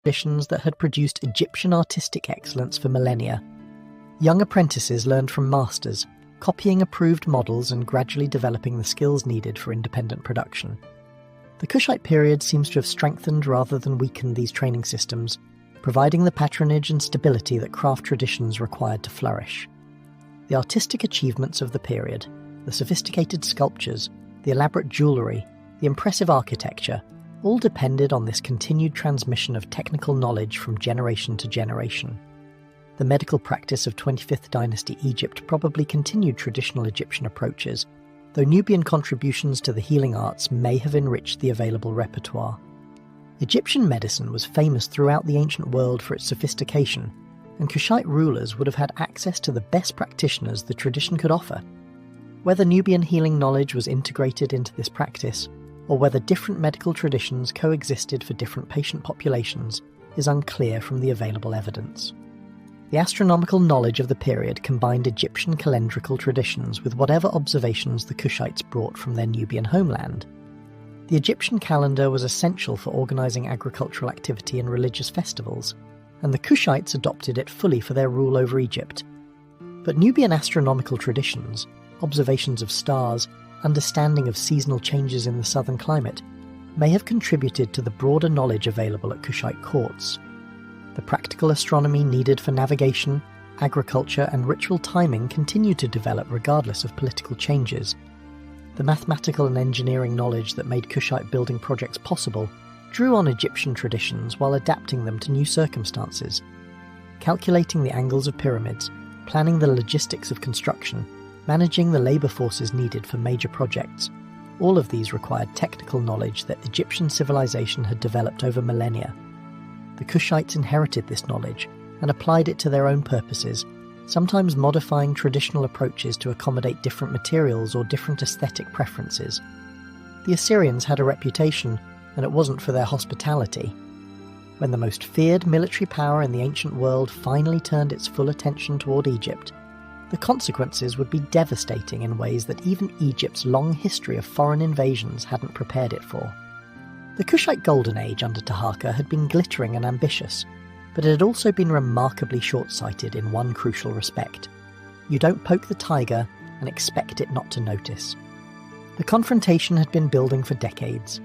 traditions that had produced Egyptian artistic excellence for millennia. Young apprentices learned from masters, copying approved models and gradually developing the skills needed for independent production. The Kushite period seems to have strengthened rather than weakened these training systems, providing the patronage and stability that craft traditions required to flourish. The artistic achievements of the period, the sophisticated sculptures, the elaborate jewellery, the impressive architecture, all depended on this continued transmission of technical knowledge from generation to generation. The medical practice of 25th dynasty Egypt probably continued traditional Egyptian approaches, though Nubian contributions to the healing arts may have enriched the available repertoire. Egyptian medicine was famous throughout the ancient world for its sophistication, and Kushite rulers would have had access to the best practitioners the tradition could offer. Whether Nubian healing knowledge was integrated into this practice, or whether different medical traditions coexisted for different patient populations, is unclear from the available evidence. The astronomical knowledge of the period combined Egyptian calendrical traditions with whatever observations the Kushites brought from their Nubian homeland. The Egyptian calendar was essential for organising agricultural activity and religious festivals, and the Kushites adopted it fully for their rule over Egypt. But Nubian astronomical traditions, observations of stars, understanding of seasonal changes in the southern climate, may have contributed to the broader knowledge available at Kushite courts. The practical astronomy needed for navigation, agriculture, and ritual timing continued to develop regardless of political changes. The mathematical and engineering knowledge that made Kushite building projects possible drew on Egyptian traditions while adapting them to new circumstances. Calculating the angles of pyramids, planning the logistics of construction, managing the labour forces needed for major projects, all of these required technical knowledge that Egyptian civilization had developed over millennia. The Kushites inherited this knowledge and applied it to their own purposes, sometimes modifying traditional approaches to accommodate different materials or different aesthetic preferences. The Assyrians had a reputation, and it wasn't for their hospitality. When the most feared military power in the ancient world finally turned its full attention toward Egypt, the consequences would be devastating in ways that even Egypt's long history of foreign invasions hadn't prepared it for. The Kushite Golden Age under Taharqa had been glittering and ambitious, but it had also been remarkably short-sighted in one crucial respect. You don't poke the tiger and expect it not to notice. The confrontation had been building for decades.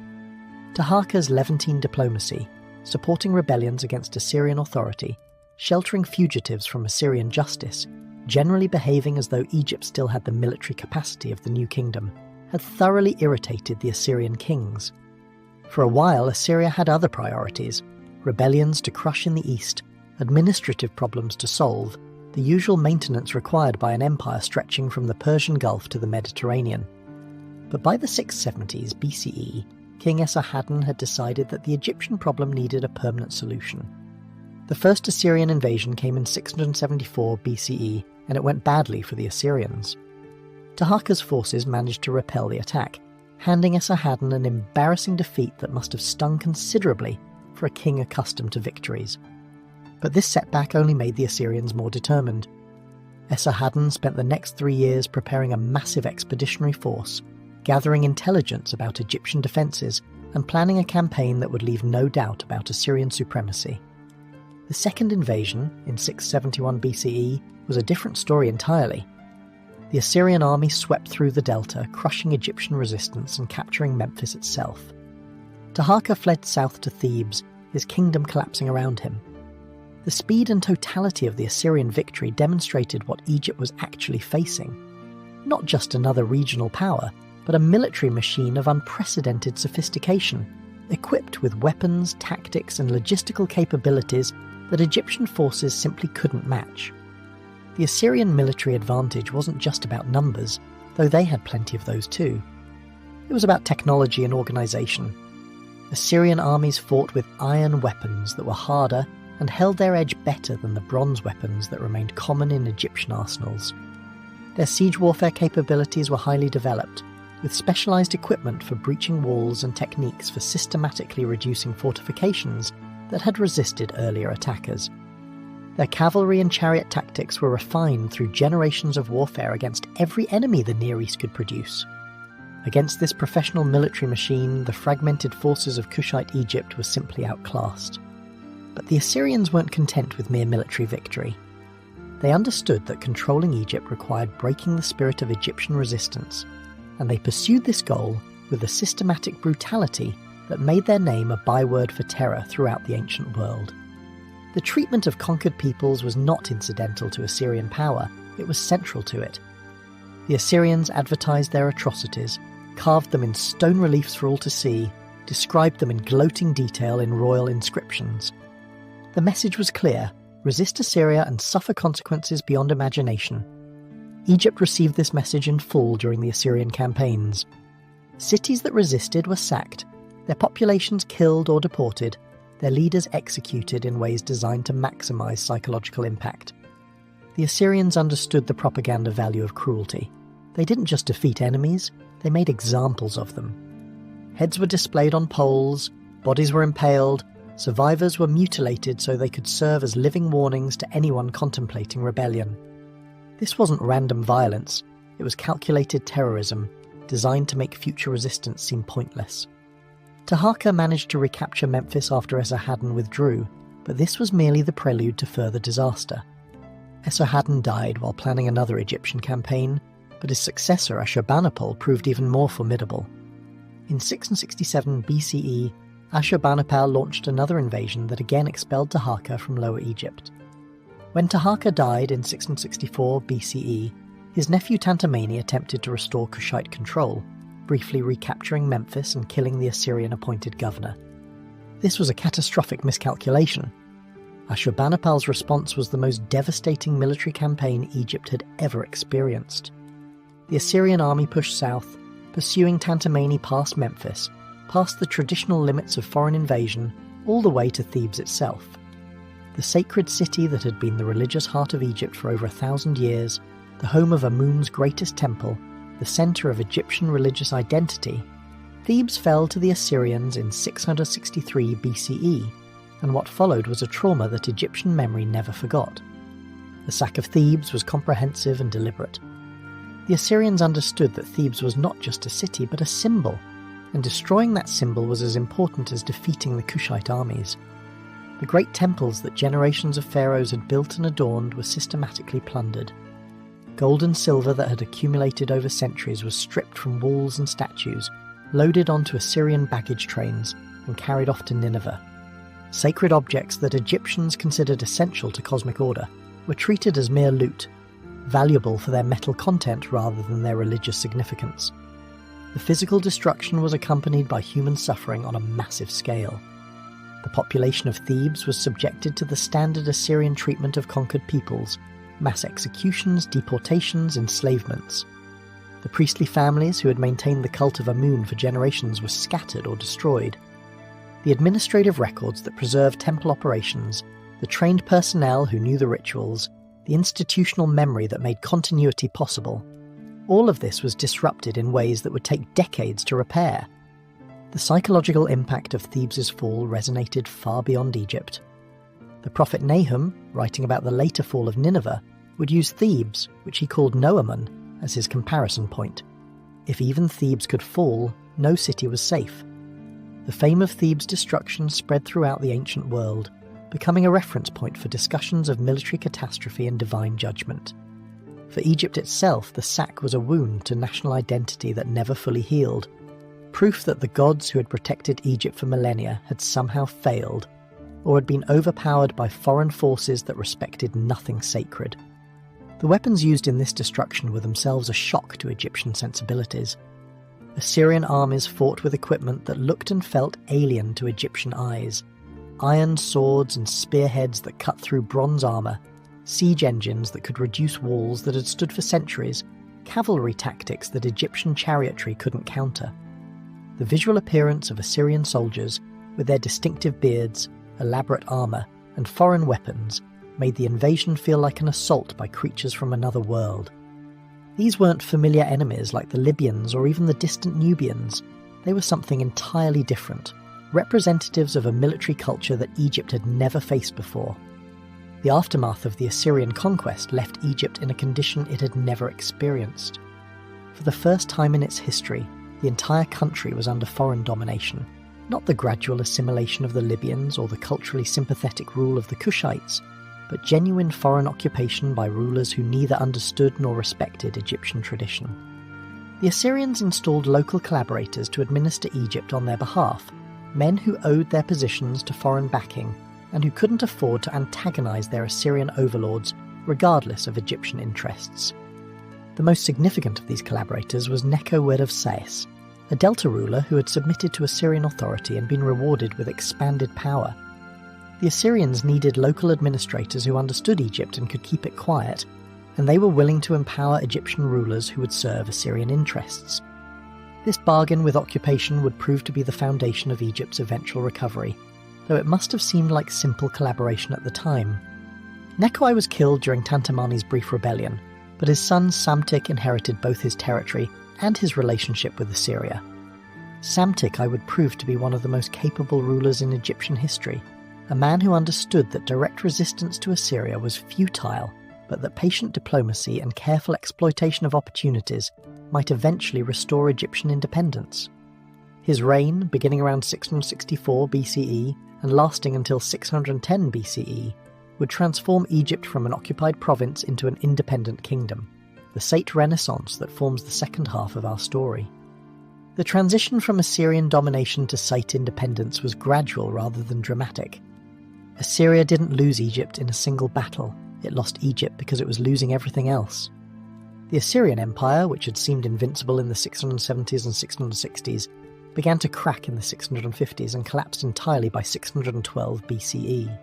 Taharqa's Levantine diplomacy, supporting rebellions against Assyrian authority, sheltering fugitives from Assyrian justice, generally behaving as though Egypt still had the military capacity of the new kingdom, had thoroughly irritated the Assyrian kings. For a while, Assyria had other priorities: rebellions to crush in the east, administrative problems to solve, the usual maintenance required by an empire stretching from the Persian Gulf to the Mediterranean. But by the 670s BCE, King Esarhaddon had decided that the Egyptian problem needed a permanent solution. The first Assyrian invasion came in 674 BCE, and it went badly for the Assyrians. Taharqa's forces managed to repel the attack, handing Esarhaddon an embarrassing defeat that must have stung considerably for a king accustomed to victories. But this setback only made the Assyrians more determined. Esarhaddon spent the next 3 years preparing a massive expeditionary force, gathering intelligence about Egyptian defences, and planning a campaign that would leave no doubt about Assyrian supremacy. The second invasion, in 671 BCE, was a different story entirely. The Assyrian army swept through the delta, crushing Egyptian resistance and capturing Memphis itself. Taharqa fled south to Thebes, his kingdom collapsing around him. The speed and totality of the Assyrian victory demonstrated what Egypt was actually facing. Not just another regional power, but a military machine of unprecedented sophistication, equipped with weapons, tactics, and logistical capabilities that Egyptian forces simply couldn't match. The Assyrian military advantage wasn't just about numbers, though they had plenty of those too. It was about technology and organisation. Assyrian armies fought with iron weapons that were harder and held their edge better than the bronze weapons that remained common in Egyptian arsenals. Their siege warfare capabilities were highly developed, with specialised equipment for breaching walls and techniques for systematically reducing fortifications that had resisted earlier attackers. Their cavalry and chariot tactics were refined through generations of warfare against every enemy the Near East could produce. Against this professional military machine, the fragmented forces of Kushite Egypt were simply outclassed. But the Assyrians weren't content with mere military victory. They understood that controlling Egypt required breaking the spirit of Egyptian resistance, and they pursued this goal with a systematic brutality that made their name a byword for terror throughout the ancient world. The treatment of conquered peoples was not incidental to Assyrian power, it was central to it. The Assyrians advertised their atrocities, carved them in stone reliefs for all to see, described them in gloating detail in royal inscriptions. The message was clear: resist Assyria and suffer consequences beyond imagination. Egypt received this message in full during the Assyrian campaigns. Cities that resisted were sacked, their populations killed or deported, their leaders executed in ways designed to maximize psychological impact. The Assyrians understood the propaganda value of cruelty. They didn't just defeat enemies, they made examples of them. Heads were displayed on poles, bodies were impaled, survivors were mutilated so they could serve as living warnings to anyone contemplating rebellion. This wasn't random violence, it was calculated terrorism, designed to make future resistance seem pointless. Taharqa managed to recapture Memphis after Esarhaddon withdrew, but this was merely the prelude to further disaster. Esarhaddon died while planning another Egyptian campaign, but his successor Ashurbanipal proved even more formidable. In 667 BCE, Ashurbanipal launched another invasion that again expelled Taharqa from Lower Egypt. When Taharqa died in 664 BCE, his nephew Tantamani attempted to restore Kushite control, briefly recapturing Memphis and killing the Assyrian-appointed governor. This was a catastrophic miscalculation. Ashurbanipal's response was the most devastating military campaign Egypt had ever experienced. The Assyrian army pushed south, pursuing Tantamani past Memphis, past the traditional limits of foreign invasion, all the way to Thebes itself. The sacred city that had been the religious heart of Egypt for over 1,000 years, the home of Amun's greatest temple, the centre of Egyptian religious identity, Thebes fell to the Assyrians in 663 BCE, and what followed was a trauma that Egyptian memory never forgot. The sack of Thebes was comprehensive and deliberate. The Assyrians understood that Thebes was not just a city but a symbol, and destroying that symbol was as important as defeating the Kushite armies. The great temples that generations of pharaohs had built and adorned were systematically plundered. Gold and silver that had accumulated over centuries was stripped from walls and statues, loaded onto Assyrian baggage trains, and carried off to Nineveh. Sacred objects that Egyptians considered essential to cosmic order were treated as mere loot, valuable for their metal content rather than their religious significance. The physical destruction was accompanied by human suffering on a massive scale. The population of Thebes was subjected to the standard Assyrian treatment of conquered peoples: mass executions, deportations, enslavements. The priestly families who had maintained the cult of Amun for generations were scattered or destroyed. The administrative records that preserved temple operations, the trained personnel who knew the rituals, the institutional memory that made continuity possible, all of this was disrupted in ways that would take decades to repair. The psychological impact of Thebes' fall resonated far beyond Egypt. The prophet Nahum, writing about the later fall of Nineveh, would use Thebes, which he called Noamun, as his comparison point. If even Thebes could fall, no city was safe. The fame of Thebes' destruction spread throughout the ancient world, becoming a reference point for discussions of military catastrophe and divine judgment. For Egypt itself, the sack was a wound to national identity that never fully healed, proof that the gods who had protected Egypt for millennia had somehow failed, or had been overpowered by foreign forces that respected nothing sacred. The weapons used in this destruction were themselves a shock to Egyptian sensibilities. Assyrian armies fought with equipment that looked and felt alien to Egyptian eyes: iron swords and spearheads that cut through bronze armour, siege engines that could reduce walls that had stood for centuries, cavalry tactics that Egyptian chariotry couldn't counter. The visual appearance of Assyrian soldiers, with their distinctive beards, elaborate armour, and foreign weapons, made the invasion feel like an assault by creatures from another world. These weren't familiar enemies like the Libyans or even the distant Nubians. They were something entirely different, representatives of a military culture that Egypt had never faced before. The aftermath of the Assyrian conquest left Egypt in a condition it had never experienced. For the first time in its history, the entire country was under foreign domination. Not the gradual assimilation of the Libyans or the culturally sympathetic rule of the Kushites, but genuine foreign occupation by rulers who neither understood nor respected Egyptian tradition. The Assyrians installed local collaborators to administer Egypt on their behalf, men who owed their positions to foreign backing and who couldn't afford to antagonize their Assyrian overlords regardless of Egyptian interests. The most significant of these collaborators was Necho I of Sais, a Delta ruler who had submitted to Assyrian authority and been rewarded with expanded power. The Assyrians needed local administrators who understood Egypt and could keep it quiet, and they were willing to empower Egyptian rulers who would serve Assyrian interests. This bargain with occupation would prove to be the foundation of Egypt's eventual recovery, though it must have seemed like simple collaboration at the time. Necho I was killed during Tantamani's brief rebellion, but his son Psamtik inherited both his territory and his relationship with Assyria. Psamtik I would prove to be one of the most capable rulers in Egyptian history, a man who understood that direct resistance to Assyria was futile, but that patient diplomacy and careful exploitation of opportunities might eventually restore Egyptian independence. His reign, beginning around 664 BCE and lasting until 610 BCE, would transform Egypt from an occupied province into an independent kingdom, the Sate Renaissance that forms the second half of our story. The transition from Assyrian domination to Sate independence was gradual rather than dramatic. Assyria didn't lose Egypt in a single battle, it lost Egypt because it was losing everything else. The Assyrian Empire, which had seemed invincible in the 670s and 660s, began to crack in the 650s and collapsed entirely by 612 BCE.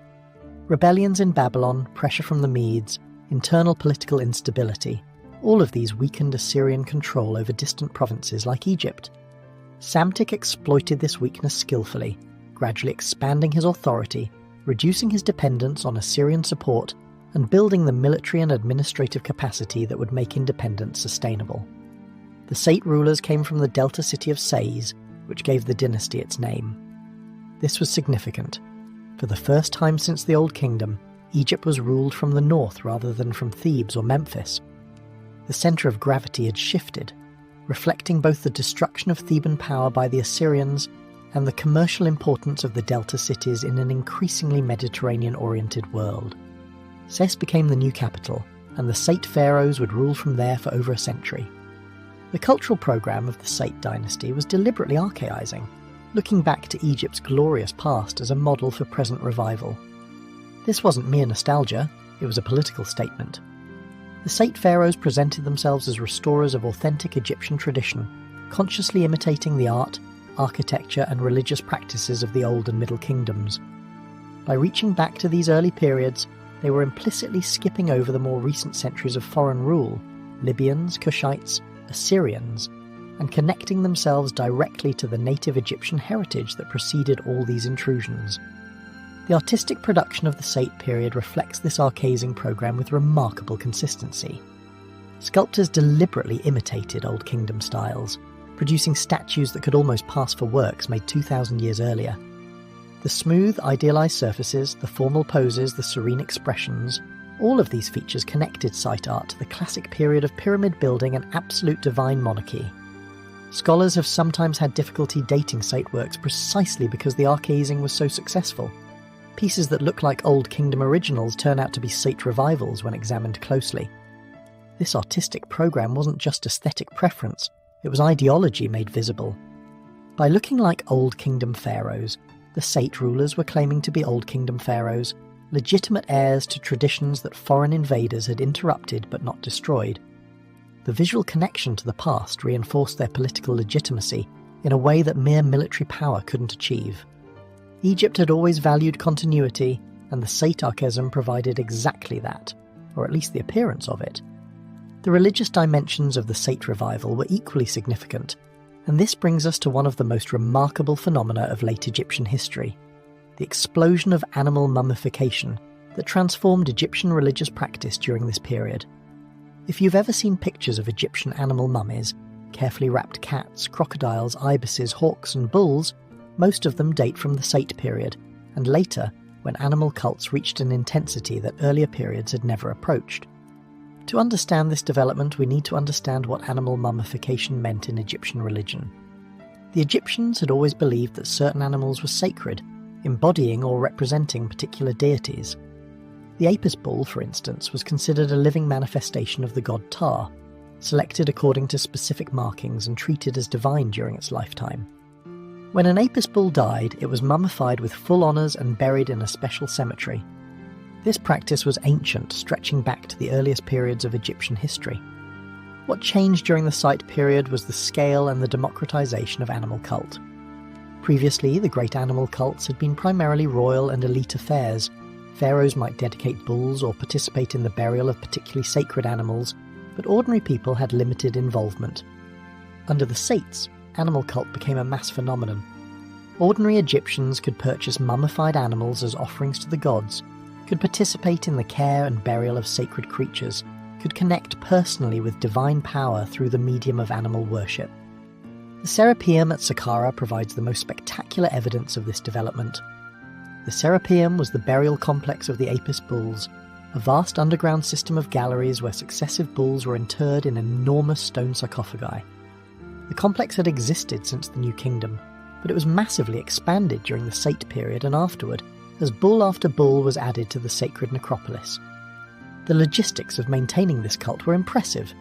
Rebellions in Babylon, pressure from the Medes, internal political instability, all of these weakened Assyrian control over distant provinces like Egypt. Psamtik exploited this weakness skillfully, gradually expanding his authority, reducing his dependence on Assyrian support, and building the military and administrative capacity that would make independence sustainable. The Sate rulers came from the delta city of Sais, which gave the dynasty its name. This was significant. For the first time since the Old Kingdom, Egypt was ruled from the north rather than from Thebes or Memphis. The centre of gravity had shifted, reflecting both the destruction of Theban power by the Assyrians and the commercial importance of the delta cities in an increasingly Mediterranean-oriented world. Sais became the new capital, and the Sate pharaohs would rule from there for over a century. The cultural programme of the Sate dynasty was deliberately archaizing, looking back to Egypt's glorious past as a model for present revival. This wasn't mere nostalgia, it was a political statement. The Sate pharaohs presented themselves as restorers of authentic Egyptian tradition, consciously imitating the art, architecture and religious practices of the Old and Middle Kingdoms. By reaching back to these early periods, they were implicitly skipping over the more recent centuries of foreign rule, Libyans, Kushites, Assyrians, and connecting themselves directly to the native Egyptian heritage that preceded all these intrusions. The artistic production of the Sate period reflects this archaizing program with remarkable consistency. Sculptors deliberately imitated Old Kingdom styles, producing statues that could almost pass for works made 2,000 years earlier. The smooth, idealized surfaces, the formal poses, the serene expressions, all of these features connected Site art to the classic period of pyramid building and absolute divine monarchy. Scholars have sometimes had difficulty dating Sate works precisely because the archaizing was so successful. Pieces that look like Old Kingdom originals turn out to be Sate revivals when examined closely. This artistic program wasn't just aesthetic preference, it was ideology made visible. By looking like Old Kingdom pharaohs, the Sate rulers were claiming to be Old Kingdom pharaohs, legitimate heirs to traditions that foreign invaders had interrupted but not destroyed. The visual connection to the past reinforced their political legitimacy in a way that mere military power couldn't achieve. Egypt had always valued continuity, and the Sate archaism provided exactly that, or at least the appearance of it. The religious dimensions of the Sate revival were equally significant, and this brings us to one of the most remarkable phenomena of late Egyptian history, the explosion of animal mummification that transformed Egyptian religious practice during this period. If you've ever seen pictures of Egyptian animal mummies, carefully wrapped cats, crocodiles, ibises, hawks and bulls, most of them date from the Sate period, and later, when animal cults reached an intensity that earlier periods had never approached. To understand this development, we need to understand what animal mummification meant in Egyptian religion. The Egyptians had always believed that certain animals were sacred, embodying or representing particular deities. The Apis bull, for instance, was considered a living manifestation of the god Ptah, selected according to specific markings and treated as divine during its lifetime. When an Apis bull died, it was mummified with full honours and buried in a special cemetery. This practice was ancient, stretching back to the earliest periods of Egyptian history. What changed during the site period was the scale and the democratization of animal cult. Previously, the great animal cults had been primarily royal and elite affairs. Pharaohs might dedicate bulls or participate in the burial of particularly sacred animals, but ordinary people had limited involvement. Under the Sates, animal cult became a mass phenomenon. Ordinary Egyptians could purchase mummified animals as offerings to the gods, could participate in the care and burial of sacred creatures, could connect personally with divine power through the medium of animal worship. The Serapeum at Saqqara provides the most spectacular evidence of this development. The Serapeum was the burial complex of the Apis bulls, a vast underground system of galleries where successive bulls were interred in enormous stone sarcophagi. The complex had existed since the New Kingdom, but it was massively expanded during the Sate period and afterward, as bull after bull was added to the sacred necropolis. The logistics of maintaining this cult were impressive: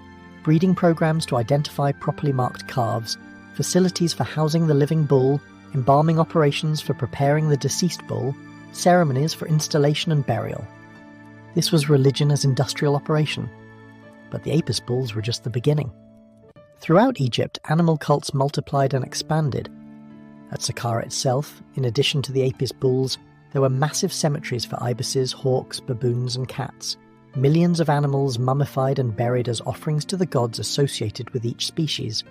breeding programs to identify properly marked calves, facilities for housing the living bull, embalming operations for preparing the deceased bull, ceremonies for installation and burial. This was religion as industrial operation. But the Apis bulls were just the beginning. Throughout Egypt, animal cults multiplied and expanded. At Saqqara itself, in addition to the Apis bulls, there were massive cemeteries for ibises, hawks, baboons and cats. Millions of animals mummified and buried as offerings to the gods associated with each species.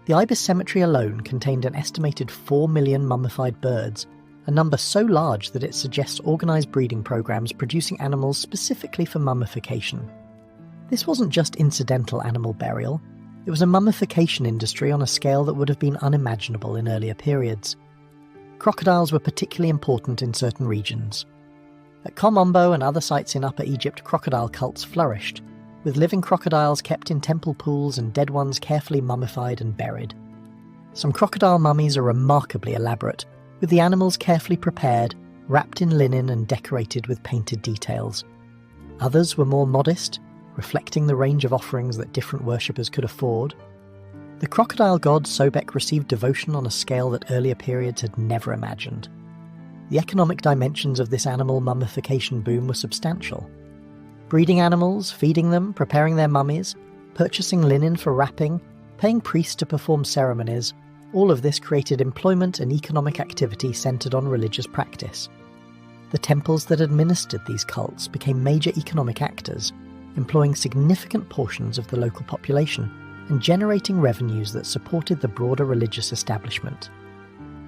The ibis cemetery alone contained an estimated 4 million mummified birds, a number so large that it suggests organised breeding programs producing animals specifically for mummification. This wasn't just incidental animal burial, it was a mummification industry on a scale that would have been unimaginable in earlier periods. Crocodiles were particularly important in certain regions. At Komombo and other sites in Upper Egypt, crocodile cults flourished, with living crocodiles kept in temple pools and dead ones carefully mummified and buried. Some crocodile mummies are remarkably elaborate, with the animals carefully prepared, wrapped in linen and decorated with painted details. Others were more modest, reflecting the range of offerings that different worshippers could afford. The crocodile god Sobek received devotion on a scale that earlier periods had never imagined. The economic dimensions of this animal mummification boom were substantial. Breeding animals, feeding them, preparing their mummies, purchasing linen for wrapping, paying priests to perform ceremonies, all of this created employment and economic activity centered on religious practice. The temples that administered these cults became major economic actors, employing significant portions of the local population and generating revenues that supported the broader religious establishment.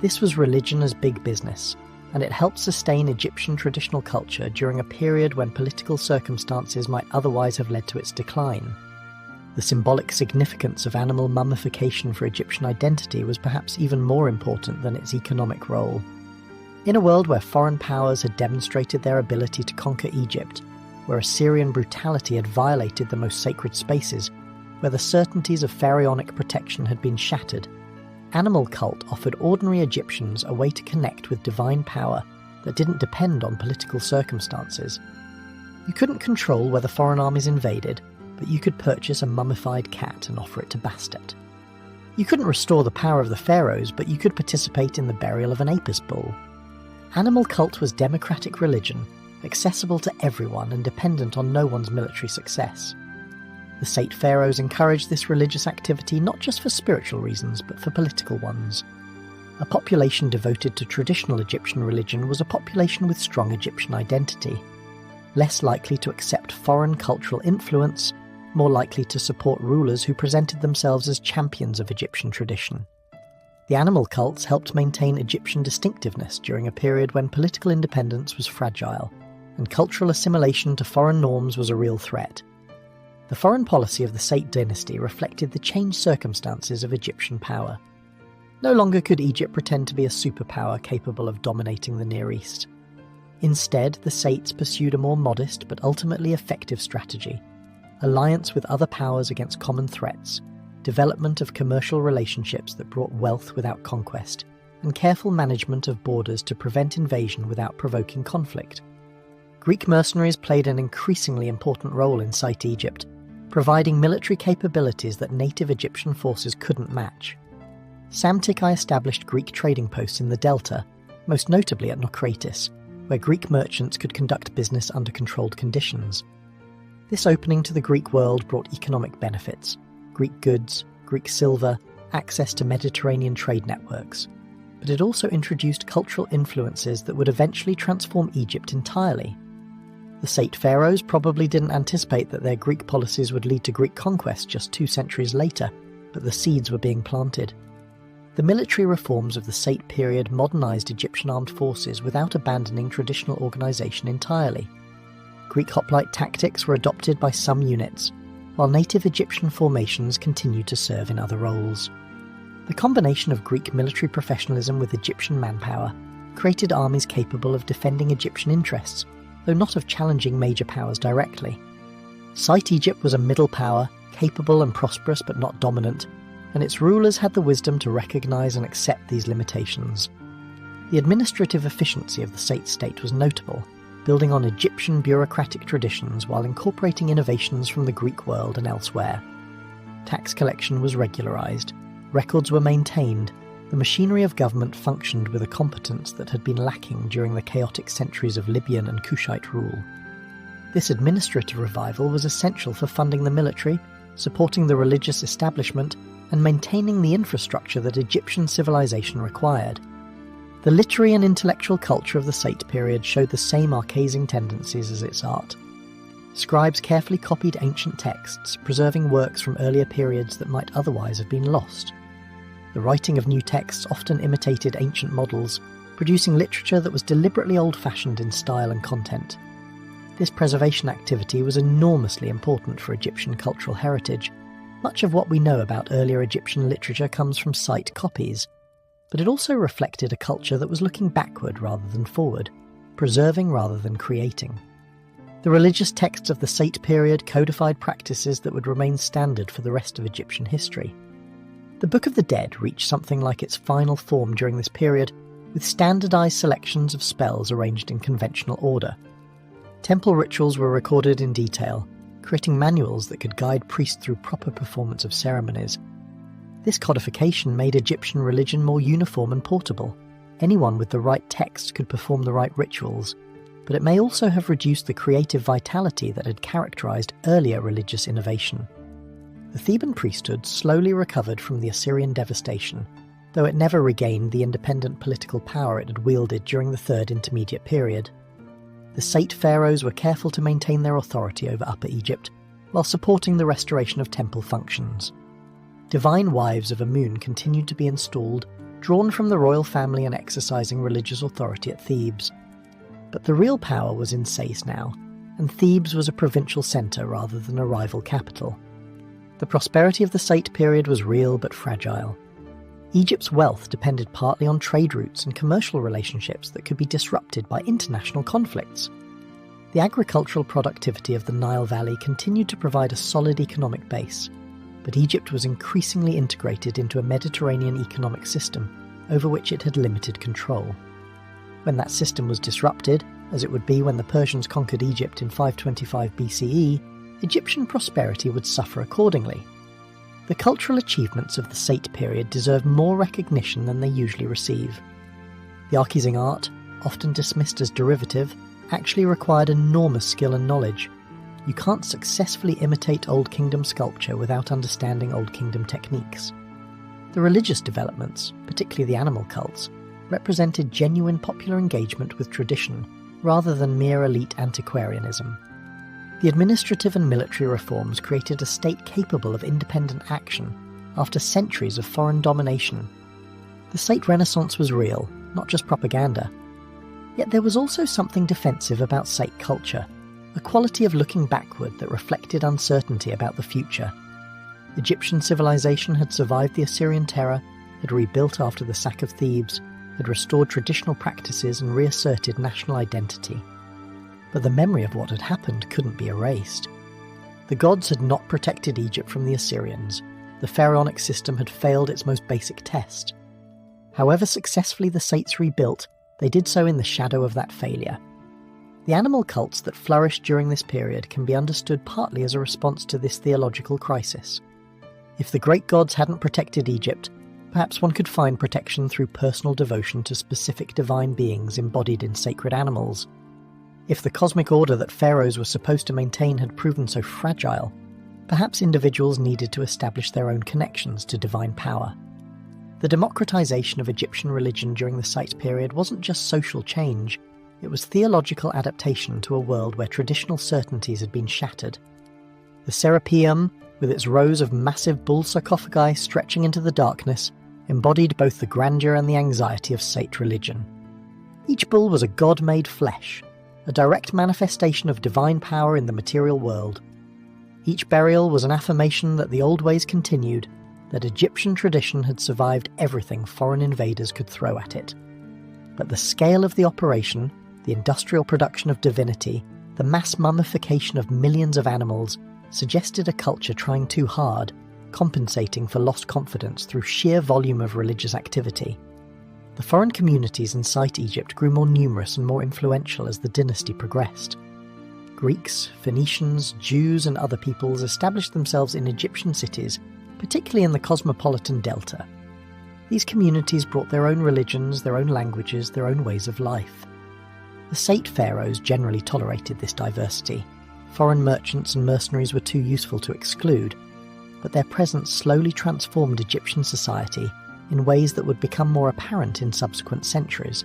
This was religion as big business, and it helped sustain Egyptian traditional culture during a period when political circumstances might otherwise have led to its decline. The symbolic significance of animal mummification for Egyptian identity was perhaps even more important than its economic role. In a world where foreign powers had demonstrated their ability to conquer Egypt, where Assyrian brutality had violated the most sacred spaces, where the certainties of pharaonic protection had been shattered, animal cult offered ordinary Egyptians a way to connect with divine power that didn't depend on political circumstances. You couldn't control whether foreign armies invaded, but you could purchase a mummified cat and offer it to Bastet. You couldn't restore the power of the pharaohs, but you could participate in the burial of an Apis bull. Animal cult was democratic religion, accessible to everyone and dependent on no one's military success. The Sate pharaohs encouraged this religious activity not just for spiritual reasons, but for political ones. A population devoted to traditional Egyptian religion was a population with strong Egyptian identity, less likely to accept foreign cultural influence, more likely to support rulers who presented themselves as champions of Egyptian tradition. The animal cults helped maintain Egyptian distinctiveness during a period when political independence was fragile, and cultural assimilation to foreign norms was a real threat. The foreign policy of the Sate dynasty reflected the changed circumstances of Egyptian power. No longer could Egypt pretend to be a superpower capable of dominating the Near East. Instead, the Sates pursued a more modest but ultimately effective strategy: alliance with other powers against common threats, development of commercial relationships that brought wealth without conquest, and careful management of borders to prevent invasion without provoking conflict. Greek mercenaries played an increasingly important role in Site Egypt, providing military capabilities that native Egyptian forces couldn't match. Psamtik established Greek trading posts in the delta, most notably at Naucratis, where Greek merchants could conduct business under controlled conditions. This opening to the Greek world brought economic benefits: Greek goods, Greek silver, access to Mediterranean trade networks. But it also introduced cultural influences that would eventually transform Egypt entirely. The Sate pharaohs probably didn't anticipate that their Greek policies would lead to Greek conquest just 2 centuries later, but the seeds were being planted. The military reforms of the Sate period modernized Egyptian armed forces without abandoning traditional organization entirely. Greek hoplite tactics were adopted by some units, while native Egyptian formations continued to serve in other roles. The combination of Greek military professionalism with Egyptian manpower created armies capable of defending Egyptian interests, though not of challenging major powers directly. Site Egypt was a middle power, capable and prosperous but not dominant, and its rulers had the wisdom to recognize and accept these limitations. The administrative efficiency of the Sate state was notable, building on Egyptian bureaucratic traditions while incorporating innovations from the Greek world and elsewhere. Tax collection was regularized, records were maintained, the machinery of government functioned with a competence that had been lacking during the chaotic centuries of Libyan and Kushite rule. This administrative revival was essential for funding the military, supporting the religious establishment, and maintaining the infrastructure that Egyptian civilization required. The literary and intellectual culture of the Sate period showed the same archaising tendencies as its art. Scribes carefully copied ancient texts, preserving works from earlier periods that might otherwise have been lost. The writing of new texts often imitated ancient models, producing literature that was deliberately old-fashioned in style and content. This preservation activity was enormously important for Egyptian cultural heritage. Much of what we know about earlier Egyptian literature comes from Site copies, but it also reflected a culture that was looking backward rather than forward, preserving rather than creating. The religious texts of the Sate period codified practices that would remain standard for the rest of Egyptian history. The Book of the Dead reached something like its final form during this period, with standardized selections of spells arranged in conventional order. Temple rituals were recorded in detail, creating manuals that could guide priests through proper performance of ceremonies. This codification made Egyptian religion more uniform and portable. Anyone with the right text could perform the right rituals, but it may also have reduced the creative vitality that had characterized earlier religious innovation. The Theban priesthood slowly recovered from the Assyrian devastation, though it never regained the independent political power it had wielded during the Third Intermediate Period. The Sate pharaohs were careful to maintain their authority over Upper Egypt, while supporting the restoration of temple functions. Divine wives of Amun continued to be installed, drawn from the royal family and exercising religious authority at Thebes. But the real power was in Sais now, and Thebes was a provincial centre rather than a rival capital. The prosperity of the Sate period was real but fragile. Egypt's wealth depended partly on trade routes and commercial relationships that could be disrupted by international conflicts. The agricultural productivity of the Nile Valley continued to provide a solid economic base, but Egypt was increasingly integrated into a Mediterranean economic system over which it had limited control. When that system was disrupted, as it would be when the Persians conquered Egypt in 525 BCE, Egyptian prosperity would suffer accordingly. The cultural achievements of the Sate period deserve more recognition than they usually receive. The archaising art, often dismissed as derivative, actually required enormous skill and knowledge. You can't successfully imitate Old Kingdom sculpture without understanding Old Kingdom techniques. The religious developments, particularly the animal cults, represented genuine popular engagement with tradition, rather than mere elite antiquarianism. The administrative and military reforms created a state capable of independent action after centuries of foreign domination. The Sate Renaissance was real, not just propaganda. Yet there was also something defensive about Sate culture, a quality of looking backward that reflected uncertainty about the future. Egyptian civilization had survived the Assyrian terror, had rebuilt after the sack of Thebes, had restored traditional practices and reasserted national identity. But the memory of what had happened couldn't be erased. The gods had not protected Egypt from the Assyrians. the pharaonic system had failed its most basic test. However successfully the Sates rebuilt, they did so in the shadow of that failure. The animal cults that flourished during this period can be understood partly as a response to this theological crisis. If the great gods hadn't protected Egypt, perhaps one could find protection through personal devotion to specific divine beings embodied in sacred animals. If the cosmic order that pharaohs were supposed to maintain had proven so fragile, perhaps individuals needed to establish their own connections to divine power. The democratization of Egyptian religion during the Site period wasn't just social change, it was theological adaptation to a world where traditional certainties had been shattered. The Serapeum, with its rows of massive bull sarcophagi stretching into the darkness, embodied both the grandeur and the anxiety of Sate religion. Each bull was a god made flesh, a direct manifestation of divine power in the material world. Each burial was an affirmation that the old ways continued, that Egyptian tradition had survived everything foreign invaders could throw at it. But the scale of the operation, the industrial production of divinity, the mass mummification of millions of animals, suggested a culture trying too hard, compensating for lost confidence through sheer volume of religious activity. The foreign communities inside Egypt grew more numerous and more influential as the dynasty progressed. Greeks, Phoenicians, Jews and other peoples established themselves in Egyptian cities, particularly in the cosmopolitan delta. These communities brought their own religions, their own languages, their own ways of life. The Sate pharaohs generally tolerated this diversity. Foreign merchants and mercenaries were too useful to exclude, but their presence slowly transformed Egyptian society in ways that would become more apparent in subsequent centuries.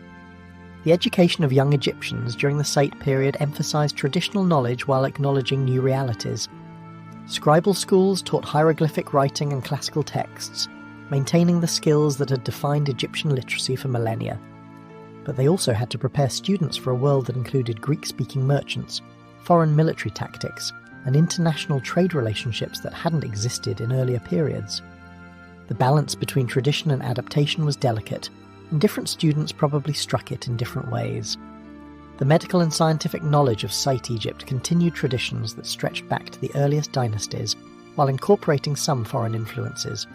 The education of young Egyptians during the Sate period emphasized traditional knowledge while acknowledging new realities. Scribal schools taught hieroglyphic writing and classical texts, maintaining the skills that had defined Egyptian literacy for millennia. But they also had to prepare students for a world that included Greek-speaking merchants, foreign military tactics, and international trade relationships that hadn't existed in earlier periods. The balance between tradition and adaptation was delicate, and different students probably struck it in different ways. The medical and scientific knowledge of Site Egypt continued traditions that stretched back to the earliest dynasties, while incorporating some foreign influences.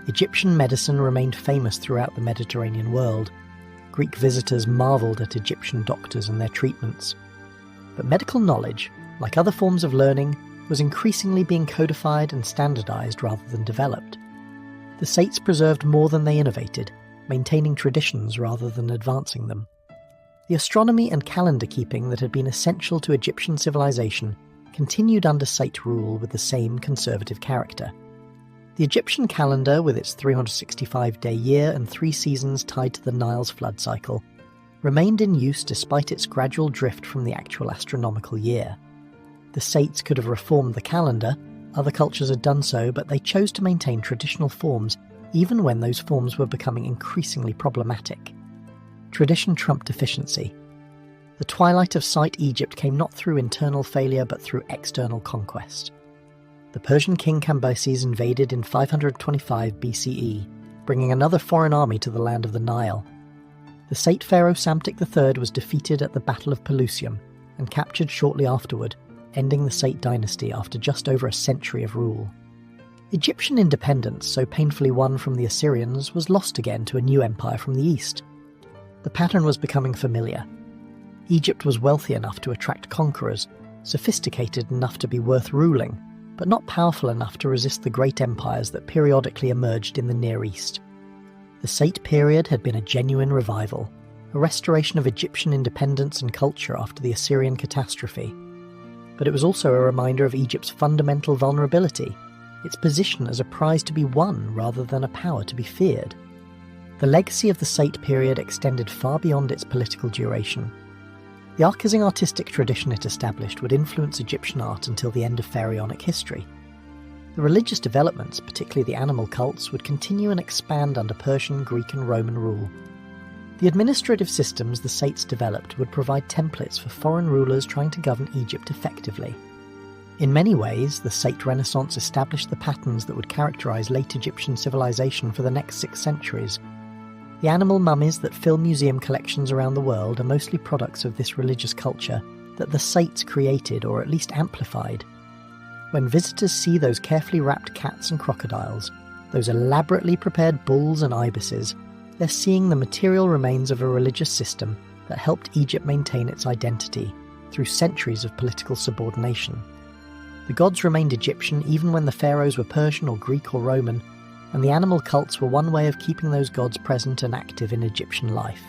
Egyptian medicine remained famous throughout the Mediterranean world. Greek visitors marvelled at Egyptian doctors and their treatments. But medical knowledge, like other forms of learning, was increasingly being codified and standardized rather than developed. The Sates preserved more than they innovated, maintaining traditions rather than advancing them. The astronomy and calendar keeping that had been essential to Egyptian civilization continued under Sate rule with the same conservative character. The Egyptian calendar, with its 365-day year and 3 seasons tied to the Nile's flood cycle, remained in use despite its gradual drift from the actual astronomical year. The Sates could have reformed the calendar, other cultures had done so, but they chose to maintain traditional forms even when those forms were becoming increasingly problematic. Tradition trumped efficiency. The twilight of Site Egypt came not through internal failure but through external conquest. The Persian king Cambyses invaded in 525 BCE, bringing another foreign army to the land of the Nile. The Sate pharaoh Psamtik III was defeated at the Battle of Pelusium and captured shortly afterward, ending the Sate dynasty after just over a century of rule. Egyptian independence, so painfully won from the Assyrians, was lost again to a new empire from the east. The pattern was becoming familiar. Egypt was wealthy enough to attract conquerors, sophisticated enough to be worth ruling, but not powerful enough to resist the great empires that periodically emerged in the Near East. The Sate period had been a genuine revival, a restoration of Egyptian independence and culture after the Assyrian catastrophe. But it was also a reminder of Egypt's fundamental vulnerability, its position as a prize to be won rather than a power to be feared. The legacy of the Sate period extended far beyond its political duration. The archizing artistic tradition it established would influence Egyptian art until the end of pharaonic history. The religious developments, particularly the animal cults, would continue and expand under Persian, Greek and Roman rule. The administrative systems the Sates developed would provide templates for foreign rulers trying to govern Egypt effectively. In many ways, the Sate Renaissance established the patterns that would characterize late Egyptian civilization for the next 6 centuries. The animal mummies that fill museum collections around the world are mostly products of this religious culture that the Sates created or at least amplified. When visitors see those carefully wrapped cats and crocodiles, those elaborately prepared bulls and ibises, they're seeing the material remains of a religious system that helped Egypt maintain its identity through centuries of political subordination. The gods remained Egyptian even when the pharaohs were Persian or Greek or Roman, and the animal cults were one way of keeping those gods present and active in Egyptian life.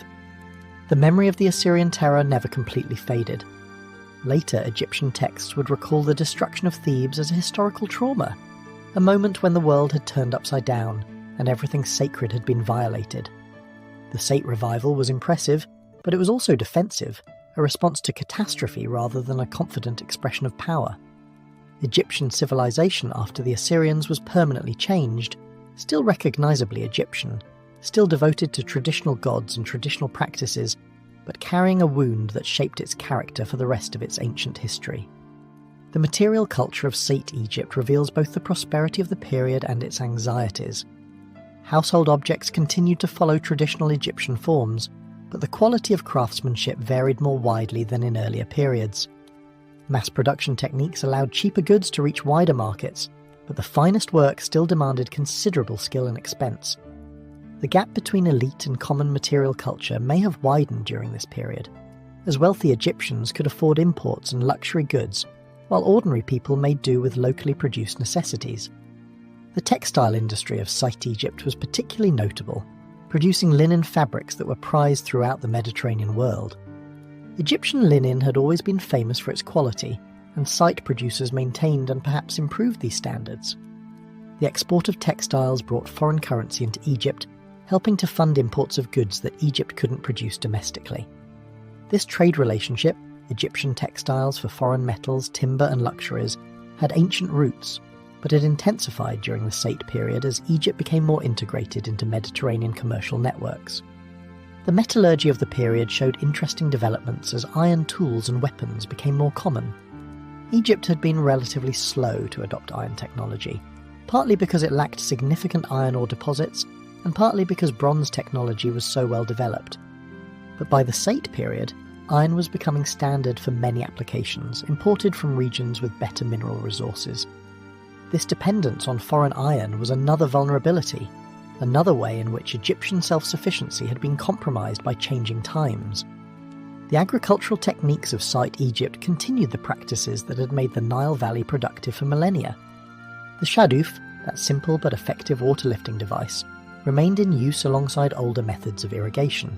The memory of the Assyrian terror never completely faded. Later, Egyptian texts would recall the destruction of Thebes as a historical trauma, a moment when the world had turned upside down and everything sacred had been violated. The Sate revival was impressive, but it was also defensive, a response to catastrophe rather than a confident expression of power. Egyptian civilization after the Assyrians was permanently changed, still recognizably Egyptian, still devoted to traditional gods and traditional practices, but carrying a wound that shaped its character for the rest of its ancient history. The material culture of Sate Egypt reveals both the prosperity of the period and its anxieties. Household objects continued to follow traditional Egyptian forms, but the quality of craftsmanship varied more widely than in earlier periods. Mass production techniques allowed cheaper goods to reach wider markets, but the finest work still demanded considerable skill and expense. The gap between elite and common material culture may have widened during this period, as wealthy Egyptians could afford imports and luxury goods, while ordinary people made do with locally produced necessities. The textile industry of Site Egypt was particularly notable, producing linen fabrics that were prized throughout the Mediterranean world. Egyptian linen had always been famous for its quality, and Site producers maintained and perhaps improved these standards. The export of textiles brought foreign currency into Egypt, helping to fund imports of goods that Egypt couldn't produce domestically. This trade relationship, Egyptian textiles for foreign metals, timber and luxuries, had ancient roots, but it intensified during the Sate period as Egypt became more integrated into Mediterranean commercial networks. The metallurgy of the period showed interesting developments as iron tools and weapons became more common. Egypt had been relatively slow to adopt iron technology, partly because it lacked significant iron ore deposits, and partly because bronze technology was so well developed. But by the Sate period, iron was becoming standard for many applications, imported from regions with better mineral resources. This dependence on foreign iron was another vulnerability, another way in which Egyptian self-sufficiency had been compromised by changing times. The agricultural techniques of Site Egypt continued the practices that had made the Nile Valley productive for millennia. The shaduf, that simple but effective water-lifting device, remained in use alongside older methods of irrigation.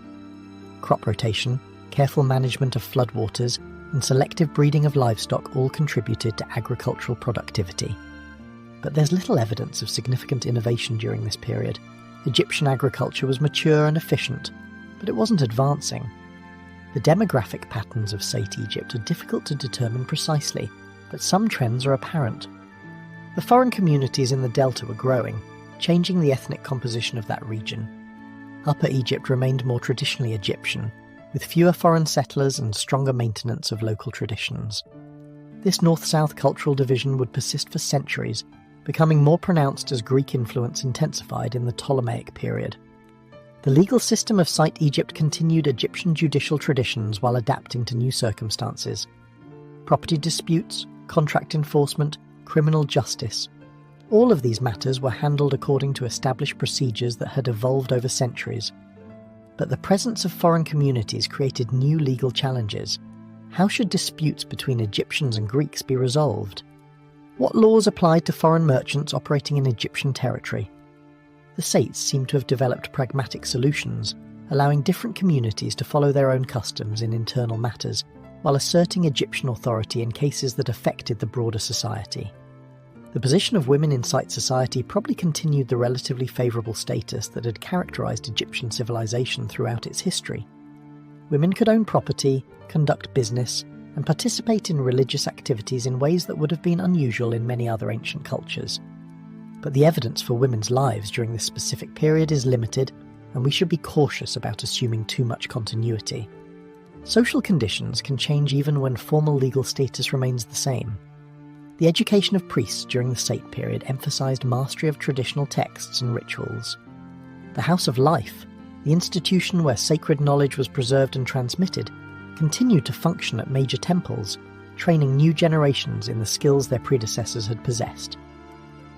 Crop rotation, careful management of floodwaters, and selective breeding of livestock all contributed to agricultural productivity. But there's little evidence of significant innovation during this period. Egyptian agriculture was mature and efficient, but it wasn't advancing. The demographic patterns of Sate Egypt are difficult to determine precisely, but some trends are apparent. The foreign communities in the delta were growing, changing the ethnic composition of that region. Upper Egypt remained more traditionally Egyptian, with fewer foreign settlers and stronger maintenance of local traditions. This north-south cultural division would persist for centuries, becoming more pronounced as Greek influence intensified in the Ptolemaic period. The legal system of Site Egypt continued Egyptian judicial traditions while adapting to new circumstances. Property disputes, contract enforcement, criminal justice. All of these matters were handled according to established procedures that had evolved over centuries. But the presence of foreign communities created new legal challenges. How should disputes between Egyptians and Greeks be resolved? What laws applied to foreign merchants operating in Egyptian territory? The Sates seem to have developed pragmatic solutions, allowing different communities to follow their own customs in internal matters, while asserting Egyptian authority in cases that affected the broader society. The position of women in Site society probably continued the relatively favourable status that had characterised Egyptian civilization throughout its history. Women could own property, conduct business, and participate in religious activities in ways that would have been unusual in many other ancient cultures. But the evidence for women's lives during this specific period is limited, and we should be cautious about assuming too much continuity. Social conditions can change even when formal legal status remains the same. The education of priests during the Sate period emphasised mastery of traditional texts and rituals. The House of Life, the institution where sacred knowledge was preserved and transmitted, continued to function at major temples, training new generations in the skills their predecessors had possessed.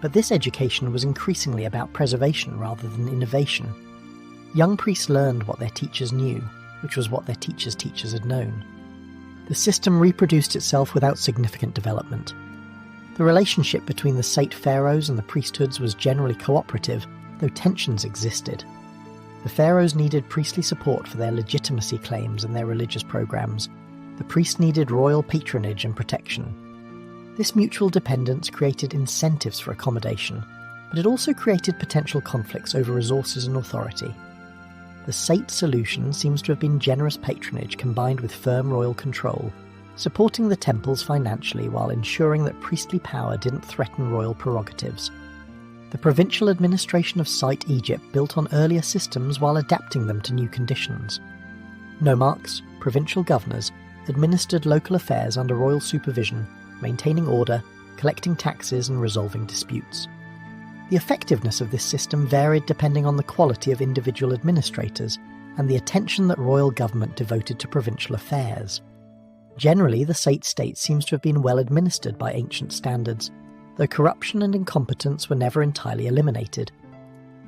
But this education was increasingly about preservation rather than innovation. Young priests learned what their teachers knew, which was what their teachers' teachers had known. The system reproduced itself without significant development. The relationship between the Sate pharaohs and the priesthoods was generally cooperative, though tensions existed. The pharaohs needed priestly support for their legitimacy claims and their religious programs. The priests needed royal patronage and protection. This mutual dependence created incentives for accommodation, but it also created potential conflicts over resources and authority. The Sate solution seems to have been generous patronage combined with firm royal control, supporting the temples financially while ensuring that priestly power didn't threaten royal prerogatives. The provincial administration of Sate Egypt built on earlier systems while adapting them to new conditions. Nomarchs, provincial governors, administered local affairs under royal supervision, maintaining order, collecting taxes and resolving disputes. The effectiveness of this system varied depending on the quality of individual administrators and the attention that royal government devoted to provincial affairs. Generally, the Sate state seems to have been well administered by ancient standards, though corruption and incompetence were never entirely eliminated.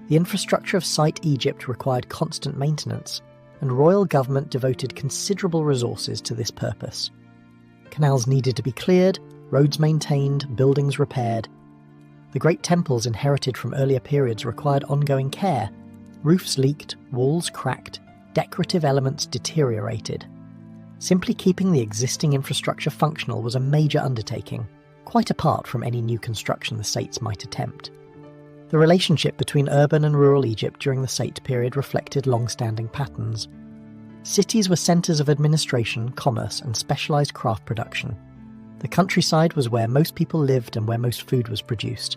The infrastructure of Sate Egypt required constant maintenance, and royal government devoted considerable resources to this purpose. Canals needed to be cleared, roads maintained, buildings repaired. The great temples inherited from earlier periods required ongoing care. Roofs leaked, walls cracked, decorative elements deteriorated. Simply keeping the existing infrastructure functional was a major undertaking, quite apart from any new construction the Sates might attempt. The relationship between urban and rural Egypt during the Sate period reflected long-standing patterns. Cities were centres of administration, commerce, and specialised craft production. The countryside was where most people lived and where most food was produced.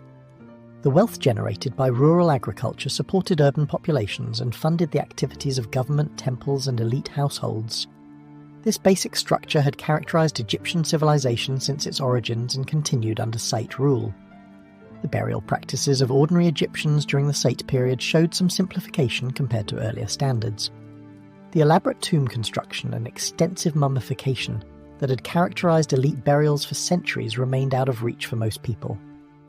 The wealth generated by rural agriculture supported urban populations and funded the activities of government, temples, and elite households. This basic structure had characterised Egyptian civilization since its origins and continued under Sate rule. The burial practices of ordinary Egyptians during the Sate period showed some simplification compared to earlier standards. The elaborate tomb construction and extensive mummification that had characterised elite burials for centuries remained out of reach for most people.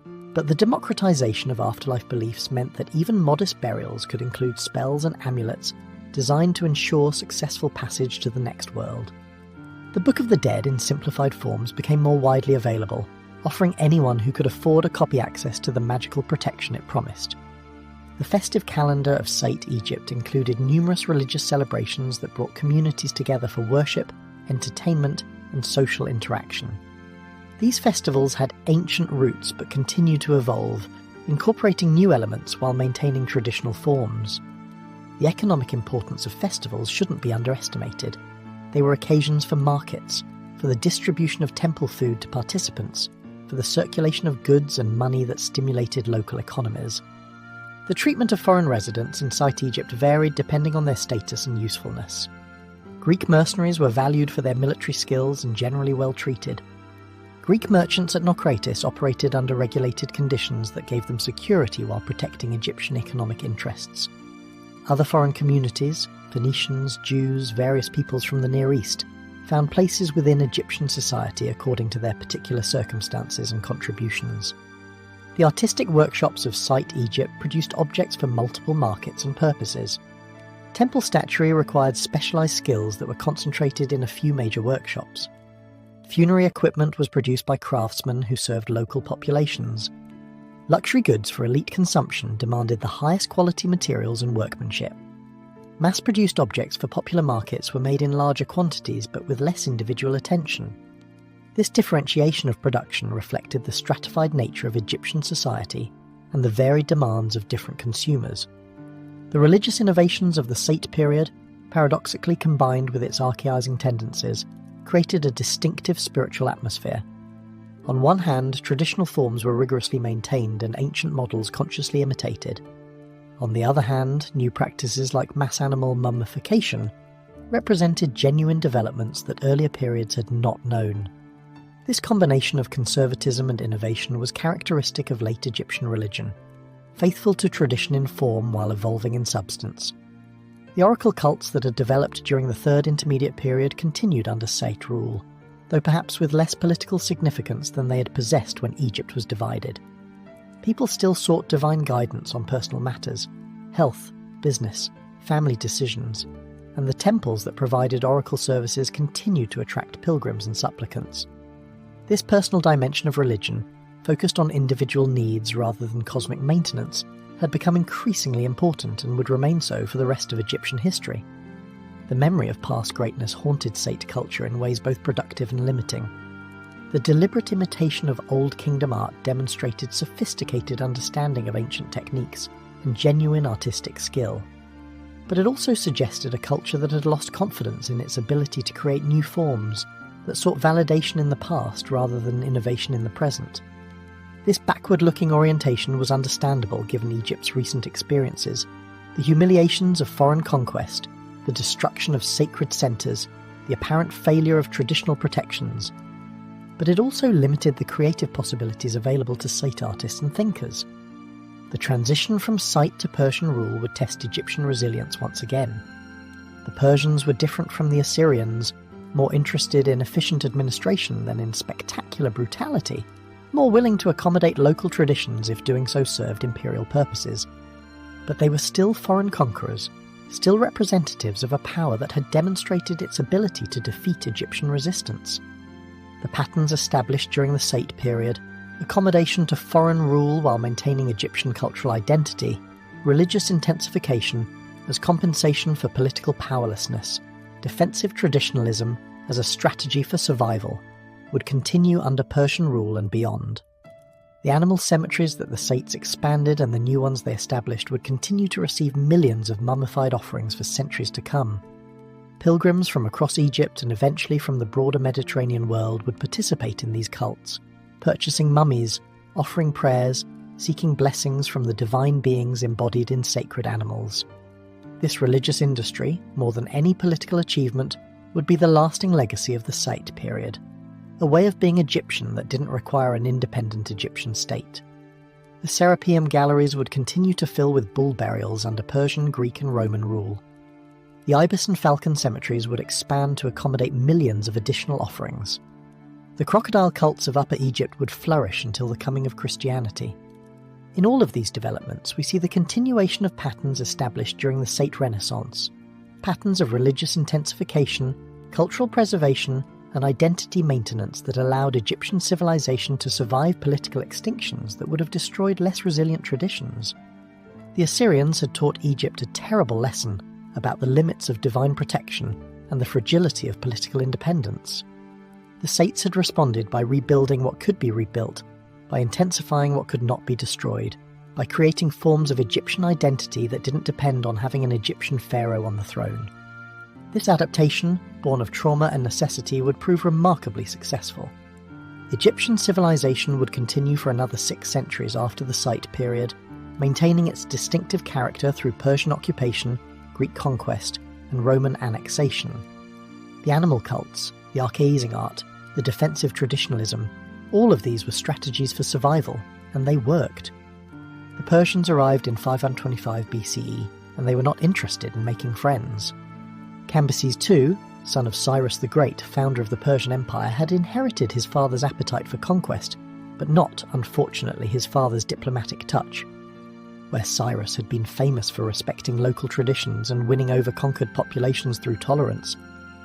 But the democratisation of afterlife beliefs meant that even modest burials could include spells and amulets designed to ensure successful passage to the next world. The Book of the Dead in simplified forms became more widely available, offering anyone who could afford a copy access to the magical protection it promised. The festive calendar of Sate Egypt included numerous religious celebrations that brought communities together for worship, entertainment, and social interaction. These festivals had ancient roots but continued to evolve, incorporating new elements while maintaining traditional forms. The economic importance of festivals shouldn't be underestimated. They were occasions for markets, for the distribution of temple food to participants, for the circulation of goods and money that stimulated local economies. The treatment of foreign residents in Sate Egypt varied depending on their status and usefulness. Greek mercenaries were valued for their military skills and generally well treated. Greek merchants at Narration operated under regulated conditions that gave them security while protecting Egyptian economic interests. Other foreign communities, Phoenicians, Jews, various peoples from the Near East, found places within Egyptian society according to their particular circumstances and contributions. The artistic workshops of Sate Egypt produced objects for multiple markets and purposes. Temple statuary required specialised skills that were concentrated in a few major workshops. Funerary equipment was produced by craftsmen who served local populations. Luxury goods for elite consumption demanded the highest quality materials and workmanship. Mass-produced objects for popular markets were made in larger quantities but with less individual attention. This differentiation of production reflected the stratified nature of Egyptian society and the varied demands of different consumers. The religious innovations of the Sate period, paradoxically combined with its archaizing tendencies, created a distinctive spiritual atmosphere. On one hand, traditional forms were rigorously maintained and ancient models consciously imitated. On the other hand, new practices like mass animal mummification represented genuine developments that earlier periods had not known. This combination of conservatism and innovation was characteristic of late Egyptian religion, faithful to tradition in form while evolving in substance. The oracle cults that had developed during the Third Intermediate Period continued under Sate rule. though perhaps with less political significance than they had possessed when Egypt was divided. People still sought divine guidance on personal matters, health, business, family decisions, and the temples that provided oracle services continued to attract pilgrims and supplicants. This personal dimension of religion, focused on individual needs rather than cosmic maintenance, had become increasingly important and would remain so for the rest of Egyptian history. The memory of past greatness haunted Sate culture in ways both productive and limiting. The deliberate imitation of Old Kingdom art demonstrated sophisticated understanding of ancient techniques and genuine artistic skill. But it also suggested a culture that had lost confidence in its ability to create new forms, that sought validation in the past rather than innovation in the present. This backward-looking orientation was understandable given Egypt's recent experiences, the humiliations of foreign conquest, the destruction of sacred centres, the apparent failure of traditional protections. But it also limited the creative possibilities available to Sate artists and thinkers. The transition from Sate to Persian rule would test Egyptian resilience once again. The Persians were different from the Assyrians, more interested in efficient administration than in spectacular brutality, more willing to accommodate local traditions if doing so served imperial purposes. But they were still foreign conquerors, still representatives of a power that had demonstrated its ability to defeat Egyptian resistance. The patterns established during the Sate period, accommodation to foreign rule while maintaining Egyptian cultural identity, religious intensification as compensation for political powerlessness, defensive traditionalism as a strategy for survival, would continue under Persian rule and beyond. The animal cemeteries that the Sates expanded and the new ones they established would continue to receive millions of mummified offerings for centuries to come. Pilgrims from across Egypt and eventually from the broader Mediterranean world would participate in these cults, purchasing mummies, offering prayers, seeking blessings from the divine beings embodied in sacred animals. This religious industry, more than any political achievement, would be the lasting legacy of the Sate period, a way of being Egyptian that didn't require an independent Egyptian state. The Serapeum galleries would continue to fill with bull burials under Persian, Greek and Roman rule. The ibis and falcon cemeteries would expand to accommodate millions of additional offerings. The crocodile cults of Upper Egypt would flourish until the coming of Christianity. In all of these developments, we see the continuation of patterns established during the Sate Renaissance, patterns of religious intensification, cultural preservation, and identity maintenance that allowed Egyptian civilization to survive political extinctions that would have destroyed less resilient traditions. The Assyrians had taught Egypt a terrible lesson about the limits of divine protection and the fragility of political independence. The Sates had responded by rebuilding what could be rebuilt, by intensifying what could not be destroyed, by creating forms of Egyptian identity that didn't depend on having an Egyptian pharaoh on the throne. This adaptation, born of trauma and necessity, would prove remarkably successful. Egyptian civilization would continue for another 6 centuries after the Sate period, maintaining its distinctive character through Persian occupation, Greek conquest, and Roman annexation. The animal cults, the archaizing art, the defensive traditionalism, all of these were strategies for survival, and they worked. The Persians arrived in 525 BCE, and they were not interested in making friends. Cambyses II, son of Cyrus the Great, founder of the Persian Empire, had inherited his father's appetite for conquest, but not, unfortunately, his father's diplomatic touch. Where Cyrus had been famous for respecting local traditions and winning over conquered populations through tolerance,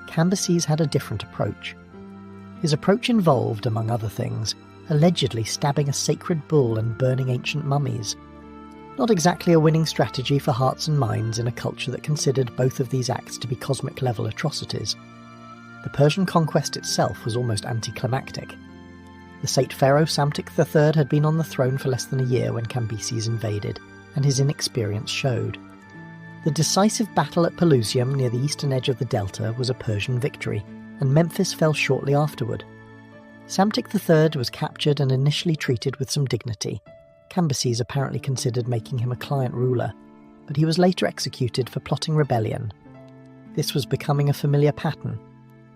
Cambyses had a different approach. His approach involved, among other things, allegedly stabbing a sacred bull and burning ancient mummies. Not exactly a winning strategy for hearts and minds in a culture that considered both of these acts to be cosmic-level atrocities. The Persian conquest itself was almost anticlimactic. The Sate pharaoh Psamtik III had been on the throne for less than a year when Cambyses invaded, and his inexperience showed. The decisive battle at Pelusium near the eastern edge of the delta was a Persian victory, and Memphis fell shortly afterward. Psamtik III was captured and initially treated with some dignity. Cambyses apparently considered making him a client ruler, but he was later executed for plotting rebellion. This was becoming a familiar pattern.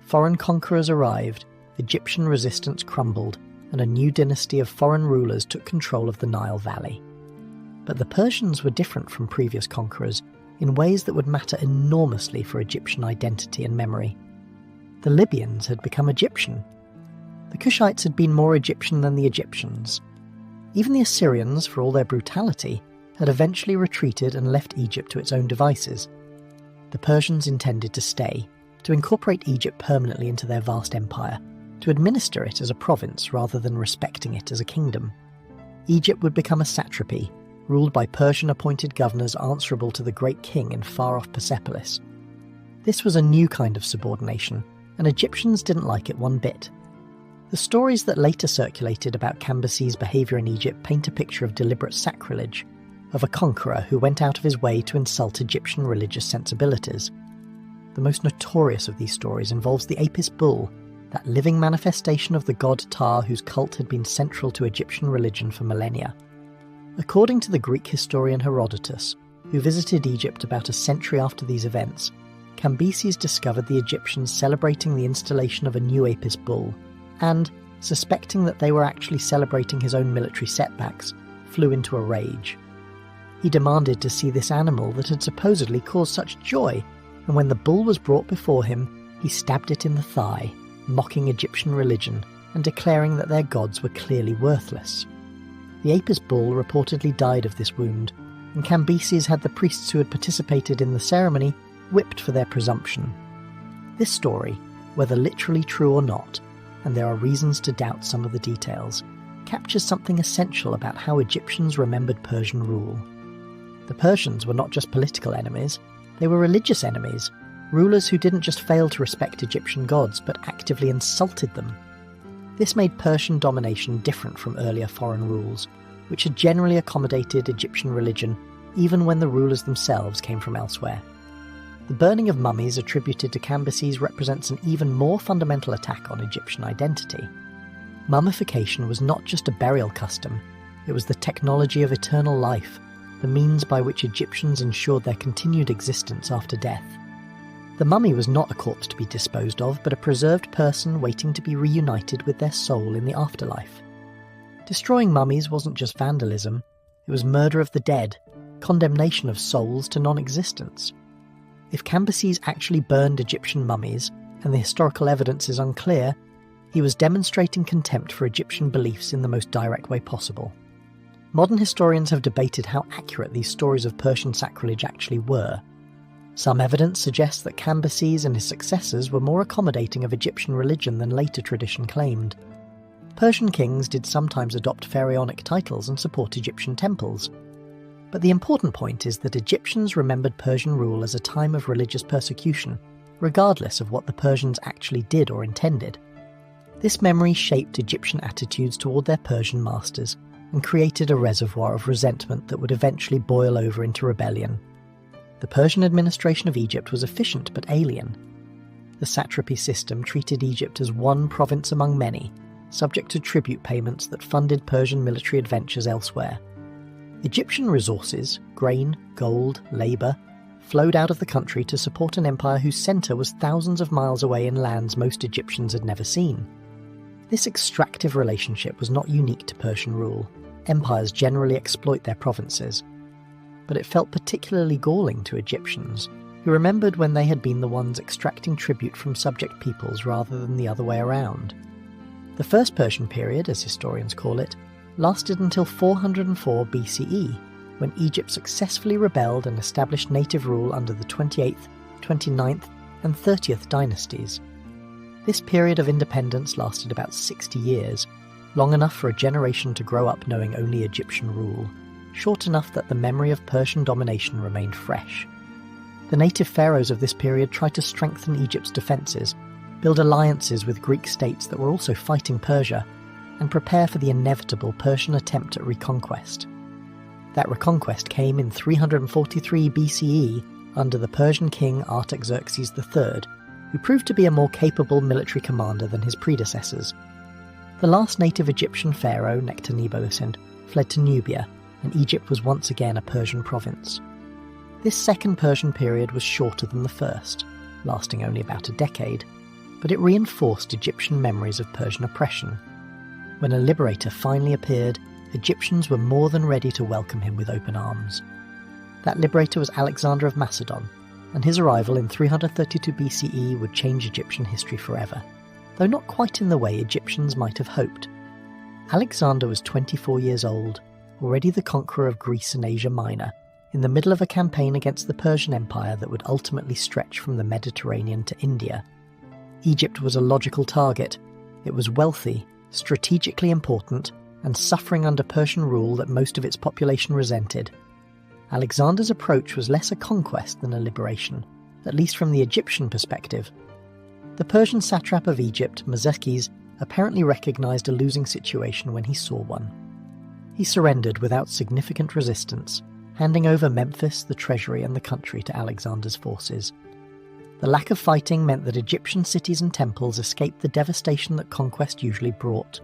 Foreign conquerors arrived, Egyptian resistance crumbled, and a new dynasty of foreign rulers took control of the Nile Valley. But the Persians were different from previous conquerors in ways that would matter enormously for Egyptian identity and memory. The Libyans had become Egyptian, The Kushites had been more Egyptian than the Egyptians. Even the Assyrians, for all their brutality, had eventually retreated and left Egypt to its own devices. The Persians intended to stay, to incorporate Egypt permanently into their vast empire, to administer it as a province rather than respecting it as a kingdom. Egypt would become a satrapy, ruled by Persian-appointed governors answerable to the great king in far-off Persepolis. This was a new kind of subordination, and Egyptians didn't like it one bit. The stories that later circulated about Cambyses' behaviour in Egypt paint a picture of deliberate sacrilege, of a conqueror who went out of his way to insult Egyptian religious sensibilities. The most notorious of these stories involves the Apis bull, that living manifestation of the god Ptah whose cult had been central to Egyptian religion for millennia. According to the Greek historian Herodotus, who visited Egypt about a century after these events, Cambyses discovered the Egyptians celebrating the installation of a new Apis bull, and, suspecting that they were actually celebrating his own military setbacks, flew into a rage. He demanded to see this animal that had supposedly caused such joy, and when the bull was brought before him, he stabbed it in the thigh, mocking Egyptian religion and declaring that their gods were clearly worthless. The Apis bull reportedly died of this wound, and Cambyses had the priests who had participated in the ceremony whipped for their presumption. This story, whether literally true or not, and there are reasons to doubt some of the details, captures something essential about how Egyptians remembered Persian rule. The Persians were not just political enemies, they were religious enemies, rulers who didn't just fail to respect Egyptian gods but actively insulted them. This made Persian domination different from earlier foreign rules, which had generally accommodated Egyptian religion even when the rulers themselves came from elsewhere. The burning of mummies attributed to Cambyses represents an even more fundamental attack on Egyptian identity. Mummification was not just a burial custom, it was the technology of eternal life, the means by which Egyptians ensured their continued existence after death. The mummy was not a corpse to be disposed of, but a preserved person waiting to be reunited with their soul in the afterlife. Destroying mummies wasn't just vandalism, it was murder of the dead, condemnation of souls to non-existence. If Cambyses actually burned Egyptian mummies, and the historical evidence is unclear, he was demonstrating contempt for Egyptian beliefs in the most direct way possible. Modern historians have debated how accurate these stories of Persian sacrilege actually were. Some evidence suggests that Cambyses and his successors were more accommodating of Egyptian religion than later tradition claimed. Persian kings did sometimes adopt pharaonic titles and support Egyptian temples. But the important point is that Egyptians remembered Persian rule as a time of religious persecution, regardless of what the Persians actually did or intended. This memory shaped Egyptian attitudes toward their Persian masters and created a reservoir of resentment that would eventually boil over into rebellion. The Persian administration of Egypt was efficient but alien. The satrapy system treated Egypt as one province among many, subject to tribute payments that funded Persian military adventures elsewhere. Egyptian resources, grain, gold, labour, flowed out of the country to support an empire whose centre was thousands of miles away in lands most Egyptians had never seen. This extractive relationship was not unique to Persian rule. Empires generally exploit their provinces. But it felt particularly galling to Egyptians, who remembered when they had been the ones extracting tribute from subject peoples rather than the other way around. The First Persian period, as historians call it, lasted until 404 BCE, when Egypt successfully rebelled and established native rule under the 28th, 29th, and 30th dynasties. This period of independence lasted about 60 years, long enough for a generation to grow up knowing only Egyptian rule, short enough that the memory of Persian domination remained fresh. The native pharaohs of this period tried to strengthen Egypt's defences, build alliances with Greek states that were also fighting Persia, and prepare for the inevitable Persian attempt at reconquest. That reconquest came in 343 BCE under the Persian king Artaxerxes III, who proved to be a more capable military commander than his predecessors. The last native Egyptian pharaoh, Nectanebo, fled to Nubia, and Egypt was once again a Persian province. This second Persian period was shorter than the first, lasting only about a decade, but it reinforced Egyptian memories of Persian oppression. When a liberator finally appeared, Egyptians were more than ready to welcome him with open arms. That liberator was Alexander of Macedon, and his arrival in 332 BCE would change Egyptian history forever. though not quite in the way Egyptians might have hoped. Alexander was 24 years old, already the conqueror of Greece and Asia Minor, in the middle of a campaign against the Persian Empire that would ultimately stretch from the Mediterranean to India. Egypt was a logical target. It was wealthy, strategically important, and suffering under Persian rule that most of its population resented. Alexander's approach was less a conquest than a liberation, at least from the Egyptian perspective. The Persian satrap of Egypt, Mazekis, apparently recognized a losing situation when he saw one. He surrendered without significant resistance, handing over Memphis, the treasury, and the country to Alexander's forces. The lack of fighting meant that Egyptian cities and temples escaped the devastation that conquest usually brought.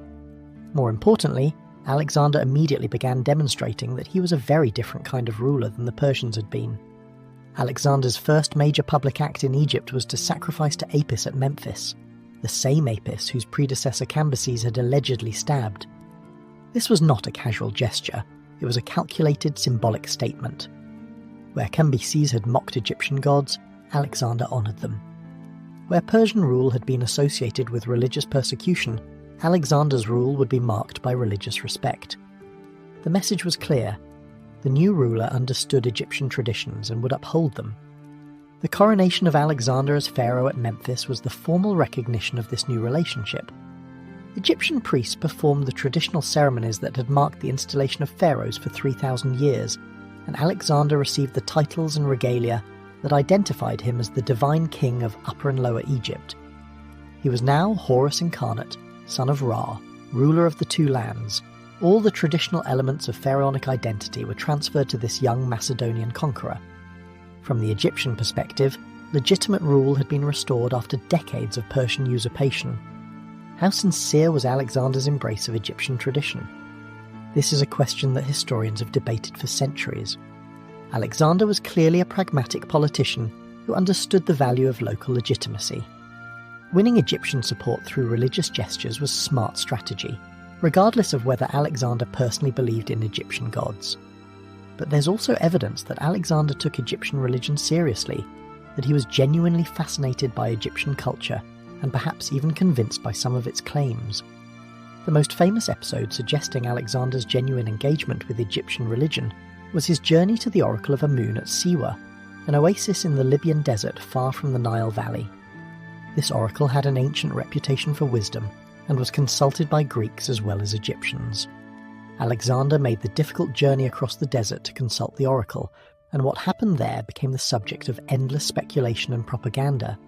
More importantly, Alexander immediately began demonstrating that he was a very different kind of ruler than the Persians had been. Alexander's first major public act in Egypt was to sacrifice to Apis at Memphis, the same Apis whose predecessor Cambyses had allegedly stabbed. This was not a casual gesture, it was a calculated symbolic statement. Where Cambyses had mocked Egyptian gods, Alexander honoured them. Where Persian rule had been associated with religious persecution, Alexander's rule would be marked by religious respect. The message was clear. The new ruler understood Egyptian traditions and would uphold them. The coronation of Alexander as pharaoh at Memphis was the formal recognition of this new relationship. Egyptian priests performed the traditional ceremonies that had marked the installation of pharaohs for 3,000 years, and Alexander received the titles and regalia that identified him as the divine king of Upper and Lower Egypt. He was now Horus incarnate, son of Ra, ruler of the two lands. All the traditional elements of pharaonic identity were transferred to this young Macedonian conqueror. From the Egyptian perspective, legitimate rule had been restored after decades of Persian usurpation. How sincere was Alexander's embrace of Egyptian tradition? This is a question that historians have debated for centuries. Alexander was clearly a pragmatic politician who understood the value of local legitimacy. Winning Egyptian support through religious gestures was smart strategy, regardless of whether Alexander personally believed in Egyptian gods. But there's also evidence that Alexander took Egyptian religion seriously, that he was genuinely fascinated by Egyptian culture, and perhaps even convinced by some of its claims. The most famous episode suggesting Alexander's genuine engagement with Egyptian religion was his journey to the Oracle of Amun at Siwa, an oasis in the Libyan desert far from the Nile Valley. This oracle had an ancient reputation for wisdom, and was consulted by Greeks as well as Egyptians. Alexander made the difficult journey across the desert to consult the oracle, and what happened there became the subject of endless speculation and propaganda.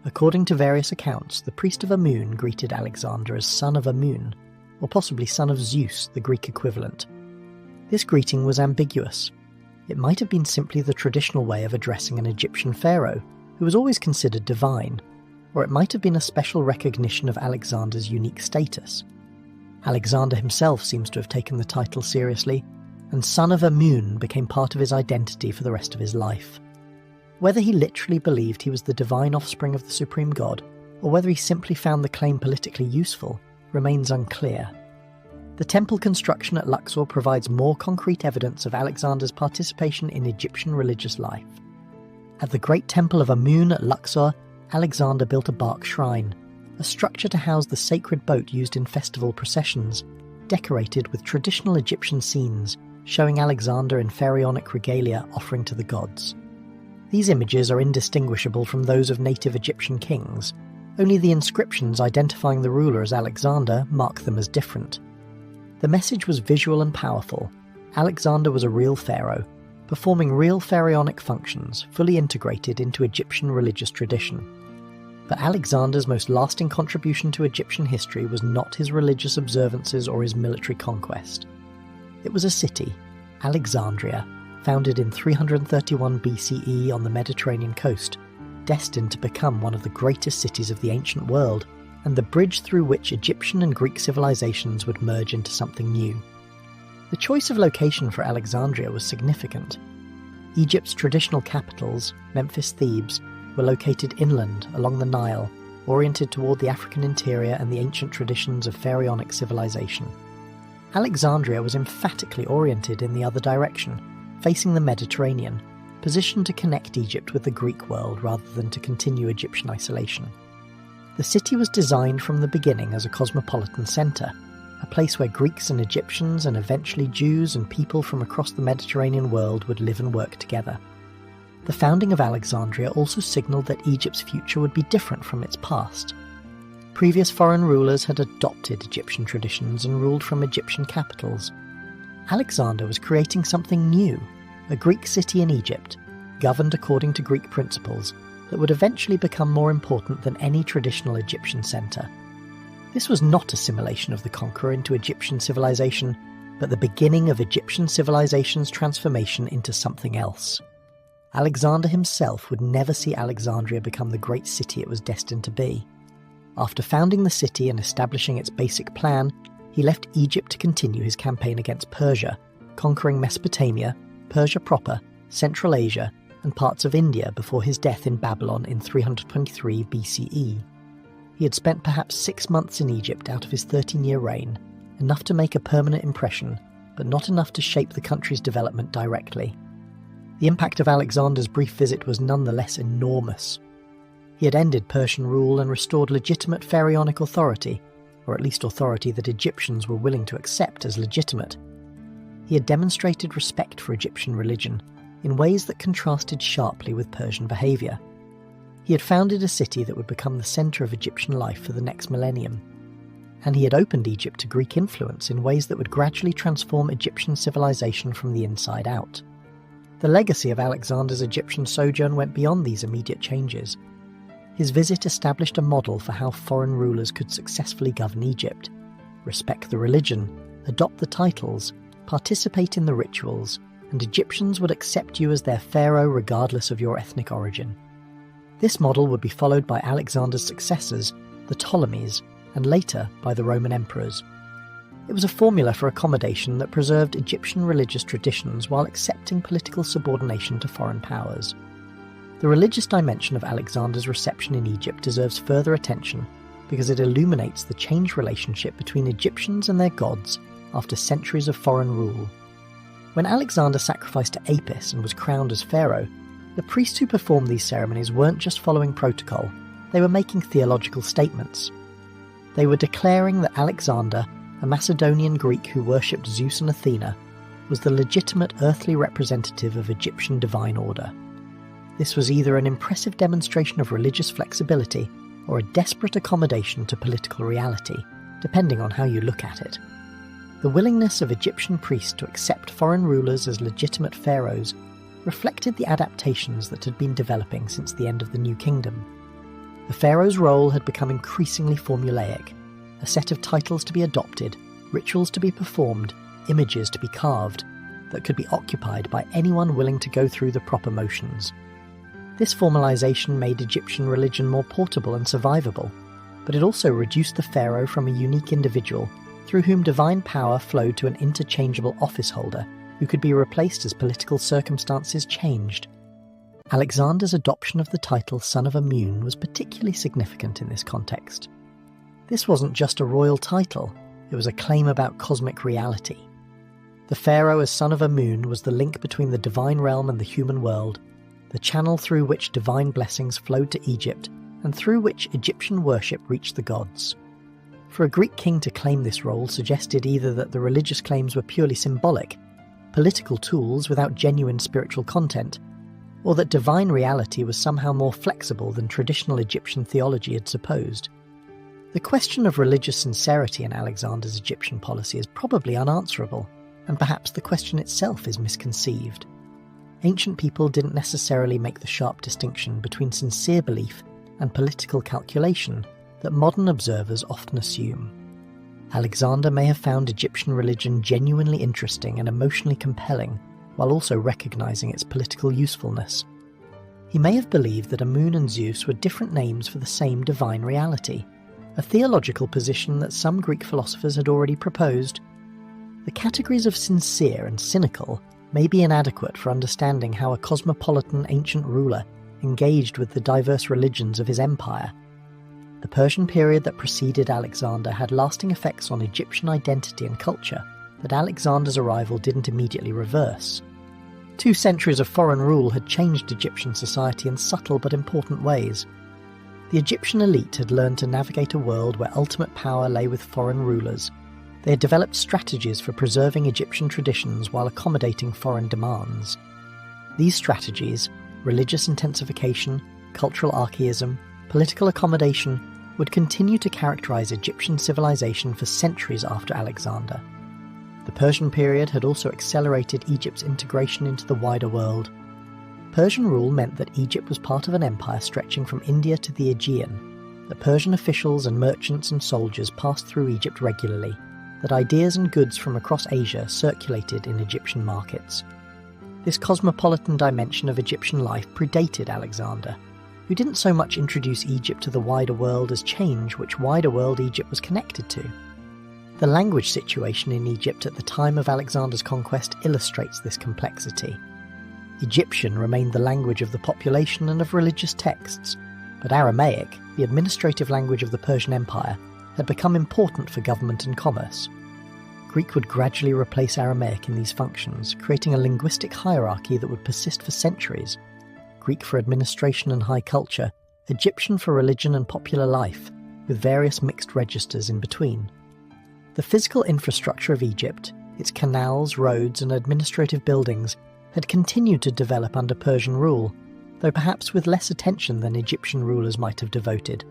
According to various accounts, the priest of Amun greeted Alexander as son of Amun, or possibly son of Zeus, the Greek equivalent. This greeting was ambiguous. It might have been simply the traditional way of addressing an Egyptian pharaoh, who was always considered divine, or it might have been a special recognition of Alexander's unique status. Alexander himself seems to have taken the title seriously, and son of Amun became part of his identity for the rest of his life. Whether he literally believed he was the divine offspring of the supreme god, or whether he simply found the claim politically useful, remains unclear. The temple construction at Luxor provides more concrete evidence of Alexander's participation in Egyptian religious life. At the Great Temple of Amun at Luxor, Alexander built a bark shrine, a structure to house the sacred boat used in festival processions, decorated with traditional Egyptian scenes, showing Alexander in pharaonic regalia offering to the gods. These images are indistinguishable from those of native Egyptian kings. Only the inscriptions identifying the ruler as Alexander mark them as different. The message was visual and powerful. Alexander was a real pharaoh, performing real pharaonic functions, fully integrated into Egyptian religious tradition. But Alexander's most lasting contribution to Egyptian history was not his religious observances or his military conquest. It was a city, Alexandria, founded in 331 BCE on the Mediterranean coast, destined to become one of the greatest cities of the ancient world, and the bridge through which Egyptian and Greek civilizations would merge into something new. The choice of location for Alexandria was significant. Egypt's traditional capitals, Memphis, Thebes, were located inland along the Nile, oriented toward the African interior and the ancient traditions of pharaonic civilization. Alexandria was emphatically oriented in the other direction, facing the Mediterranean, positioned to connect Egypt with the Greek world rather than to continue Egyptian isolation. The city was designed from the beginning as a cosmopolitan centre, a place where Greeks and Egyptians and eventually Jews and people from across the Mediterranean world would live and work together. The founding of Alexandria also signalled that Egypt's future would be different from its past. Previous foreign rulers had adopted Egyptian traditions and ruled from Egyptian capitals. Alexander was creating something new, a Greek city in Egypt, governed according to Greek principles, that would eventually become more important than any traditional Egyptian centre. This was not assimilation of the conqueror into Egyptian civilization, but the beginning of Egyptian civilization's transformation into something else. Alexander himself would never see Alexandria become the great city it was destined to be. After founding the city and establishing its basic plan, he left Egypt to continue his campaign against Persia, conquering Mesopotamia, Persia proper, Central Asia, and parts of India before his death in Babylon in 323 BCE. He had spent perhaps 6 months in Egypt out of his 13-year reign, enough to make a permanent impression, but not enough to shape the country's development directly. The impact of Alexander's brief visit was nonetheless enormous. He had ended Persian rule and restored legitimate pharaonic authority, or at least authority that Egyptians were willing to accept as legitimate. He had demonstrated respect for Egyptian religion, in ways that contrasted sharply with Persian behaviour. He had founded a city that would become the centre of Egyptian life for the next millennium. And he had opened Egypt to Greek influence in ways that would gradually transform Egyptian civilization from the inside out. The legacy of Alexander's Egyptian sojourn went beyond these immediate changes. His visit established a model for how foreign rulers could successfully govern Egypt, respect the religion, adopt the titles, participate in the rituals, and Egyptians would accept you as their pharaoh regardless of your ethnic origin. This model would be followed by Alexander's successors, the Ptolemies, and later by the Roman emperors. It was a formula for accommodation that preserved Egyptian religious traditions while accepting political subordination to foreign powers. The religious dimension of Alexander's reception in Egypt deserves further attention because it illuminates the changed relationship between Egyptians and their gods after centuries of foreign rule. When Alexander sacrificed to Apis and was crowned as pharaoh, the priests who performed these ceremonies weren't just following protocol, they were making theological statements. They were declaring that Alexander, a Macedonian Greek who worshipped Zeus and Athena, was the legitimate earthly representative of Egyptian divine order. This was either an impressive demonstration of religious flexibility or a desperate accommodation to political reality, depending on how you look at it. The willingness of Egyptian priests to accept foreign rulers as legitimate pharaohs reflected the adaptations that had been developing since the end of the New Kingdom. The pharaoh's role had become increasingly formulaic, a set of titles to be adopted, rituals to be performed, images to be carved, that could be occupied by anyone willing to go through the proper motions. This formalization made Egyptian religion more portable and survivable, but it also reduced the pharaoh from a unique individual through whom divine power flowed to an interchangeable office holder who could be replaced as political circumstances changed. Alexander's adoption of the title Son of Amun was particularly significant in this context. This wasn't just a royal title, it was a claim about cosmic reality. The pharaoh as Son of Amun was the link between the divine realm and the human world, the channel through which divine blessings flowed to Egypt and through which Egyptian worship reached the gods. For a Greek king to claim this role suggested either that the religious claims were purely symbolic, political tools without genuine spiritual content, or that divine reality was somehow more flexible than traditional Egyptian theology had supposed. The question of religious sincerity in Alexander's Egyptian policy is probably unanswerable, and perhaps the question itself is misconceived. Ancient people didn't necessarily make the sharp distinction between sincere belief and political calculation that modern observers often assume. Alexander may have found Egyptian religion genuinely interesting and emotionally compelling, while also recognizing its political usefulness. He may have believed that Amun and Zeus were different names for the same divine reality, a theological position that some Greek philosophers had already proposed. The categories of sincere and cynical may be inadequate for understanding how a cosmopolitan ancient ruler engaged with the diverse religions of his empire. The Persian period that preceded Alexander had lasting effects on Egyptian identity and culture that Alexander's arrival didn't immediately reverse. 2 centuries of foreign rule had changed Egyptian society in subtle but important ways. The Egyptian elite had learned to navigate a world where ultimate power lay with foreign rulers. They had developed strategies for preserving Egyptian traditions while accommodating foreign demands. These strategies, religious intensification, cultural archaism, political accommodation, would continue to characterize Egyptian civilization for centuries after Alexander. The Persian period had also accelerated Egypt's integration into the wider world. Persian rule meant that Egypt was part of an empire stretching from India to the Aegean, that Persian officials and merchants and soldiers passed through Egypt regularly, that ideas and goods from across Asia circulated in Egyptian markets. This cosmopolitan dimension of Egyptian life predated Alexander, who didn't so much introduce Egypt to the wider world as change which wider world Egypt was connected to. The language situation in Egypt at the time of Alexander's conquest illustrates this complexity. Egyptian remained the language of the population and of religious texts, but Aramaic, the administrative language of the Persian Empire, had become important for government and commerce. Greek would gradually replace Aramaic in these functions, creating a linguistic hierarchy that would persist for centuries. Greek for administration and high culture, Egyptian for religion and popular life, with various mixed registers in between. The physical infrastructure of Egypt, its canals, roads, and administrative buildings, had continued to develop under Persian rule, though perhaps with less attention than Egyptian rulers might have devoted.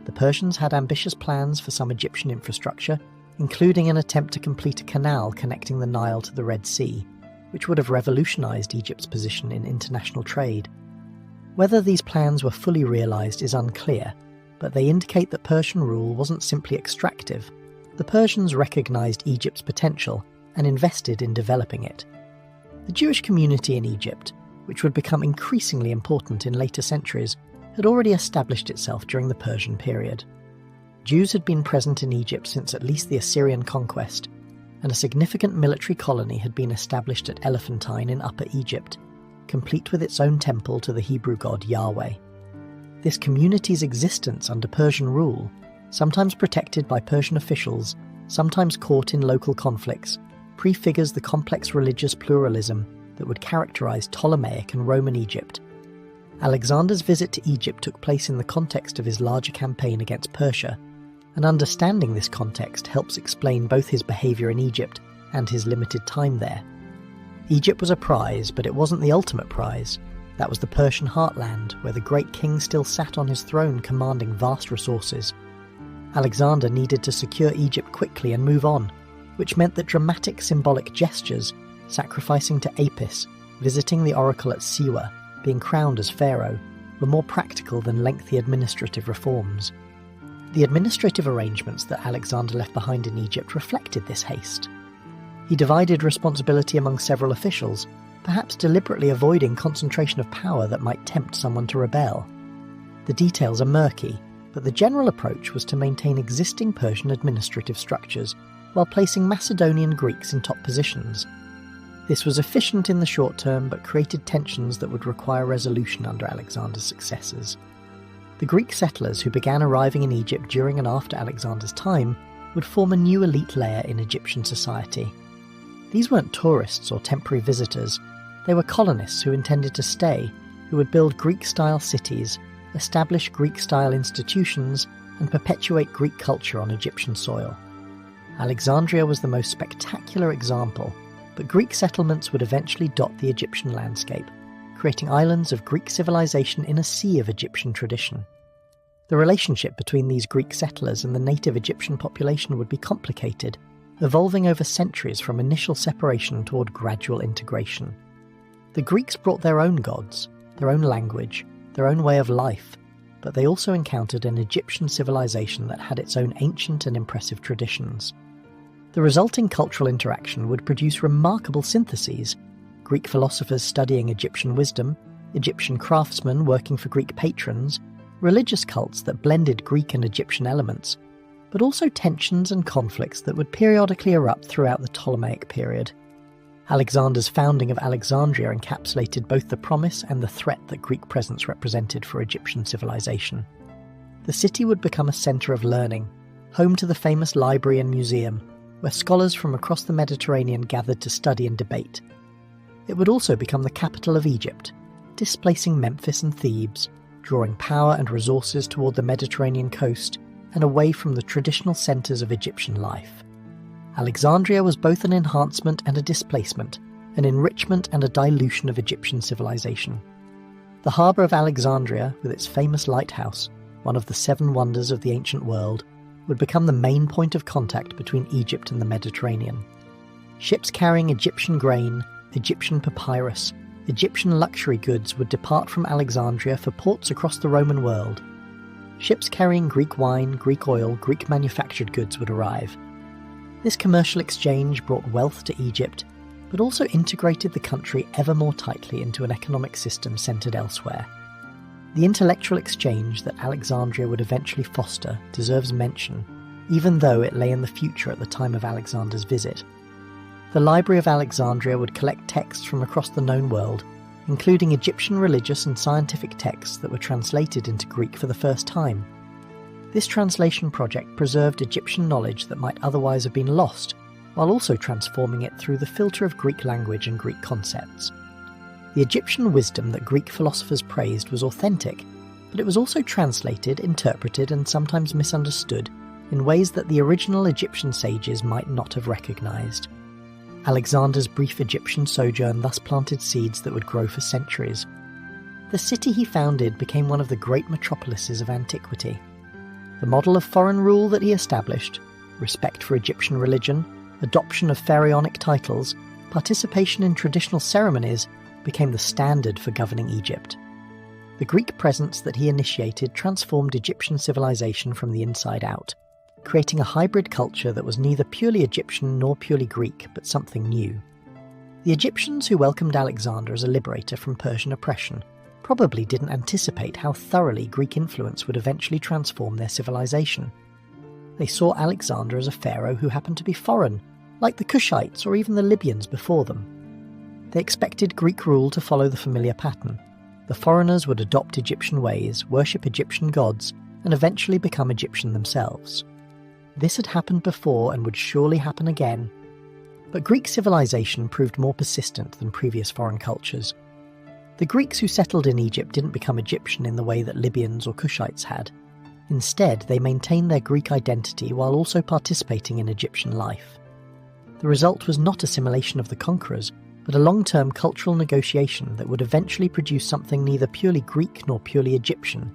The Persians had ambitious plans for some Egyptian infrastructure, including an attempt to complete a canal connecting the Nile to the Red Sea, which would have revolutionized Egypt's position in international trade. Whether these plans were fully realized is unclear, but they indicate that Persian rule wasn't simply extractive. The Persians recognized Egypt's potential and invested in developing it. The Jewish community in Egypt, which would become increasingly important in later centuries, had already established itself during the Persian period. Jews had been present in Egypt since at least the Assyrian conquest, and a significant military colony had been established at Elephantine in Upper Egypt, complete with its own temple to the Hebrew god Yahweh. This community's existence under Persian rule, sometimes protected by Persian officials, sometimes caught in local conflicts, prefigures the complex religious pluralism that would characterize Ptolemaic and Roman Egypt. Alexander's visit to Egypt took place in the context of his larger campaign against Persia, and understanding this context helps explain both his behavior in Egypt and his limited time there. Egypt was a prize, but it wasn't the ultimate prize. That was the Persian heartland, where the great king still sat on his throne commanding vast resources. Alexander needed to secure Egypt quickly and move on, which meant that dramatic symbolic gestures, sacrificing to Apis, visiting the oracle at Siwa, being crowned as pharaoh, were more practical than lengthy administrative reforms. The administrative arrangements that Alexander left behind in Egypt reflected this haste. He divided responsibility among several officials, perhaps deliberately avoiding concentration of power that might tempt someone to rebel. The details are murky, but the general approach was to maintain existing Persian administrative structures while placing Macedonian Greeks in top positions. This was efficient in the short term, but created tensions that would require resolution under Alexander's successors. The Greek settlers who began arriving in Egypt during and after Alexander's time would form a new elite layer in Egyptian society. These weren't tourists or temporary visitors, they were colonists who intended to stay, who would build Greek-style cities, establish Greek-style institutions, and perpetuate Greek culture on Egyptian soil. Alexandria was the most spectacular example, but Greek settlements would eventually dot the Egyptian landscape, creating islands of Greek civilization in a sea of Egyptian tradition. The relationship between these Greek settlers and the native Egyptian population would be complicated, evolving over centuries from initial separation toward gradual integration. The Greeks brought their own gods, their own language, their own way of life, but they also encountered an Egyptian civilization that had its own ancient and impressive traditions. The resulting cultural interaction would produce remarkable syntheses, Greek philosophers studying Egyptian wisdom, Egyptian craftsmen working for Greek patrons, religious cults that blended Greek and Egyptian elements, but also tensions and conflicts that would periodically erupt throughout the Ptolemaic period. Alexander's founding of Alexandria encapsulated both the promise and the threat that Greek presence represented for Egyptian civilization. The city would become a centre of learning, home to the famous library and museum, where scholars from across the Mediterranean gathered to study and debate. It would also become the capital of Egypt, displacing Memphis and Thebes, drawing power and resources toward the Mediterranean coast and away from the traditional centres of Egyptian life. Alexandria was both an enhancement and a displacement, an enrichment and a dilution of Egyptian civilization. The harbour of Alexandria, with its famous lighthouse, one of the 7 wonders of the ancient world, would become the main point of contact between Egypt and the Mediterranean. Ships carrying Egyptian grain, Egyptian papyrus, Egyptian luxury goods would depart from Alexandria for ports across the Roman world. Ships carrying Greek wine, Greek oil, Greek manufactured goods would arrive. This commercial exchange brought wealth to Egypt, but also integrated the country ever more tightly into an economic system centred elsewhere. The intellectual exchange that Alexandria would eventually foster deserves mention, even though it lay in the future at the time of Alexander's visit. The Library of Alexandria would collect texts from across the known world, including Egyptian religious and scientific texts that were translated into Greek for the first time. This translation project preserved Egyptian knowledge that might otherwise have been lost, while also transforming it through the filter of Greek language and Greek concepts. The Egyptian wisdom that Greek philosophers praised was authentic, but it was also translated, interpreted, and sometimes misunderstood in ways that the original Egyptian sages might not have recognised. Alexander's brief Egyptian sojourn thus planted seeds that would grow for centuries. The city he founded became one of the great metropolises of antiquity. The model of foreign rule that he established, respect for Egyptian religion, adoption of pharaonic titles, participation in traditional ceremonies, became the standard for governing Egypt. The Greek presence that he initiated transformed Egyptian civilization from the inside out, creating a hybrid culture that was neither purely Egyptian nor purely Greek, but something new. The Egyptians who welcomed Alexander as a liberator from Persian oppression probably didn't anticipate how thoroughly Greek influence would eventually transform their civilization. They saw Alexander as a pharaoh who happened to be foreign, like the Kushites or even the Libyans before them. They expected Greek rule to follow the familiar pattern. The foreigners would adopt Egyptian ways, worship Egyptian gods, and eventually become Egyptian themselves. This had happened before and would surely happen again. But Greek civilization proved more persistent than previous foreign cultures. The Greeks who settled in Egypt didn't become Egyptian in the way that Libyans or Kushites had. Instead, they maintained their Greek identity while also participating in Egyptian life. The result was not assimilation of the conquerors, but a long-term cultural negotiation that would eventually produce something neither purely Greek nor purely Egyptian.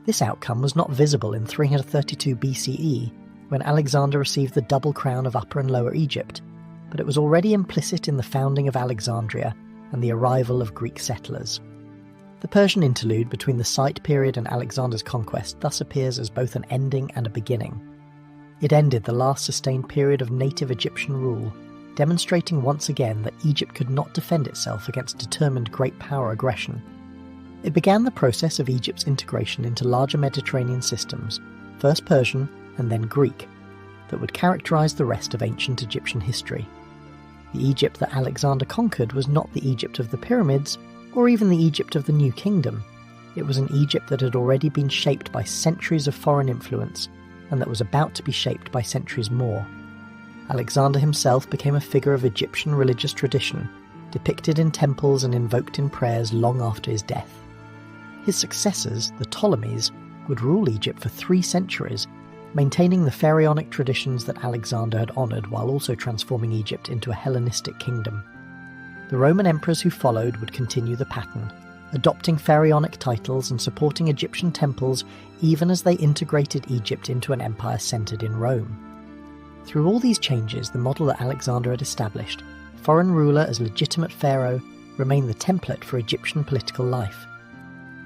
This outcome was not visible in 332 BCE, when Alexander received the double crown of Upper and Lower Egypt, but it was already implicit in the founding of Alexandria and the arrival of Greek settlers. The Persian interlude between the Site period and Alexander's conquest thus appears as both an ending and a beginning. It ended the last sustained period of native Egyptian rule, demonstrating once again that Egypt could not defend itself against determined great power aggression. It began the process of Egypt's integration into larger Mediterranean systems, first Persian and then Greek, that would characterize the rest of ancient Egyptian history. The Egypt that Alexander conquered was not the Egypt of the pyramids, or even the Egypt of the New Kingdom. It was an Egypt that had already been shaped by centuries of foreign influence, and that was about to be shaped by centuries more. Alexander himself became a figure of Egyptian religious tradition, depicted in temples and invoked in prayers long after his death. His successors, the Ptolemies, would rule Egypt for 3 centuries, maintaining the pharaonic traditions that Alexander had honoured while also transforming Egypt into a Hellenistic kingdom. The Roman emperors who followed would continue the pattern, adopting pharaonic titles and supporting Egyptian temples even as they integrated Egypt into an empire centred in Rome. Through all these changes, the model that Alexander had established, foreign ruler as legitimate pharaoh, remained the template for Egyptian political life.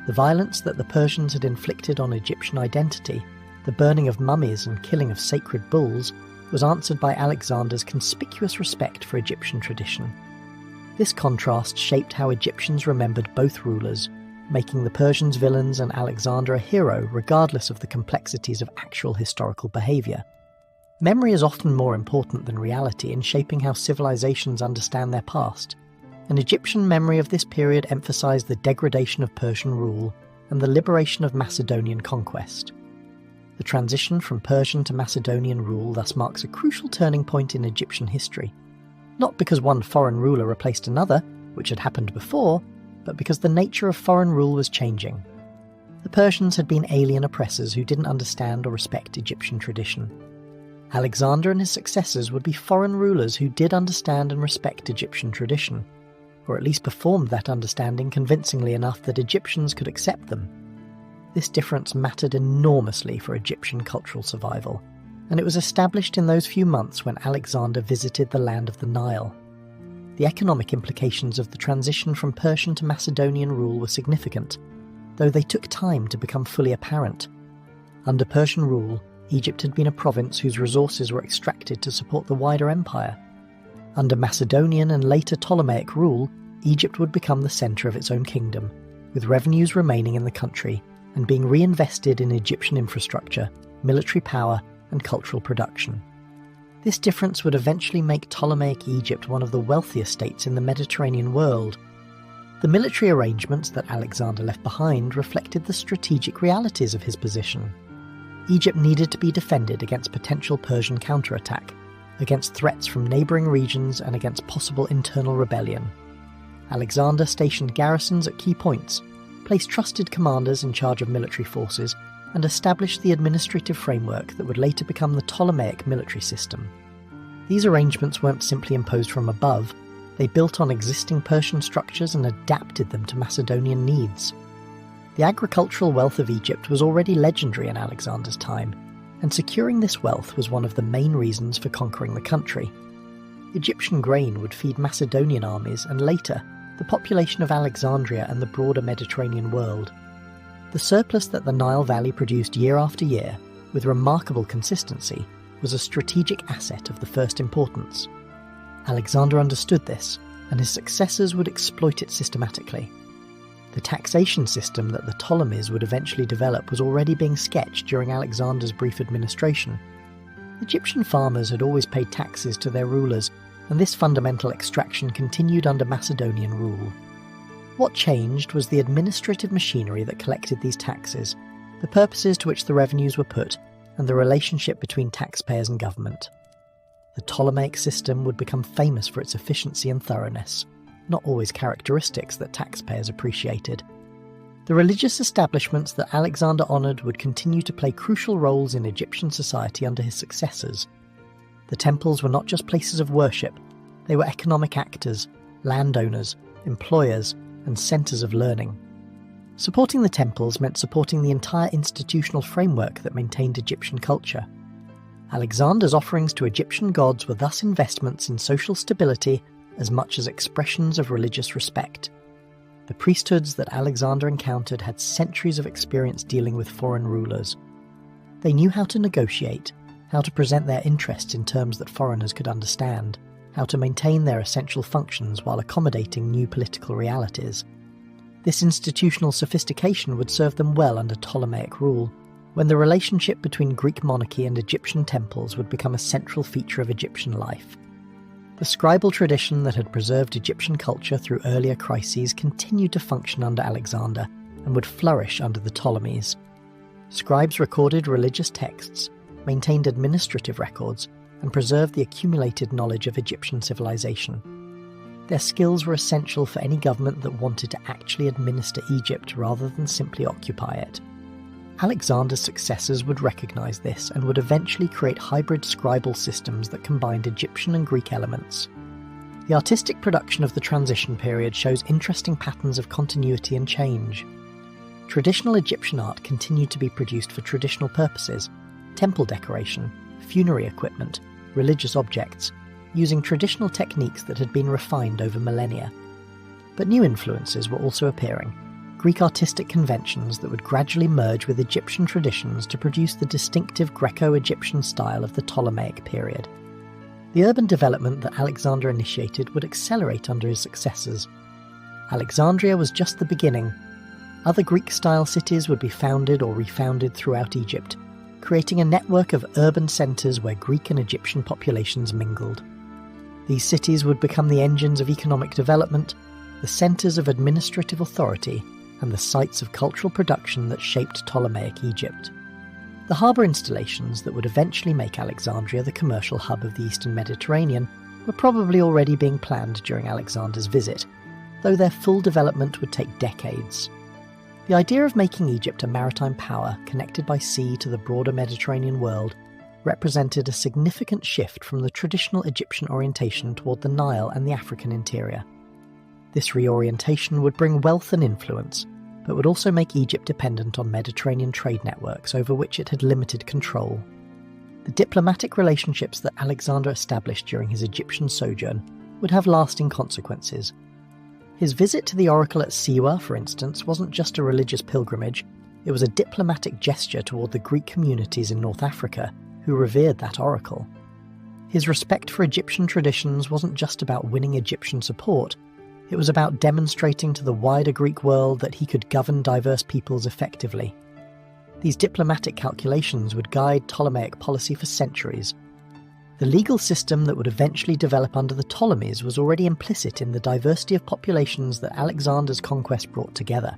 The violence that the Persians had inflicted on Egyptian identity, the burning of mummies and killing of sacred bulls, was answered by Alexander's conspicuous respect for Egyptian tradition. This contrast shaped how Egyptians remembered both rulers, making the Persians villains and Alexander a hero regardless of the complexities of actual historical behaviour. Memory is often more important than reality in shaping how civilizations understand their past, and Egyptian memory of this period emphasised the degradation of Persian rule and the liberation of Macedonian conquest. The transition from Persian to Macedonian rule thus marks a crucial turning point in Egyptian history, not because one foreign ruler replaced another, which had happened before, but because the nature of foreign rule was changing. The Persians had been alien oppressors who didn't understand or respect Egyptian tradition. Alexander and his successors would be foreign rulers who did understand and respect Egyptian tradition, or at least performed that understanding convincingly enough that Egyptians could accept them. This difference mattered enormously for Egyptian cultural survival, and it was established in those few months when Alexander visited the land of the Nile. The economic implications of the transition from Persian to Macedonian rule were significant, though they took time to become fully apparent. Under Persian rule, Egypt had been a province whose resources were extracted to support the wider empire. Under Macedonian and later Ptolemaic rule, Egypt would become the centre of its own kingdom, with revenues remaining in the country and being reinvested in Egyptian infrastructure, military power, and cultural production. This difference would eventually make Ptolemaic Egypt one of the wealthiest states in the Mediterranean world. The military arrangements that Alexander left behind reflected the strategic realities of his position. Egypt needed to be defended against potential Persian counterattack, against threats from neighbouring regions and against possible internal rebellion. Alexander stationed garrisons at key points, placed trusted commanders in charge of military forces, and established the administrative framework that would later become the Ptolemaic military system. These arrangements weren't simply imposed from above, they built on existing Persian structures and adapted them to Macedonian needs. The agricultural wealth of Egypt was already legendary in Alexander's time, and securing this wealth was one of the main reasons for conquering the country. Egyptian grain would feed Macedonian armies and later, the population of Alexandria and the broader Mediterranean world. The surplus that the Nile Valley produced year after year, with remarkable consistency, was a strategic asset of the first importance. Alexander understood this, and his successors would exploit it systematically. The taxation system that the Ptolemies would eventually develop was already being sketched during Alexander's brief administration. Egyptian farmers had always paid taxes to their rulers, and this fundamental extraction continued under Macedonian rule. What changed was the administrative machinery that collected these taxes, the purposes to which the revenues were put, and the relationship between taxpayers and government. The Ptolemaic system would become famous for its efficiency and thoroughness, not always characteristics that taxpayers appreciated. The religious establishments that Alexander honoured would continue to play crucial roles in Egyptian society under his successors. The temples were not just places of worship, they were economic actors, landowners, employers, and centres of learning. Supporting the temples meant supporting the entire institutional framework that maintained Egyptian culture. Alexander's offerings to Egyptian gods were thus investments in social stability as much as expressions of religious respect. The priesthoods that Alexander encountered had centuries of experience dealing with foreign rulers. They knew how to negotiate, how to present their interests in terms that foreigners could understand, how to maintain their essential functions while accommodating new political realities. This institutional sophistication would serve them well under Ptolemaic rule, when the relationship between Greek monarchy and Egyptian temples would become a central feature of Egyptian life. The scribal tradition that had preserved Egyptian culture through earlier crises continued to function under Alexander and would flourish under the Ptolemies. Scribes recorded religious texts, maintained administrative records, and preserved the accumulated knowledge of Egyptian civilization. Their skills were essential for any government that wanted to actually administer Egypt rather than simply occupy it. Alexander's successors would recognise this and would eventually create hybrid scribal systems that combined Egyptian and Greek elements. The artistic production of the transition period shows interesting patterns of continuity and change. Traditional Egyptian art continued to be produced for traditional purposes, temple decoration, funerary equipment, religious objects, using traditional techniques that had been refined over millennia. But new influences were also appearing, Greek artistic conventions that would gradually merge with Egyptian traditions to produce the distinctive Greco-Egyptian style of the Ptolemaic period. The urban development that Alexander initiated would accelerate under his successors. Alexandria was just the beginning. Other Greek-style cities would be founded or refounded throughout Egypt, creating a network of urban centres where Greek and Egyptian populations mingled. These cities would become the engines of economic development, the centres of administrative authority, and the sites of cultural production that shaped Ptolemaic Egypt. The harbour installations that would eventually make Alexandria the commercial hub of the Eastern Mediterranean were probably already being planned during Alexander's visit, though their full development would take decades. The idea of making Egypt a maritime power connected by sea to the broader Mediterranean world represented a significant shift from the traditional Egyptian orientation toward the Nile and the African interior. This reorientation would bring wealth and influence, but would also make Egypt dependent on Mediterranean trade networks over which it had limited control. The diplomatic relationships that Alexander established during his Egyptian sojourn would have lasting consequences. His visit to the oracle at Siwa, for instance, wasn't just a religious pilgrimage, it was a diplomatic gesture toward the Greek communities in North Africa who revered that oracle. His respect for Egyptian traditions wasn't just about winning Egyptian support, it was about demonstrating to the wider Greek world that he could govern diverse peoples effectively. These diplomatic calculations would guide Ptolemaic policy for centuries. The legal system that would eventually develop under the Ptolemies was already implicit in the diversity of populations that Alexander's conquest brought together.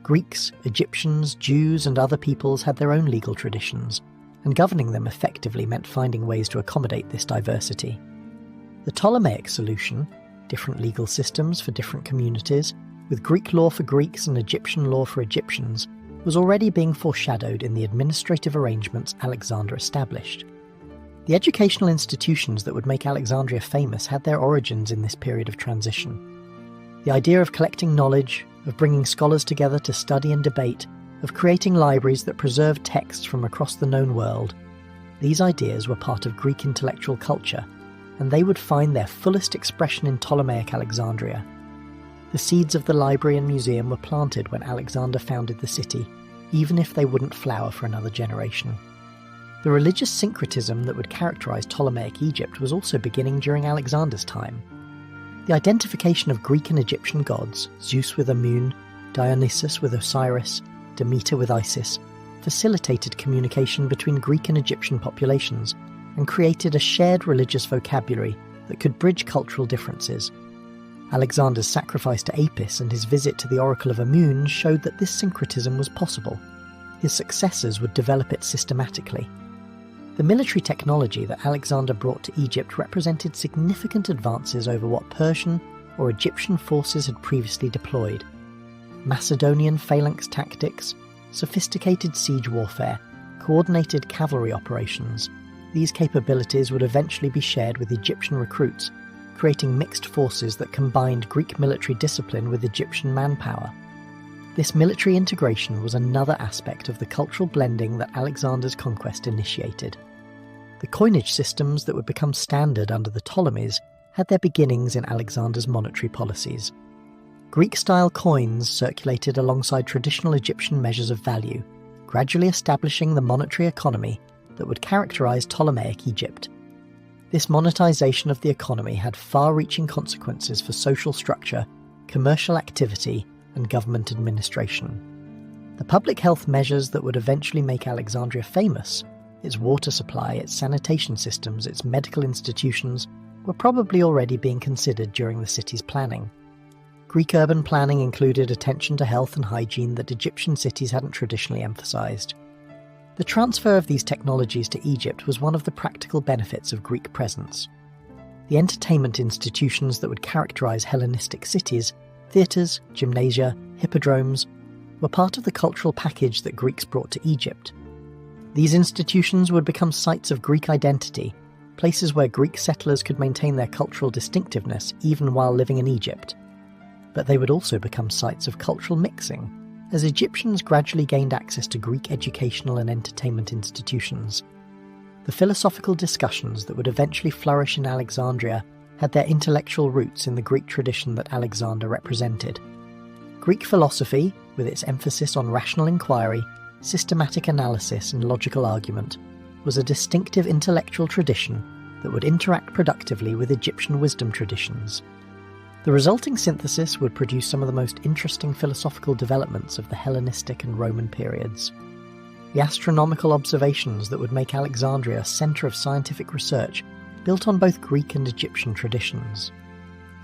Greeks, Egyptians, Jews, and other peoples had their own legal traditions, and governing them effectively meant finding ways to accommodate this diversity. The Ptolemaic solution, different legal systems for different communities, with Greek law for Greeks and Egyptian law for Egyptians, was already being foreshadowed in the administrative arrangements Alexander established. The educational institutions that would make Alexandria famous had their origins in this period of transition. The idea of collecting knowledge, of bringing scholars together to study and debate, of creating libraries that preserved texts from across the known world, these ideas were part of Greek intellectual culture, and they would find their fullest expression in Ptolemaic Alexandria. The seeds of the library and museum were planted when Alexander founded the city, even if they wouldn't flower for another generation. The religious syncretism that would characterize Ptolemaic Egypt was also beginning during Alexander's time. The identification of Greek and Egyptian gods, Zeus with Amun, Dionysus with Osiris, Demeter with Isis, facilitated communication between Greek and Egyptian populations and created a shared religious vocabulary that could bridge cultural differences. Alexander's sacrifice to Apis and his visit to the oracle of Amun showed that this syncretism was possible. His successors would develop it systematically. The military technology that Alexander brought to Egypt represented significant advances over what Persian or Egyptian forces had previously deployed. Macedonian phalanx tactics, sophisticated siege warfare, coordinated cavalry operations, these capabilities would eventually be shared with Egyptian recruits, creating mixed forces that combined Greek military discipline with Egyptian manpower. This military integration was another aspect of the cultural blending that Alexander's conquest initiated. The coinage systems that would become standard under the Ptolemies had their beginnings in Alexander's monetary policies. Greek-style coins circulated alongside traditional Egyptian measures of value, gradually establishing the monetary economy that would characterize Ptolemaic Egypt. This monetization of the economy had far-reaching consequences for social structure, commercial activity, and government administration. The public health measures that would eventually make Alexandria famous, its water supply, its sanitation systems, its medical institutions, were probably already being considered during the city's planning. Greek urban planning included attention to health and hygiene that Egyptian cities hadn't traditionally emphasized. The transfer of these technologies to Egypt was one of the practical benefits of Greek presence. The entertainment institutions that would characterize Hellenistic cities, theatres, gymnasia, hippodromes, were part of the cultural package that Greeks brought to Egypt. These institutions would become sites of Greek identity, places where Greek settlers could maintain their cultural distinctiveness even while living in Egypt. But they would also become sites of cultural mixing, as Egyptians gradually gained access to Greek educational and entertainment institutions. The philosophical discussions that would eventually flourish in Alexandria had their intellectual roots in the Greek tradition that Alexander represented. Greek philosophy, with its emphasis on rational inquiry, systematic analysis and logical argument, was a distinctive intellectual tradition that would interact productively with Egyptian wisdom traditions. The resulting synthesis would produce some of the most interesting philosophical developments of the Hellenistic and Roman periods. The astronomical observations that would make Alexandria a centre of scientific research built on both Greek and Egyptian traditions.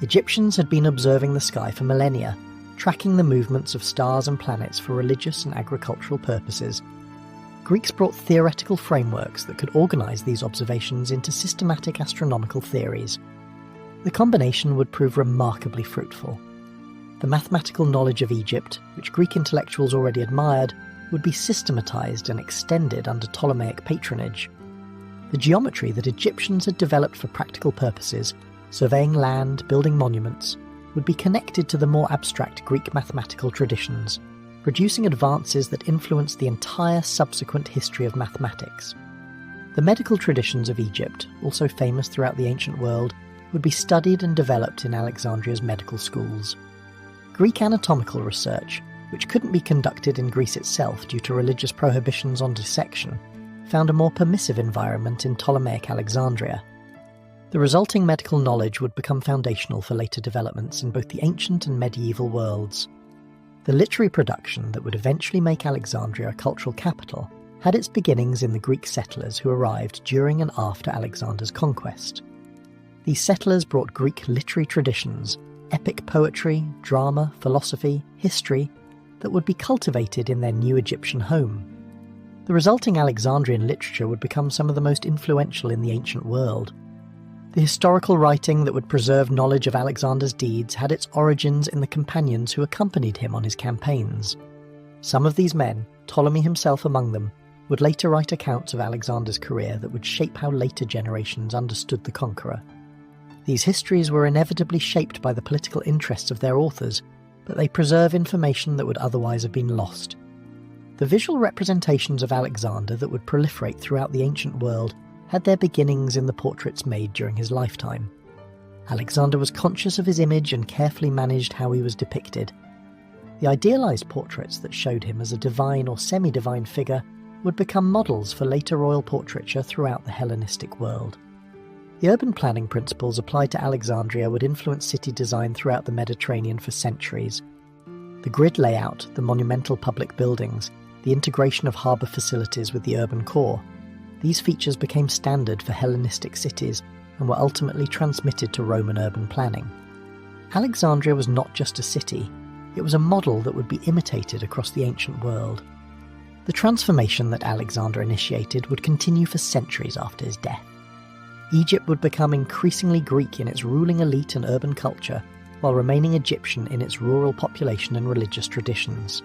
Egyptians had been observing the sky for millennia, tracking the movements of stars and planets for religious and agricultural purposes. Greeks brought theoretical frameworks that could organise these observations into systematic astronomical theories. The combination would prove remarkably fruitful. The mathematical knowledge of Egypt, which Greek intellectuals already admired, would be systematized and extended under Ptolemaic patronage. The geometry that Egyptians had developed for practical purposes, surveying land, building monuments, would be connected to the more abstract Greek mathematical traditions, producing advances that influenced the entire subsequent history of mathematics. The medical traditions of Egypt, also famous throughout the ancient world, would be studied and developed in Alexandria's medical schools. Greek anatomical research, which couldn't be conducted in Greece itself due to religious prohibitions on dissection, found a more permissive environment in Ptolemaic Alexandria. The resulting medical knowledge would become foundational for later developments in both the ancient and medieval worlds. The literary production that would eventually make Alexandria a cultural capital had its beginnings in the Greek settlers who arrived during and after Alexander's conquest. These settlers brought Greek literary traditions, epic poetry, drama, philosophy, history, that would be cultivated in their new Egyptian home. The resulting Alexandrian literature would become some of the most influential in the ancient world. The historical writing that would preserve knowledge of Alexander's deeds had its origins in the companions who accompanied him on his campaigns. Some of these men, Ptolemy himself among them, would later write accounts of Alexander's career that would shape how later generations understood the conqueror. These histories were inevitably shaped by the political interests of their authors, but they preserve information that would otherwise have been lost. The visual representations of Alexander that would proliferate throughout the ancient world had their beginnings in the portraits made during his lifetime. Alexander was conscious of his image and carefully managed how he was depicted. The idealized portraits that showed him as a divine or semi-divine figure would become models for later royal portraiture throughout the Hellenistic world. The urban planning principles applied to Alexandria would influence city design throughout the Mediterranean for centuries. The grid layout, the monumental public buildings, the integration of harbour facilities with the urban core, these features became standard for Hellenistic cities and were ultimately transmitted to Roman urban planning. Alexandria was not just a city, it was a model that would be imitated across the ancient world. The transformation that Alexander initiated would continue for centuries after his death. Egypt would become increasingly Greek in its ruling elite and urban culture, while remaining Egyptian in its rural population and religious traditions.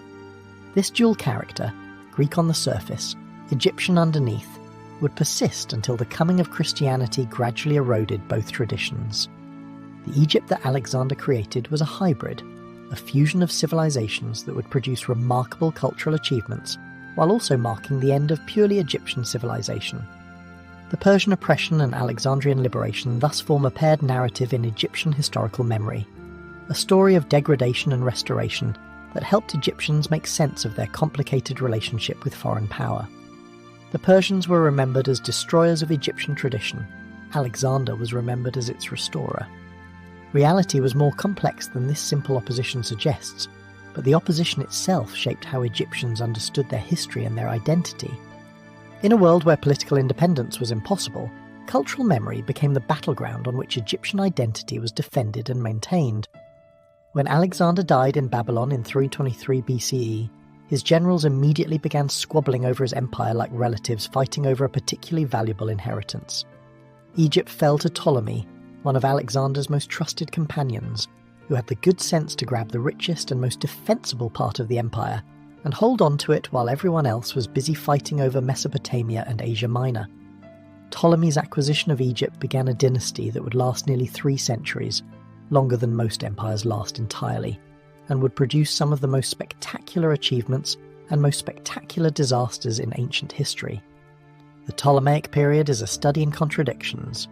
This dual character, Greek on the surface, Egyptian underneath, would persist until the coming of Christianity gradually eroded both traditions. The Egypt that Alexander created was a hybrid, a fusion of civilizations that would produce remarkable cultural achievements, while also marking the end of purely Egyptian civilization. The Persian oppression and Alexandrian liberation thus form a paired narrative in Egyptian historical memory, a story of degradation and restoration that helped Egyptians make sense of their complicated relationship with foreign power. The Persians were remembered as destroyers of Egyptian tradition. Alexander was remembered as its restorer. Reality was more complex than this simple opposition suggests, but the opposition itself shaped how Egyptians understood their history and their identity. In a world where political independence was impossible, cultural memory became the battleground on which Egyptian identity was defended and maintained. When Alexander died in Babylon in 323 BCE, his generals immediately began squabbling over his empire like relatives fighting over a particularly valuable inheritance. Egypt fell to Ptolemy, one of Alexander's most trusted companions, who had the good sense to grab the richest and most defensible part of the empire and hold on to it while everyone else was busy fighting over Mesopotamia and Asia Minor. Ptolemy's acquisition of Egypt began a dynasty that would last nearly 3 centuries, longer than most empires last entirely, and would produce some of the most spectacular achievements and most spectacular disasters in ancient history. The Ptolemaic period is a study in contradictions.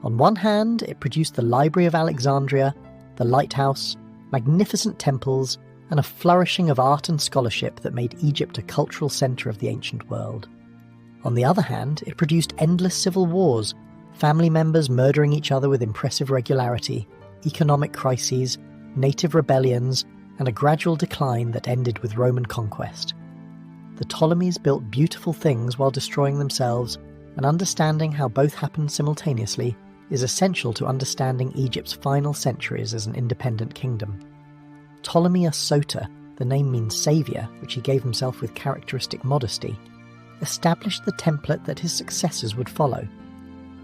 On one hand, it produced the Library of Alexandria, the lighthouse, magnificent temples, and a flourishing of art and scholarship that made Egypt a cultural centre of the ancient world. On the other hand, it produced endless civil wars, family members murdering each other with impressive regularity, economic crises, native rebellions, and a gradual decline that ended with Roman conquest. The Ptolemies built beautiful things while destroying themselves, and understanding how both happened simultaneously is essential to understanding Egypt's final centuries as an independent kingdom. Ptolemy Sota, the name means saviour, which he gave himself with characteristic modesty, established the template that his successors would follow.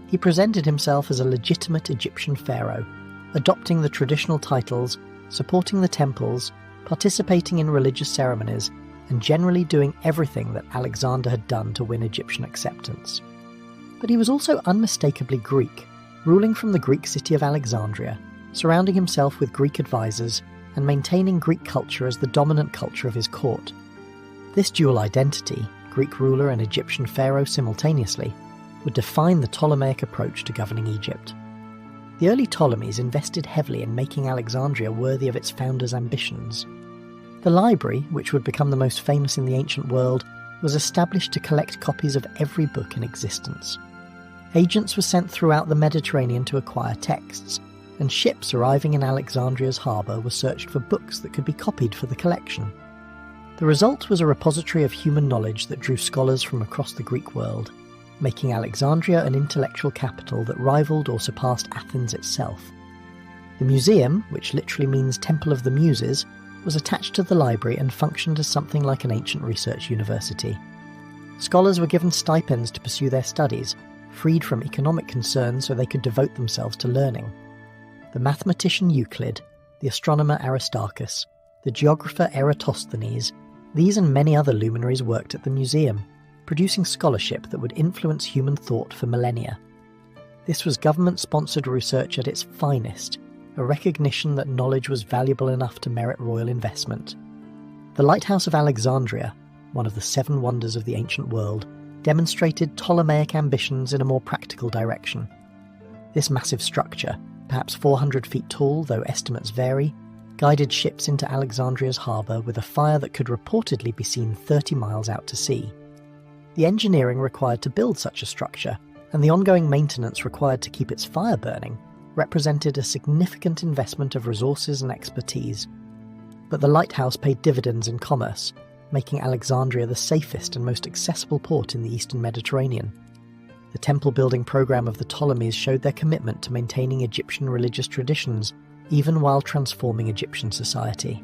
He presented himself as a legitimate Egyptian pharaoh, adopting the traditional titles supporting the temples, participating in religious ceremonies, and generally doing everything that Alexander had done to win Egyptian acceptance. But he was also unmistakably Greek, ruling from the Greek city of Alexandria, surrounding himself with Greek advisors, and maintaining Greek culture as the dominant culture of his court. This dual identity, Greek ruler and Egyptian pharaoh simultaneously, would define the Ptolemaic approach to governing Egypt. The early Ptolemies invested heavily in making Alexandria worthy of its founders' ambitions. The library, which would become the most famous in the ancient world, was established to collect copies of every book in existence. Agents were sent throughout the Mediterranean to acquire texts, and ships arriving in Alexandria's harbour were searched for books that could be copied for the collection. The result was a repository of human knowledge that drew scholars from across the Greek world, making Alexandria an intellectual capital that rivaled or surpassed Athens itself. The museum, which literally means Temple of the Muses, was attached to the library and functioned as something like an ancient research university. Scholars were given stipends to pursue their studies, freed from economic concerns so they could devote themselves to learning. The mathematician Euclid, the astronomer Aristarchus, the geographer Eratosthenes, these and many other luminaries worked at the museum, producing scholarship that would influence human thought for millennia. This was government-sponsored research at its finest, a recognition that knowledge was valuable enough to merit royal investment. The Lighthouse of Alexandria, one of the 7 wonders of the ancient world, demonstrated Ptolemaic ambitions in a more practical direction. This massive structure, perhaps 400 feet tall though estimates vary, guided ships into Alexandria's harbour with a fire that could reportedly be seen 30 miles out to sea. The engineering required to build such a structure, and the ongoing maintenance required to keep its fire burning, represented a significant investment of resources and expertise. But the lighthouse paid dividends in commerce, making Alexandria the safest and most accessible port in the eastern Mediterranean. The temple-building program of the Ptolemies showed their commitment to maintaining Egyptian religious traditions, even while transforming Egyptian society.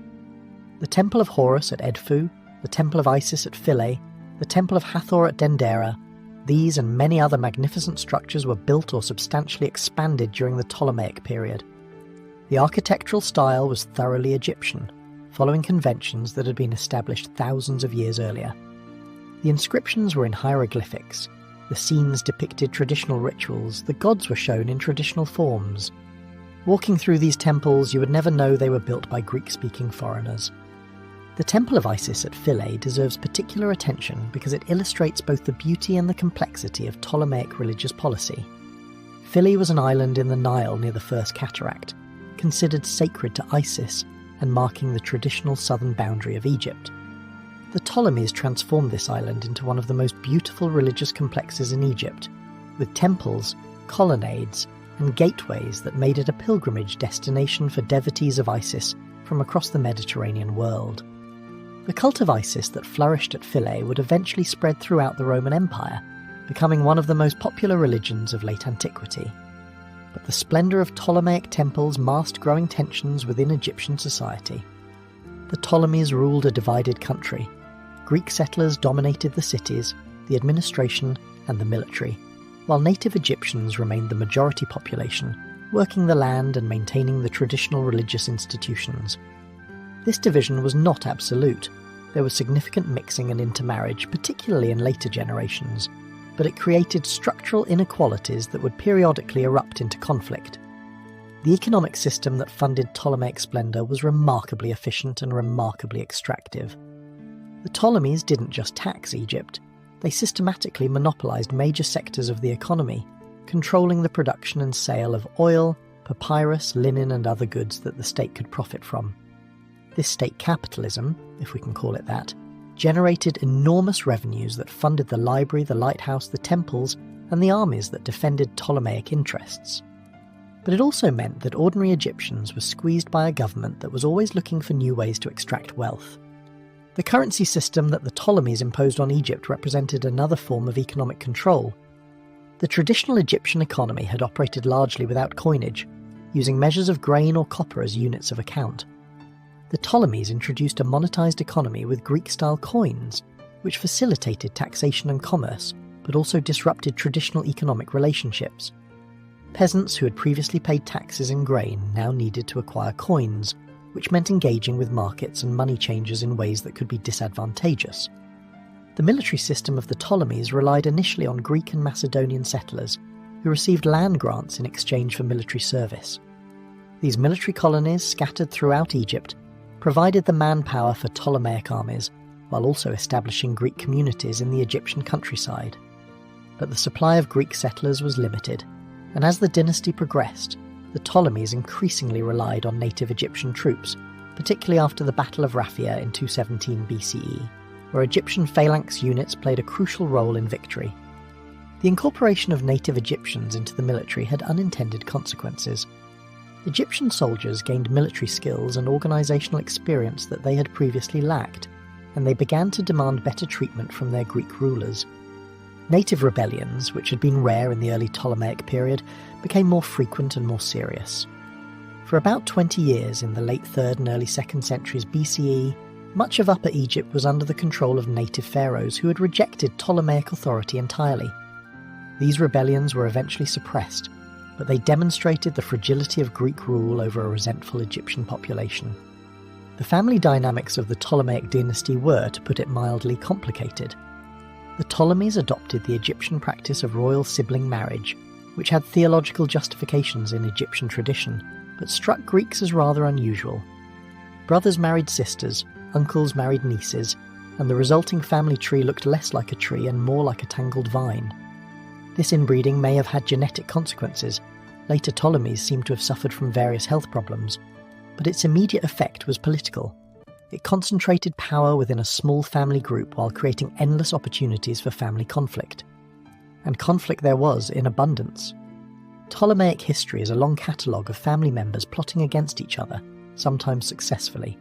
The Temple of Horus at Edfu, the Temple of Isis at Philae, the Temple of Hathor at Dendera, these and many other magnificent structures were built or substantially expanded during the Ptolemaic period. The architectural style was thoroughly Egyptian, following conventions that had been established thousands of years earlier. The inscriptions were in hieroglyphics, the scenes depicted traditional rituals, the gods were shown in traditional forms. Walking through these temples, you would never know they were built by Greek-speaking foreigners. The Temple of Isis at Philae deserves particular attention because it illustrates both the beauty and the complexity of Ptolemaic religious policy. Philae was an island in the Nile near the First Cataract, considered sacred to Isis and marking the traditional southern boundary of Egypt. The Ptolemies transformed this island into one of the most beautiful religious complexes in Egypt, with temples, colonnades, and gateways that made it a pilgrimage destination for devotees of Isis from across the Mediterranean world. The cult of Isis that flourished at Philae would eventually spread throughout the Roman Empire, becoming one of the most popular religions of late antiquity. But the splendour of Ptolemaic temples masked growing tensions within Egyptian society. The Ptolemies ruled a divided country. Greek settlers dominated the cities, the administration, and the military, while native Egyptians remained the majority population, working the land and maintaining the traditional religious institutions. This division was not absolute. There was significant mixing and intermarriage, particularly in later generations, but it created structural inequalities that would periodically erupt into conflict. The economic system that funded Ptolemaic splendour was remarkably efficient and remarkably extractive. The Ptolemies didn't just tax Egypt, they systematically monopolised major sectors of the economy, controlling the production and sale of oil, papyrus, linen and other goods that the state could profit from. This state capitalism, if we can call it that, generated enormous revenues that funded the library, the lighthouse, the temples, and the armies that defended Ptolemaic interests. But it also meant that ordinary Egyptians were squeezed by a government that was always looking for new ways to extract wealth. The currency system that the Ptolemies imposed on Egypt represented another form of economic control. The traditional Egyptian economy had operated largely without coinage, using measures of grain or copper as units of account. The Ptolemies introduced a monetized economy with Greek-style coins, which facilitated taxation and commerce, but also disrupted traditional economic relationships. Peasants who had previously paid taxes in grain now needed to acquire coins, which meant engaging with markets and money changers in ways that could be disadvantageous. The military system of the Ptolemies relied initially on Greek and Macedonian settlers, who received land grants in exchange for military service. These military colonies, scattered throughout Egypt, provided the manpower for Ptolemaic armies, while also establishing Greek communities in the Egyptian countryside. But the supply of Greek settlers was limited, and as the dynasty progressed, the Ptolemies increasingly relied on native Egyptian troops, particularly after the Battle of Raphia in 217 BCE, where Egyptian phalanx units played a crucial role in victory. The incorporation of native Egyptians into the military had unintended consequences. Egyptian soldiers gained military skills and organisational experience that they had previously lacked, and they began to demand better treatment from their Greek rulers. Native rebellions, which had been rare in the early Ptolemaic period, became more frequent and more serious. For about 20 years in the late 3rd and early 2nd centuries BCE, much of Upper Egypt was under the control of native pharaohs who had rejected Ptolemaic authority entirely. These rebellions were eventually suppressed, but they demonstrated the fragility of Greek rule over a resentful Egyptian population. The family dynamics of the Ptolemaic dynasty were, to put it mildly, complicated. The Ptolemies adopted the Egyptian practice of royal sibling marriage, which had theological justifications in Egyptian tradition, but struck Greeks as rather unusual. Brothers married sisters, uncles married nieces, and the resulting family tree looked less like a tree and more like a tangled vine. This inbreeding may have had genetic consequences. Later Ptolemies seem to have suffered from various health problems, but its immediate effect was political. It concentrated power within a small family group while creating endless opportunities for family conflict. And conflict there was in abundance. Ptolemaic history is a long catalogue of family members plotting against each other, sometimes successfully.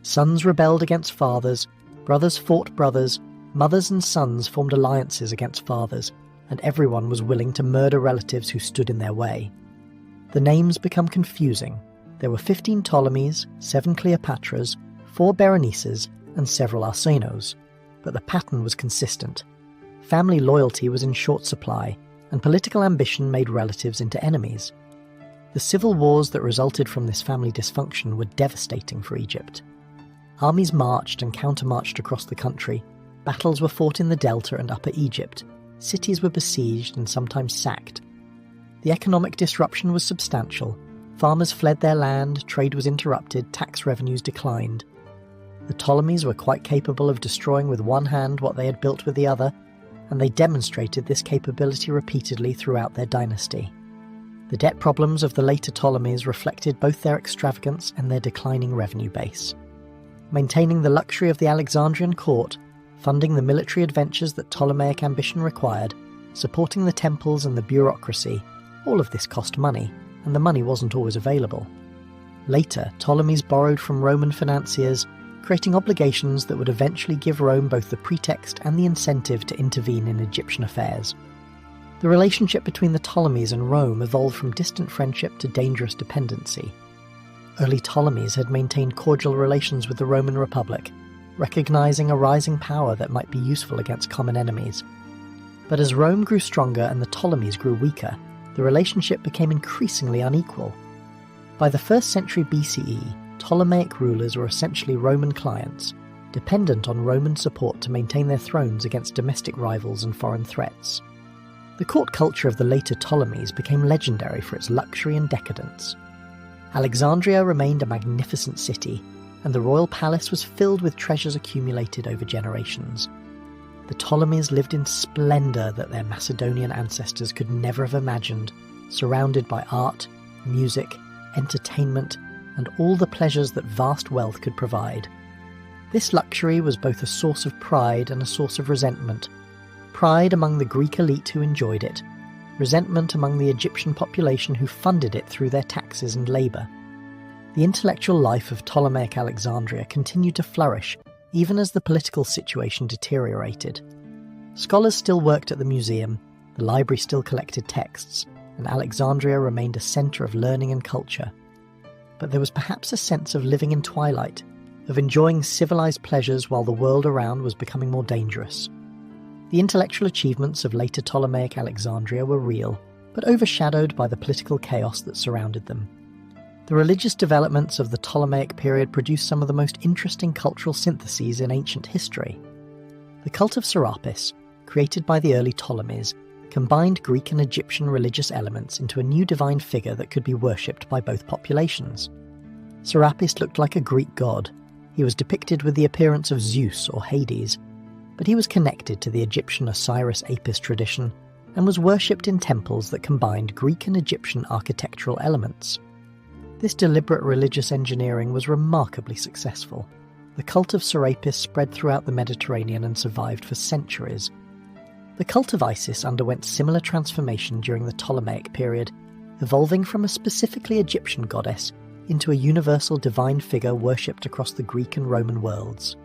Sons rebelled against fathers, brothers fought brothers, mothers and sons formed alliances against fathers, and everyone was willing to murder relatives who stood in their way. The names become confusing. There were 15 Ptolemies, 7 Cleopatras, 4 Berenices, and several Arsenos, but the pattern was consistent. Family loyalty was in short supply, and political ambition made relatives into enemies. The civil wars that resulted from this family dysfunction were devastating for Egypt. Armies marched and countermarched across the country, battles were fought in the Delta and Upper Egypt, cities were besieged and sometimes sacked. The economic disruption was substantial. Farmers fled their land, trade was interrupted, tax revenues declined. The Ptolemies were quite capable of destroying with one hand what they had built with the other, and they demonstrated this capability repeatedly throughout their dynasty. The debt problems of the later Ptolemies reflected both their extravagance and their declining revenue base. Maintaining the luxury of the Alexandrian court, funding the military adventures that Ptolemaic ambition required, supporting the temples and the bureaucracy, all of this cost money, and the money wasn't always available. Later, Ptolemies borrowed from Roman financiers, creating obligations that would eventually give Rome both the pretext and the incentive to intervene in Egyptian affairs. The relationship between the Ptolemies and Rome evolved from distant friendship to dangerous dependency. Early Ptolemies had maintained cordial relations with the Roman Republic, recognizing a rising power that might be useful against common enemies. But as Rome grew stronger and the Ptolemies grew weaker, the relationship became increasingly unequal. By the 1st century BCE, Ptolemaic rulers were essentially Roman clients, dependent on Roman support to maintain their thrones against domestic rivals and foreign threats. The court culture of the later Ptolemies became legendary for its luxury and decadence. Alexandria remained a magnificent city, and the royal palace was filled with treasures accumulated over generations. The Ptolemies lived in splendour that their Macedonian ancestors could never have imagined, surrounded by art, music, entertainment, and all the pleasures that vast wealth could provide. This luxury was both a source of pride and a source of resentment. Pride among the Greek elite who enjoyed it, resentment among the Egyptian population who funded it through their taxes and labour. The intellectual life of Ptolemaic Alexandria continued to flourish, even as the political situation deteriorated. Scholars still worked at the museum, the library still collected texts, and Alexandria remained a centre of learning and culture. But there was perhaps a sense of living in twilight, of enjoying civilized pleasures while the world around was becoming more dangerous. The intellectual achievements of later Ptolemaic Alexandria were real, but overshadowed by the political chaos that surrounded them. The religious developments of the Ptolemaic period produced some of the most interesting cultural syntheses in ancient history. The cult of Serapis, created by the early Ptolemies, combined Greek and Egyptian religious elements into a new divine figure that could be worshipped by both populations. Serapis looked like a Greek god. He was depicted with the appearance of Zeus or Hades, but he was connected to the Egyptian Osiris-Apis tradition and was worshipped in temples that combined Greek and Egyptian architectural elements. This deliberate religious engineering was remarkably successful. The cult of Serapis spread throughout the Mediterranean and survived for centuries. The cult of Isis underwent similar transformation during the Ptolemaic period, evolving from a specifically Egyptian goddess into a universal divine figure worshipped across the Greek and Roman worlds.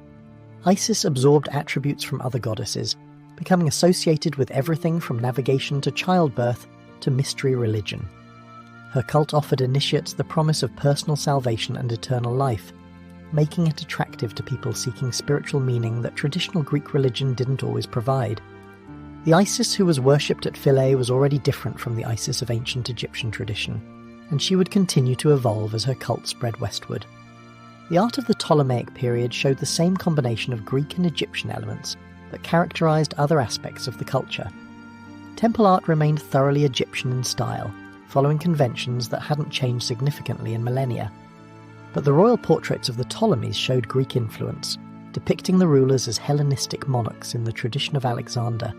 Isis absorbed attributes from other goddesses, becoming associated with everything from navigation to childbirth to mystery religion. Her cult offered initiates the promise of personal salvation and eternal life, making it attractive to people seeking spiritual meaning that traditional Greek religion didn't always provide. The Isis who was worshipped at Philae was already different from the Isis of ancient Egyptian tradition, and she would continue to evolve as her cult spread westward. The art of the Ptolemaic period showed the same combination of Greek and Egyptian elements that characterized other aspects of the culture. Temple art remained thoroughly Egyptian in style, following conventions that hadn't changed significantly in millennia. But the royal portraits of the Ptolemies showed Greek influence, depicting the rulers as Hellenistic monarchs in the tradition of Alexander.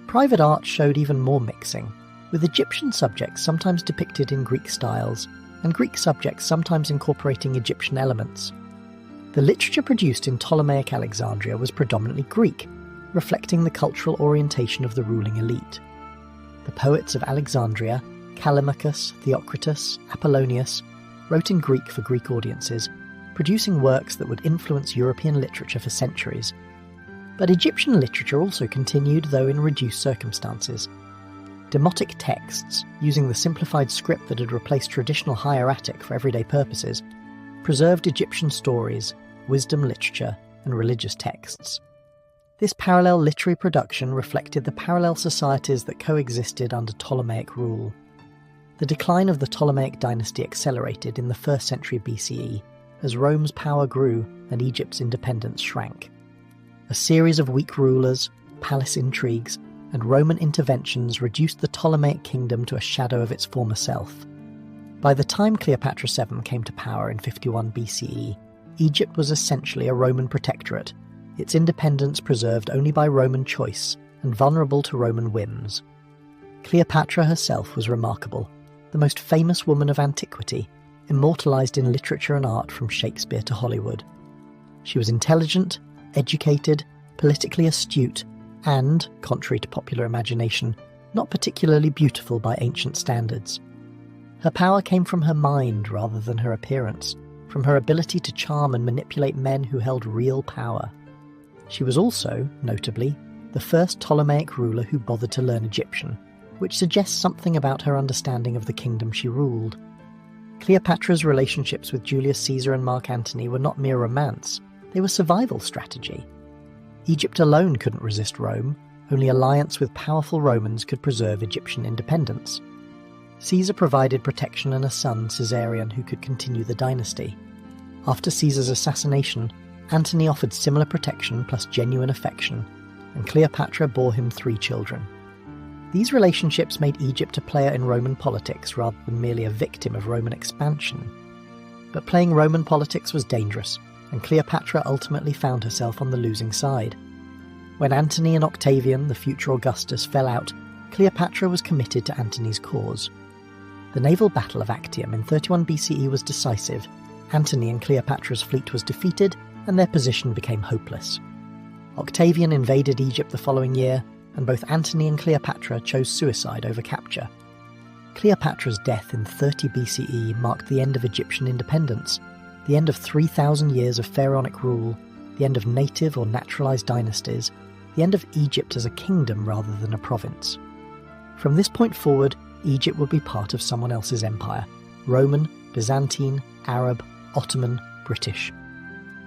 Private art showed even more mixing, with Egyptian subjects sometimes depicted in Greek styles, and Greek subjects sometimes incorporating Egyptian elements. The literature produced in Ptolemaic Alexandria was predominantly Greek, reflecting the cultural orientation of the ruling elite. The poets of Alexandria, Callimachus, Theocritus, Apollonius, wrote in Greek for Greek audiences, producing works that would influence European literature for centuries. But Egyptian literature also continued, though in reduced circumstances. Demotic texts, using the simplified script that had replaced traditional hieratic for everyday purposes, preserved Egyptian stories, wisdom literature, and religious texts. This parallel literary production reflected the parallel societies that coexisted under Ptolemaic rule. The decline of the Ptolemaic dynasty accelerated in the 1st century BCE as Rome's power grew and Egypt's independence shrank. A series of weak rulers, palace intrigues, and Roman interventions reduced the Ptolemaic kingdom to a shadow of its former self. By the time Cleopatra VII came to power in 51 BCE, Egypt was essentially a Roman protectorate, its independence preserved only by Roman choice and vulnerable to Roman whims. Cleopatra herself was remarkable, the most famous woman of antiquity, immortalized in literature and art from Shakespeare to Hollywood. She was intelligent, educated, politically astute, and, contrary to popular imagination, not particularly beautiful by ancient standards. Her power came from her mind rather than her appearance, from her ability to charm and manipulate men who held real power. She was also, notably, the first Ptolemaic ruler who bothered to learn Egyptian, which suggests something about her understanding of the kingdom she ruled. Cleopatra's relationships with Julius Caesar and Mark Antony were not mere romance, they were survival strategy. Egypt alone couldn't resist Rome, only alliance with powerful Romans could preserve Egyptian independence. Caesar provided protection and a son, Caesarion, who could continue the dynasty. After Caesar's assassination, Antony offered similar protection plus genuine affection, and Cleopatra bore him 3 children. These relationships made Egypt a player in Roman politics rather than merely a victim of Roman expansion. But playing Roman politics was dangerous, and Cleopatra ultimately found herself on the losing side. When Antony and Octavian, the future Augustus, fell out, Cleopatra was committed to Antony's cause. The naval battle of Actium in 31 BCE was decisive. Antony and Cleopatra's fleet was defeated, and their position became hopeless. Octavian invaded Egypt the following year, and both Antony and Cleopatra chose suicide over capture. Cleopatra's death in 30 BCE marked the end of Egyptian independence, the end of 3,000 years of pharaonic rule, the end of native or naturalized dynasties, the end of Egypt as a kingdom rather than a province. From this point forward, Egypt would be part of someone else's empire: Roman, Byzantine, Arab, Ottoman, British.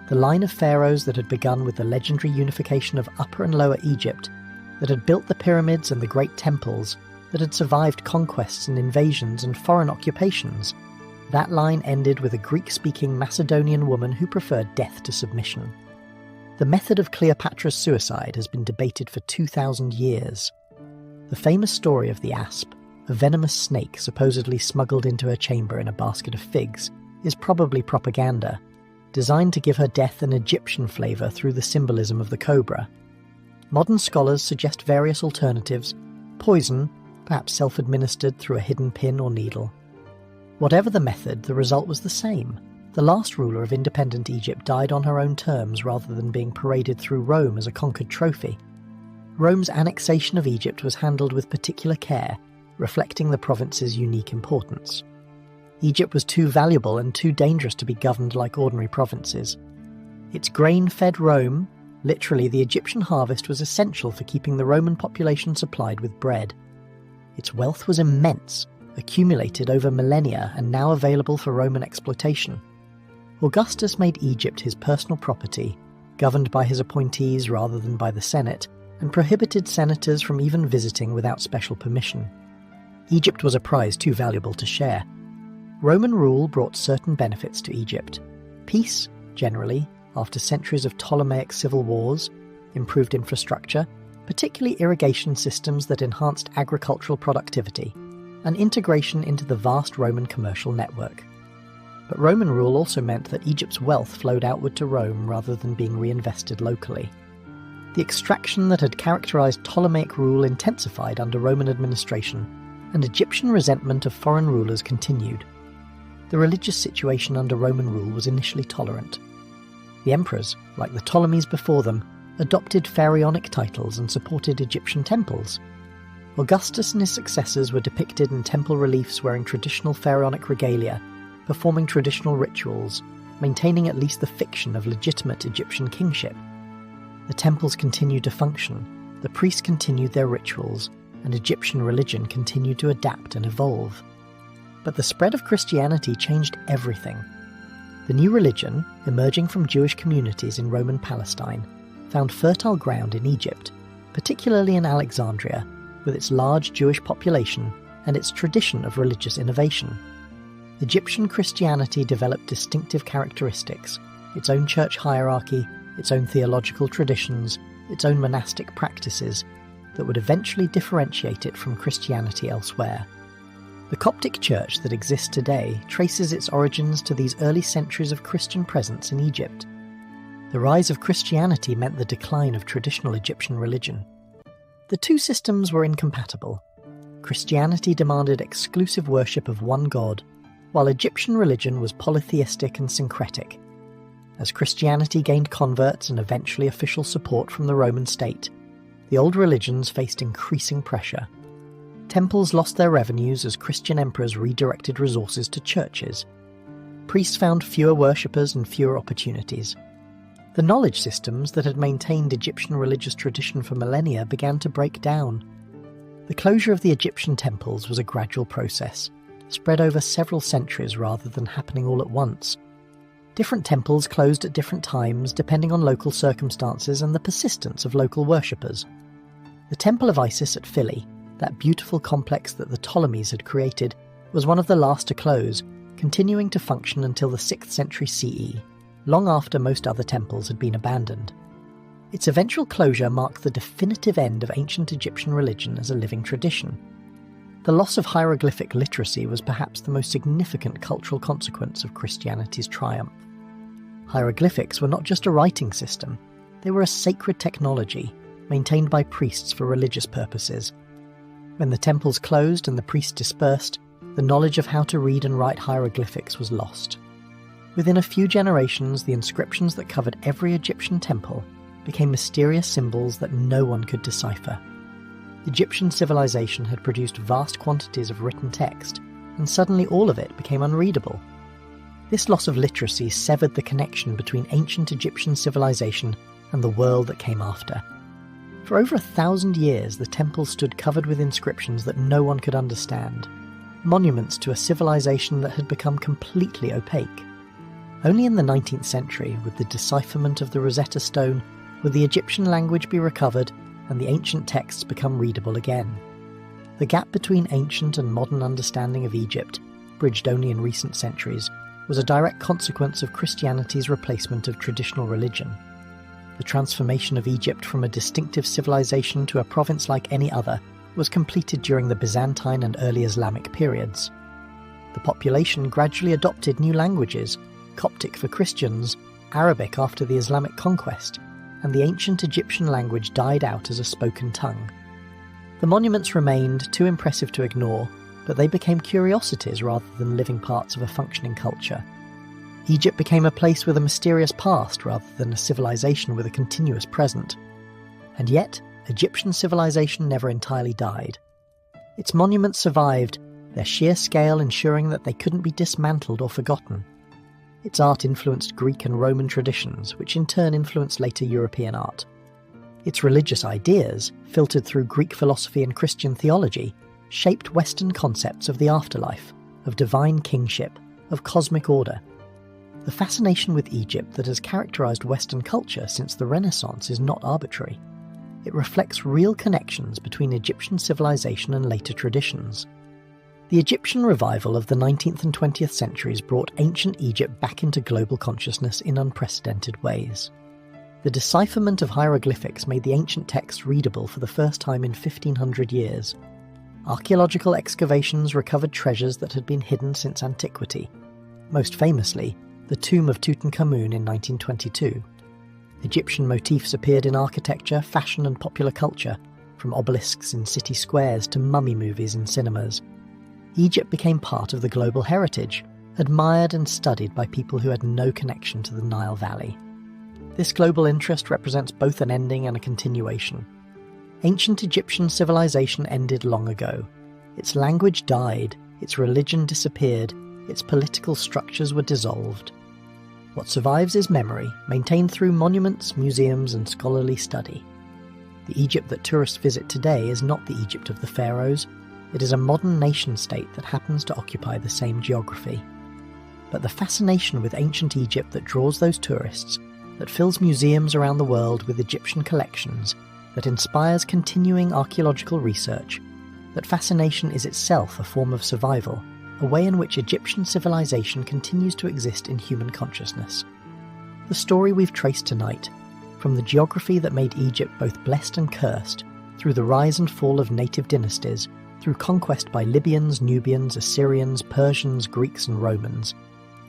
The line of pharaohs that had begun with the legendary unification of Upper and Lower Egypt, that had built the pyramids and the great temples, that had survived conquests and invasions and foreign occupations, That line ended with a Greek-speaking Macedonian woman who preferred death to submission. The method of Cleopatra's suicide has been debated for 2,000 years. The famous story of the asp, a venomous snake supposedly smuggled into her chamber in a basket of figs, is probably propaganda, designed to give her death an Egyptian flavour through the symbolism of the cobra. Modern scholars suggest various alternatives: poison, perhaps self-administered through a hidden pin or needle. Whatever the method, the result was the same. The last ruler of independent Egypt died on her own terms rather than being paraded through Rome as a conquered trophy. Rome's annexation of Egypt was handled with particular care, reflecting the province's unique importance. Egypt was too valuable and too dangerous to be governed like ordinary provinces. Its grain-fed Rome, literally the Egyptian harvest, was essential for keeping the Roman population supplied with bread. Its wealth was immense, accumulated over millennia and now available for Roman exploitation. Augustus made Egypt his personal property, governed by his appointees rather than by the Senate, and prohibited senators from even visiting without special permission. Egypt was a prize too valuable to share. Roman rule brought certain benefits to Egypt. Peace, generally, after centuries of Ptolemaic civil wars, improved infrastructure, particularly irrigation systems that enhanced agricultural productivity, and integration into the vast Roman commercial network. But Roman rule also meant that Egypt's wealth flowed outward to Rome rather than being reinvested locally. The extraction that had characterized Ptolemaic rule intensified under Roman administration, and Egyptian resentment of foreign rulers continued. The religious situation under Roman rule was initially tolerant. The emperors, like the Ptolemies before them, adopted pharaonic titles and supported Egyptian temples. Augustus and his successors were depicted in temple reliefs wearing traditional pharaonic regalia, performing traditional rituals, maintaining at least the fiction of legitimate Egyptian kingship. The temples continued to function, the priests continued their rituals, and Egyptian religion continued to adapt and evolve. But the spread of Christianity changed everything. The new religion, emerging from Jewish communities in Roman Palestine, found fertile ground in Egypt, particularly in Alexandria, with its large Jewish population and its tradition of religious innovation. Egyptian Christianity developed distinctive characteristics, its own church hierarchy, its own theological traditions, its own monastic practices, that would eventually differentiate it from Christianity elsewhere. The Coptic Church that exists today traces its origins to these early centuries of Christian presence in Egypt. The rise of Christianity meant the decline of traditional Egyptian religion. The two systems were incompatible. Christianity demanded exclusive worship of one god, while Egyptian religion was polytheistic and syncretic. As Christianity gained converts and eventually official support from the Roman state, the old religions faced increasing pressure. Temples lost their revenues as Christian emperors redirected resources to churches. Priests found fewer worshippers and fewer opportunities. The knowledge systems that had maintained Egyptian religious tradition for millennia began to break down. The closure of the Egyptian temples was a gradual process, spread over several centuries rather than happening all at once. Different temples closed at different times depending on local circumstances and the persistence of local worshippers. The Temple of Isis at Philae, that beautiful complex that the Ptolemies had created, was one of the last to close, continuing to function until the 6th century CE, long after most other temples had been abandoned. Its eventual closure marked the definitive end of ancient Egyptian religion as a living tradition. The loss of hieroglyphic literacy was perhaps the most significant cultural consequence of Christianity's triumph. Hieroglyphics were not just a writing system, they were a sacred technology, maintained by priests for religious purposes. When the temples closed and the priests dispersed, the knowledge of how to read and write hieroglyphics was lost. Within a few generations, the inscriptions that covered every Egyptian temple became mysterious symbols that no one could decipher. Egyptian civilization had produced vast quantities of written text, and suddenly all of it became unreadable. This loss of literacy severed the connection between ancient Egyptian civilization and the world that came after. For over 1,000 years, the temples stood covered with inscriptions that no one could understand, monuments to a civilization that had become completely opaque. Only in the 19th century, with the decipherment of the Rosetta Stone, would the Egyptian language be recovered and the ancient texts become readable again. The gap between ancient and modern understanding of Egypt bridged only in recent centuries, was a direct consequence of Christianity's replacement of traditional religion. The transformation of Egypt from a distinctive civilization to a province like any other was completed during the Byzantine and early Islamic periods. The population gradually adopted new languages, Coptic for Christians, Arabic after the Islamic conquest, and the ancient Egyptian language died out as a spoken tongue. The monuments remained too impressive to ignore, but they became curiosities rather than living parts of a functioning culture. Egypt became a place with a mysterious past rather than a civilization with a continuous present. And yet, Egyptian civilization never entirely died. Its monuments survived, their sheer scale ensuring that they couldn't be dismantled or forgotten. Its art influenced Greek and Roman traditions, which in turn influenced later European art. Its religious ideas, filtered through Greek philosophy and Christian theology, shaped Western concepts of the afterlife, of divine kingship, of cosmic order. The fascination with Egypt that has characterized Western culture since the Renaissance is not arbitrary. It reflects real connections between Egyptian civilization and later traditions. The Egyptian revival of the 19th and 20th centuries brought ancient Egypt back into global consciousness in unprecedented ways. The decipherment of hieroglyphics made the ancient text readable for the first time in 1500 years. Archaeological excavations recovered treasures that had been hidden since antiquity. Most famously, the tomb of Tutankhamun in 1922. Egyptian motifs appeared in architecture, fashion and popular culture, from obelisks in city squares to mummy movies in cinemas. Egypt became part of the global heritage, admired and studied by people who had no connection to the Nile Valley. This global interest represents both an ending and a continuation. Ancient Egyptian civilization ended long ago. Its language died, its religion disappeared, its political structures were dissolved. What survives is memory, maintained through monuments, museums, and scholarly study. The Egypt that tourists visit today is not the Egypt of the pharaohs. It is a modern nation-state that happens to occupy the same geography. But the fascination with ancient Egypt that draws those tourists, that fills museums around the world with Egyptian collections, that inspires continuing archaeological research, that fascination is itself a form of survival, a way in which Egyptian civilization continues to exist in human consciousness. The story we've traced tonight, from the geography that made Egypt both blessed and cursed, through the rise and fall of native dynasties, through conquest by Libyans, Nubians, Assyrians, Persians, Greeks and Romans,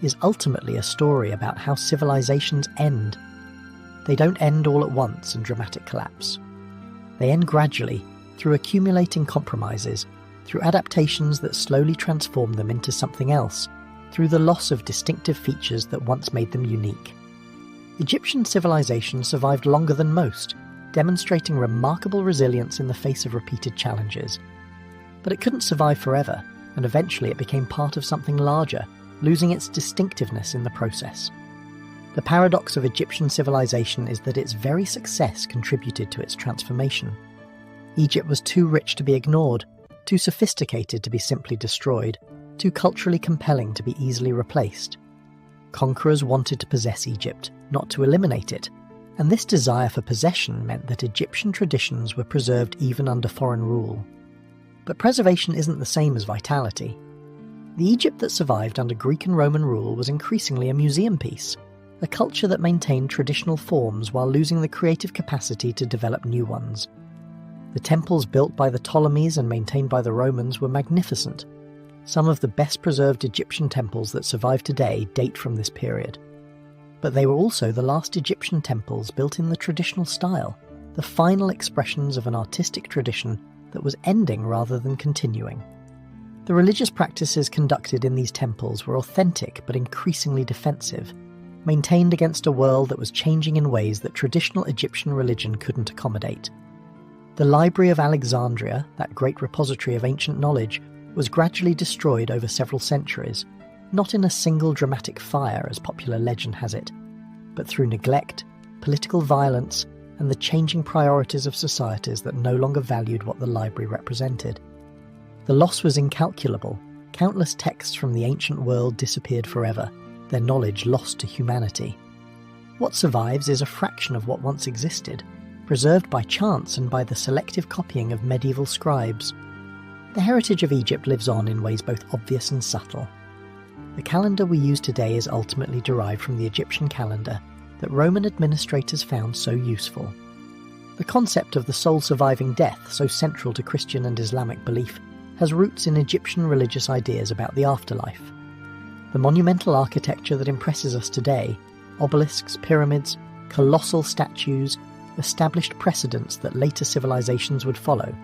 is ultimately a story about how civilizations end. They don't end all at once in dramatic collapse. They end gradually, through accumulating compromises, through adaptations that slowly transform them into something else, through the loss of distinctive features that once made them unique. Egyptian civilization survived longer than most, demonstrating remarkable resilience in the face of repeated challenges. But it couldn't survive forever, and eventually it became part of something larger, losing its distinctiveness in the process. The paradox of Egyptian civilization is that its very success contributed to its transformation. Egypt was too rich to be ignored, too sophisticated to be simply destroyed, too culturally compelling to be easily replaced. Conquerors wanted to possess Egypt, not to eliminate it, and this desire for possession meant that Egyptian traditions were preserved even under foreign rule. But preservation isn't the same as vitality. The Egypt that survived under Greek and Roman rule was increasingly a museum piece, a culture that maintained traditional forms while losing the creative capacity to develop new ones. The temples built by the Ptolemies and maintained by the Romans were magnificent. Some of the best preserved Egyptian temples that survive today date from this period. But they were also the last Egyptian temples built in the traditional style, the final expressions of an artistic tradition that was ending rather than continuing. The religious practices conducted in these temples were authentic but increasingly defensive, maintained against a world that was changing in ways that traditional Egyptian religion couldn't accommodate. The Library of Alexandria, that great repository of ancient knowledge, was gradually destroyed over several centuries, not in a single dramatic fire as popular legend has it, but through neglect, political violence, and the changing priorities of societies that no longer valued what the library represented. The loss was incalculable. Countless texts from the ancient world disappeared forever, their knowledge lost to humanity. What survives is a fraction of what once existed, preserved by chance and by the selective copying of medieval scribes. The heritage of Egypt lives on in ways both obvious and subtle. The calendar we use today is ultimately derived from the Egyptian calendar that Roman administrators found so useful. The concept of the soul surviving death, so central to Christian and Islamic belief, has roots in Egyptian religious ideas about the afterlife. The monumental architecture that impresses us today, obelisks, pyramids, colossal statues, established precedents that later civilizations would follow.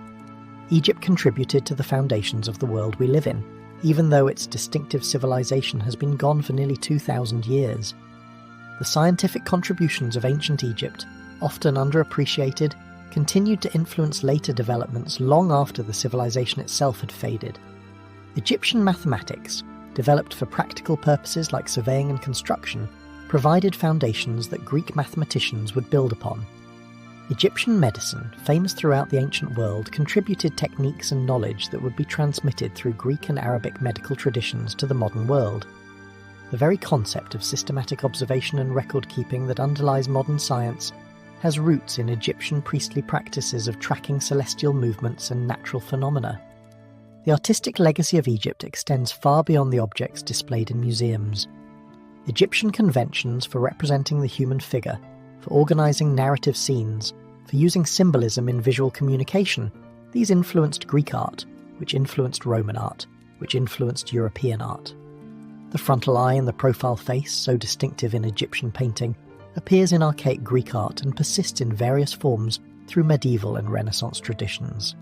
Egypt contributed to the foundations of the world we live in, even though its distinctive civilization has been gone for nearly 2,000 years. The scientific contributions of ancient Egypt, often underappreciated, continued to influence later developments long after the civilization itself had faded. Egyptian mathematics, developed for practical purposes like surveying and construction, provided foundations that Greek mathematicians would build upon. Egyptian medicine, famous throughout the ancient world, contributed techniques and knowledge that would be transmitted through Greek and Arabic medical traditions to the modern world. The very concept of systematic observation and record-keeping that underlies modern science has roots in Egyptian priestly practices of tracking celestial movements and natural phenomena. The artistic legacy of Egypt extends far beyond the objects displayed in museums. Egyptian conventions for representing the human figure, for organising narrative scenes, for using symbolism in visual communication, these influenced Greek art, which influenced Roman art, which influenced European art. The frontal eye and the profile face, so distinctive in Egyptian painting, appears in archaic Greek art and persists in various forms through medieval and Renaissance traditions.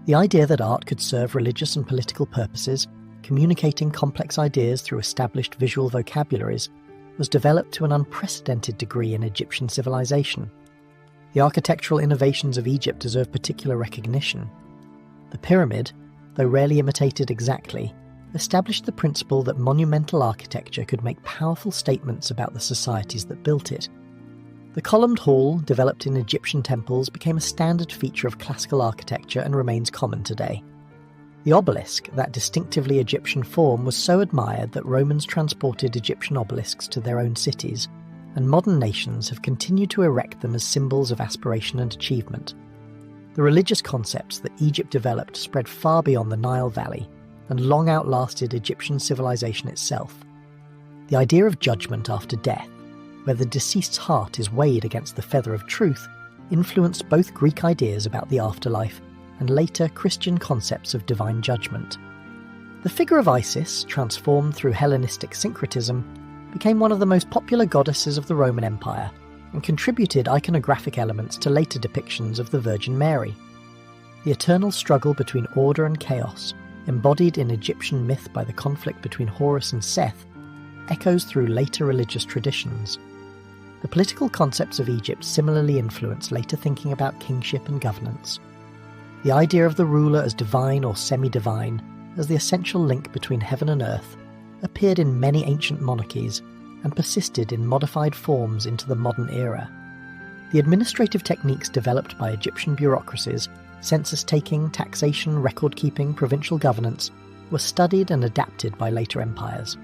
The idea that art could serve religious and political purposes, communicating complex ideas through established visual vocabularies, was developed to an unprecedented degree in Egyptian civilization. The architectural innovations of Egypt deserve particular recognition. The pyramid, though rarely imitated exactly, established the principle that monumental architecture could make powerful statements about the societies that built it. The columned hall, developed in Egyptian temples, became a standard feature of classical architecture and remains common today. The obelisk, that distinctively Egyptian form, was so admired that Romans transported Egyptian obelisks to their own cities, and modern nations have continued to erect them as symbols of aspiration and achievement. The religious concepts that Egypt developed spread far beyond the Nile Valley, and long outlasted Egyptian civilization itself. The idea of judgment after death, where the deceased's heart is weighed against the feather of truth, influenced both Greek ideas about the afterlife and later Christian concepts of divine judgment. The figure of Isis, transformed through Hellenistic syncretism, became one of the most popular goddesses of the Roman Empire and contributed iconographic elements to later depictions of the Virgin Mary. The eternal struggle between order and chaos, embodied in Egyptian myth by the conflict between Horus and Seth, echoes through later religious traditions. The political concepts of Egypt similarly influence later thinking about kingship and governance. The idea of the ruler as divine or semi-divine, as the essential link between heaven and earth, appeared in many ancient monarchies and persisted in modified forms into the modern era. The administrative techniques developed by Egyptian bureaucracies, census-taking, taxation, record-keeping, provincial governance, were studied and adapted by later empires.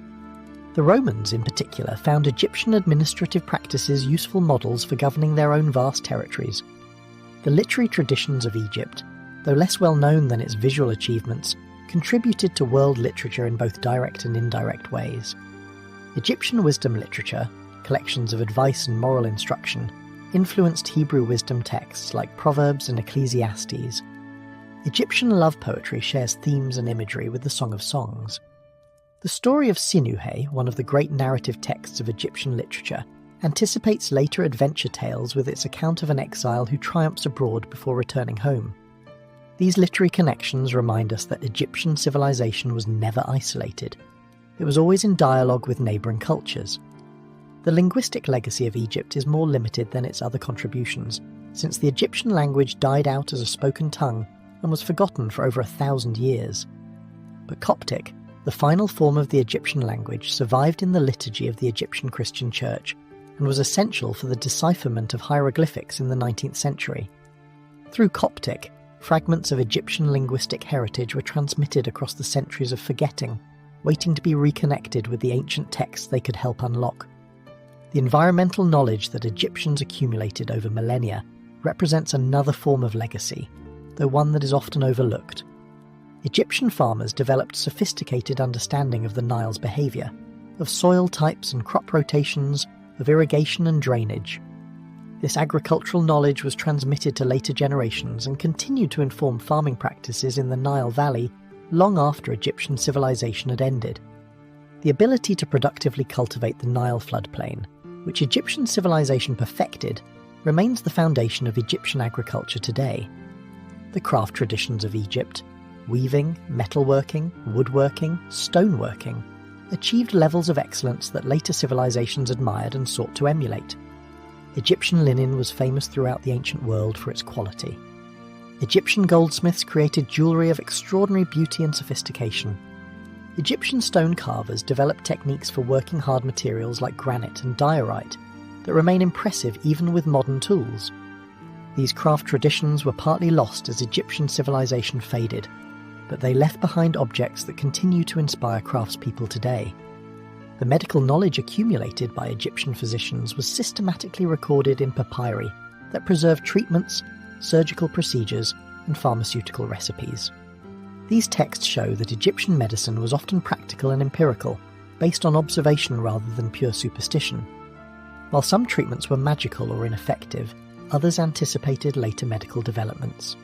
The Romans, in particular, found Egyptian administrative practices useful models for governing their own vast territories. The literary traditions of Egypt, though less well known than its visual achievements, contributed to world literature in both direct and indirect ways. Egyptian wisdom literature, collections of advice and moral instruction, influenced Hebrew wisdom texts like Proverbs and Ecclesiastes. Egyptian love poetry shares themes and imagery with the Song of Songs. The story of Sinuhe, one of the great narrative texts of Egyptian literature, anticipates later adventure tales with its account of an exile who triumphs abroad before returning home. These literary connections remind us that Egyptian civilization was never isolated. It was always in dialogue with neighbouring cultures. The linguistic legacy of Egypt is more limited than its other contributions, since the Egyptian language died out as a spoken tongue and was forgotten for over 1,000 years. But Coptic, the final form of the Egyptian language, survived in the liturgy of the Egyptian Christian Church and was essential for the decipherment of hieroglyphics in the 19th century. Through Coptic, fragments of Egyptian linguistic heritage were transmitted across the centuries of forgetting, waiting to be reconnected with the ancient texts they could help unlock. The environmental knowledge that Egyptians accumulated over millennia represents another form of legacy, though one that is often overlooked. Egyptian farmers developed sophisticated understanding of the Nile's behaviour, of soil types and crop rotations, of irrigation and drainage. This agricultural knowledge was transmitted to later generations and continued to inform farming practices in the Nile Valley long after Egyptian civilization had ended. The ability to productively cultivate the Nile floodplain, which Egyptian civilization perfected, remains the foundation of Egyptian agriculture today. The craft traditions of Egypt, weaving, metalworking, woodworking, stoneworking, achieved levels of excellence that later civilizations admired and sought to emulate. Egyptian linen was famous throughout the ancient world for its quality. Egyptian goldsmiths created jewellery of extraordinary beauty and sophistication. Egyptian stone carvers developed techniques for working hard materials like granite and diorite that remain impressive even with modern tools. These craft traditions were partly lost as Egyptian civilization faded, but they left behind objects that continue to inspire craftspeople today. The medical knowledge accumulated by Egyptian physicians was systematically recorded in papyri that preserved treatments, surgical procedures, and pharmaceutical recipes. These texts show that Egyptian medicine was often practical and empirical, based on observation rather than pure superstition. While some treatments were magical or ineffective, others anticipated later medical developments.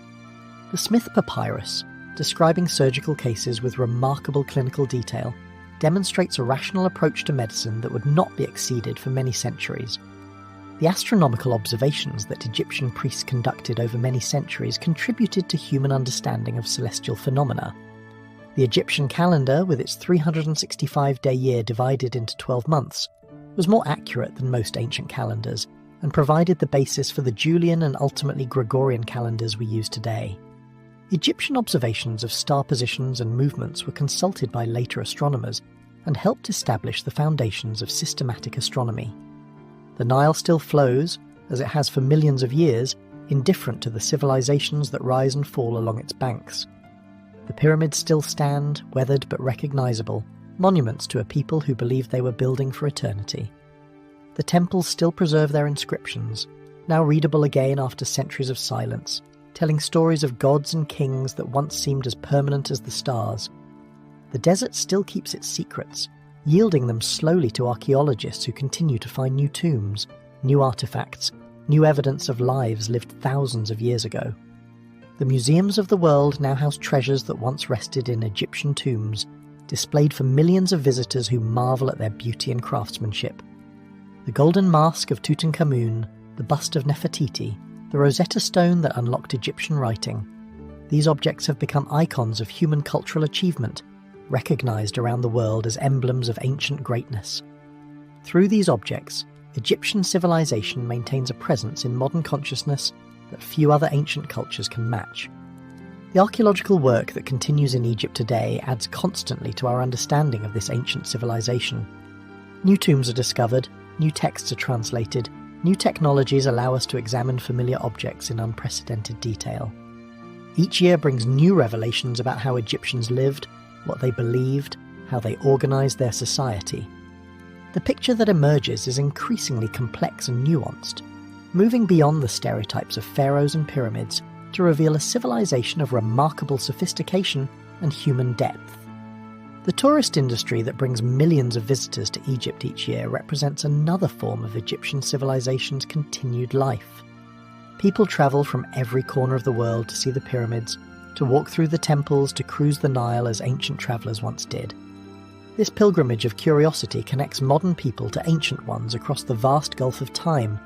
The Smith Papyrus, describing surgical cases with remarkable clinical detail, demonstrates a rational approach to medicine that would not be exceeded for many centuries. The astronomical observations that Egyptian priests conducted over many centuries contributed to human understanding of celestial phenomena. The Egyptian calendar, with its 365-day year divided into 12 months, was more accurate than most ancient calendars and provided the basis for the Julian and ultimately Gregorian calendars we use today. Egyptian observations of star positions and movements were consulted by later astronomers and helped establish the foundations of systematic astronomy. The Nile still flows, as it has for millions of years, indifferent to the civilizations that rise and fall along its banks. The pyramids still stand, weathered but recognizable, monuments to a people who believed they were building for eternity. The temples still preserve their inscriptions, now readable again after centuries of silence, telling stories of gods and kings that once seemed as permanent as the stars. The desert still keeps its secrets, yielding them slowly to archaeologists who continue to find new tombs, new artifacts, new evidence of lives lived thousands of years ago. The museums of the world now house treasures that once rested in Egyptian tombs, displayed for millions of visitors who marvel at their beauty and craftsmanship. The golden mask of Tutankhamun, the bust of Nefertiti, the Rosetta Stone that unlocked Egyptian writing. These objects have become icons of human cultural achievement, recognized around the world as emblems of ancient greatness. Through these objects, Egyptian civilization maintains a presence in modern consciousness that few other ancient cultures can match. The archaeological work that continues in Egypt today adds constantly to our understanding of this ancient civilization. New tombs are discovered, new texts are translated, new technologies allow us to examine familiar objects in unprecedented detail. Each year brings new revelations about how Egyptians lived, what they believed, how they organised their society. The picture that emerges is increasingly complex and nuanced, moving beyond the stereotypes of pharaohs and pyramids to reveal a civilization of remarkable sophistication and human depth. The tourist industry that brings millions of visitors to Egypt each year represents another form of Egyptian civilization's continued life. People travel from every corner of the world to see the pyramids, to walk through the temples, to cruise the Nile as ancient travellers once did. This pilgrimage of curiosity connects modern people to ancient ones across the vast gulf of time,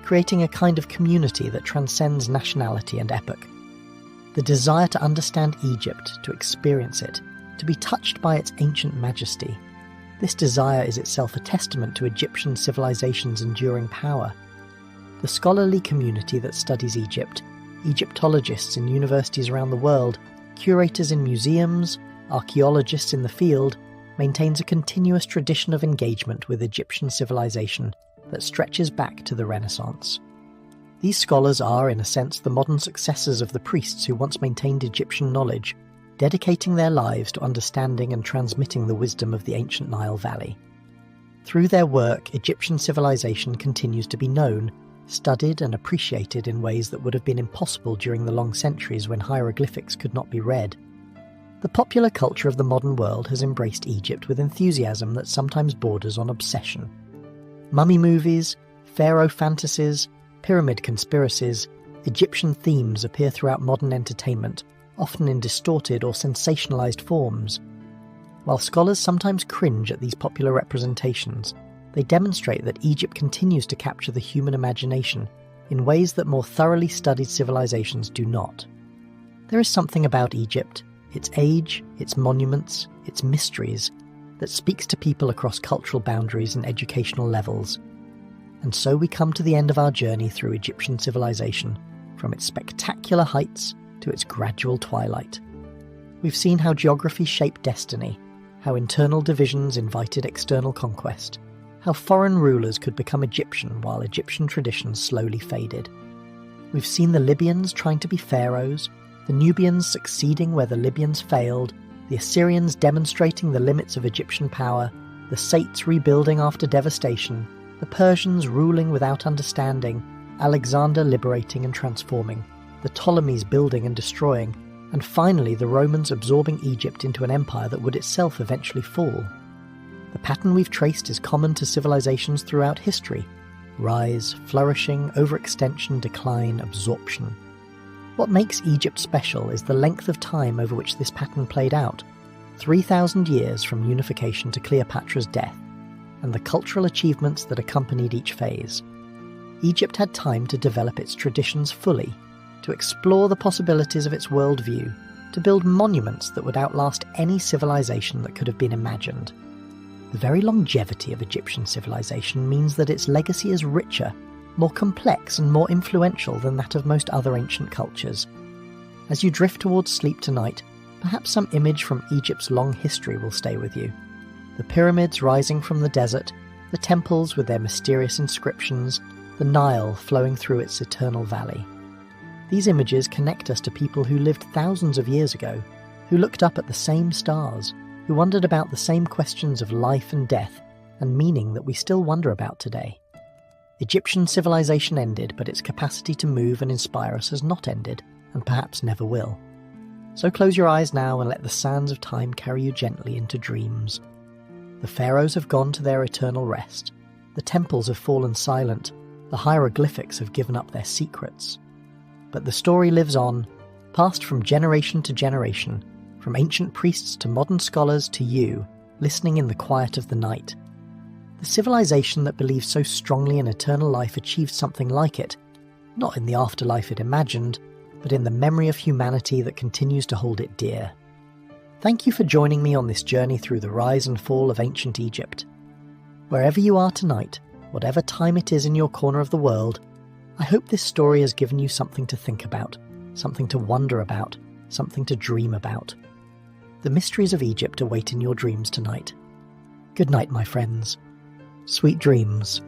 creating a kind of community that transcends nationality and epoch. The desire to understand Egypt, to experience it, to be touched by its ancient majesty. This desire is itself a testament to Egyptian civilization's enduring power. The scholarly community that studies Egypt, Egyptologists in universities around the world, curators in museums, archaeologists in the field, maintains a continuous tradition of engagement with Egyptian civilization that stretches back to the Renaissance. These scholars are, in a sense, the modern successors of the priests who once maintained Egyptian knowledge, dedicating their lives to understanding and transmitting the wisdom of the ancient Nile Valley. Through their work, Egyptian civilization continues to be known, studied and appreciated in ways that would have been impossible during the long centuries when hieroglyphics could not be read. The popular culture of the modern world has embraced Egypt with enthusiasm that sometimes borders on obsession. Mummy movies, pharaoh fantasies, pyramid conspiracies, Egyptian themes appear throughout modern entertainment, often in distorted or sensationalized forms. While scholars sometimes cringe at these popular representations, they demonstrate that Egypt continues to capture the human imagination in ways that more thoroughly studied civilizations do not. There is something about Egypt, its age, its monuments, its mysteries, that speaks to people across cultural boundaries and educational levels. And so we come to the end of our journey through Egyptian civilization, from its spectacular heights to its gradual twilight. We've seen how geography shaped destiny, how internal divisions invited external conquest, how foreign rulers could become Egyptian while Egyptian traditions slowly faded. We've seen the Libyans trying to be pharaohs, the Nubians succeeding where the Libyans failed, the Assyrians demonstrating the limits of Egyptian power, the Sates rebuilding after devastation, the Persians ruling without understanding, Alexander liberating and transforming, the Ptolemies building and destroying, and finally the Romans absorbing Egypt into an empire that would itself eventually fall. The pattern we've traced is common to civilizations throughout history: rise, flourishing, overextension, decline, absorption. What makes Egypt special is the length of time over which this pattern played out, 3,000 years from unification to Cleopatra's death, and the cultural achievements that accompanied each phase. Egypt had time to develop its traditions fully, to explore the possibilities of its worldview, to build monuments that would outlast any civilization that could have been imagined. The very longevity of Egyptian civilization means that its legacy is richer, more complex and more influential than that of most other ancient cultures. As you drift towards sleep tonight, perhaps some image from Egypt's long history will stay with you. The pyramids rising from the desert, the temples with their mysterious inscriptions, the Nile flowing through its eternal valley. These images connect us to people who lived thousands of years ago, who looked up at the same stars, who wondered about the same questions of life and death and meaning that we still wonder about today. Egyptian civilization ended, but its capacity to move and inspire us has not ended, and perhaps never will. So close your eyes now and let the sands of time carry you gently into dreams. The pharaohs have gone to their eternal rest. The temples have fallen silent. The hieroglyphics have given up their secrets. But the story lives on, passed from generation to generation, from ancient priests to modern scholars to you, listening in the quiet of the night. The civilization that believes so strongly in eternal life achieved something like it, not in the afterlife it imagined, but in the memory of humanity that continues to hold it dear. Thank you for joining me on this journey through the rise and fall of ancient Egypt. Wherever you are tonight, whatever time it is in your corner of the world, I hope this story has given you something to think about, something to wonder about, something to dream about. The mysteries of Egypt await in your dreams tonight. Good night, my friends. Sweet dreams.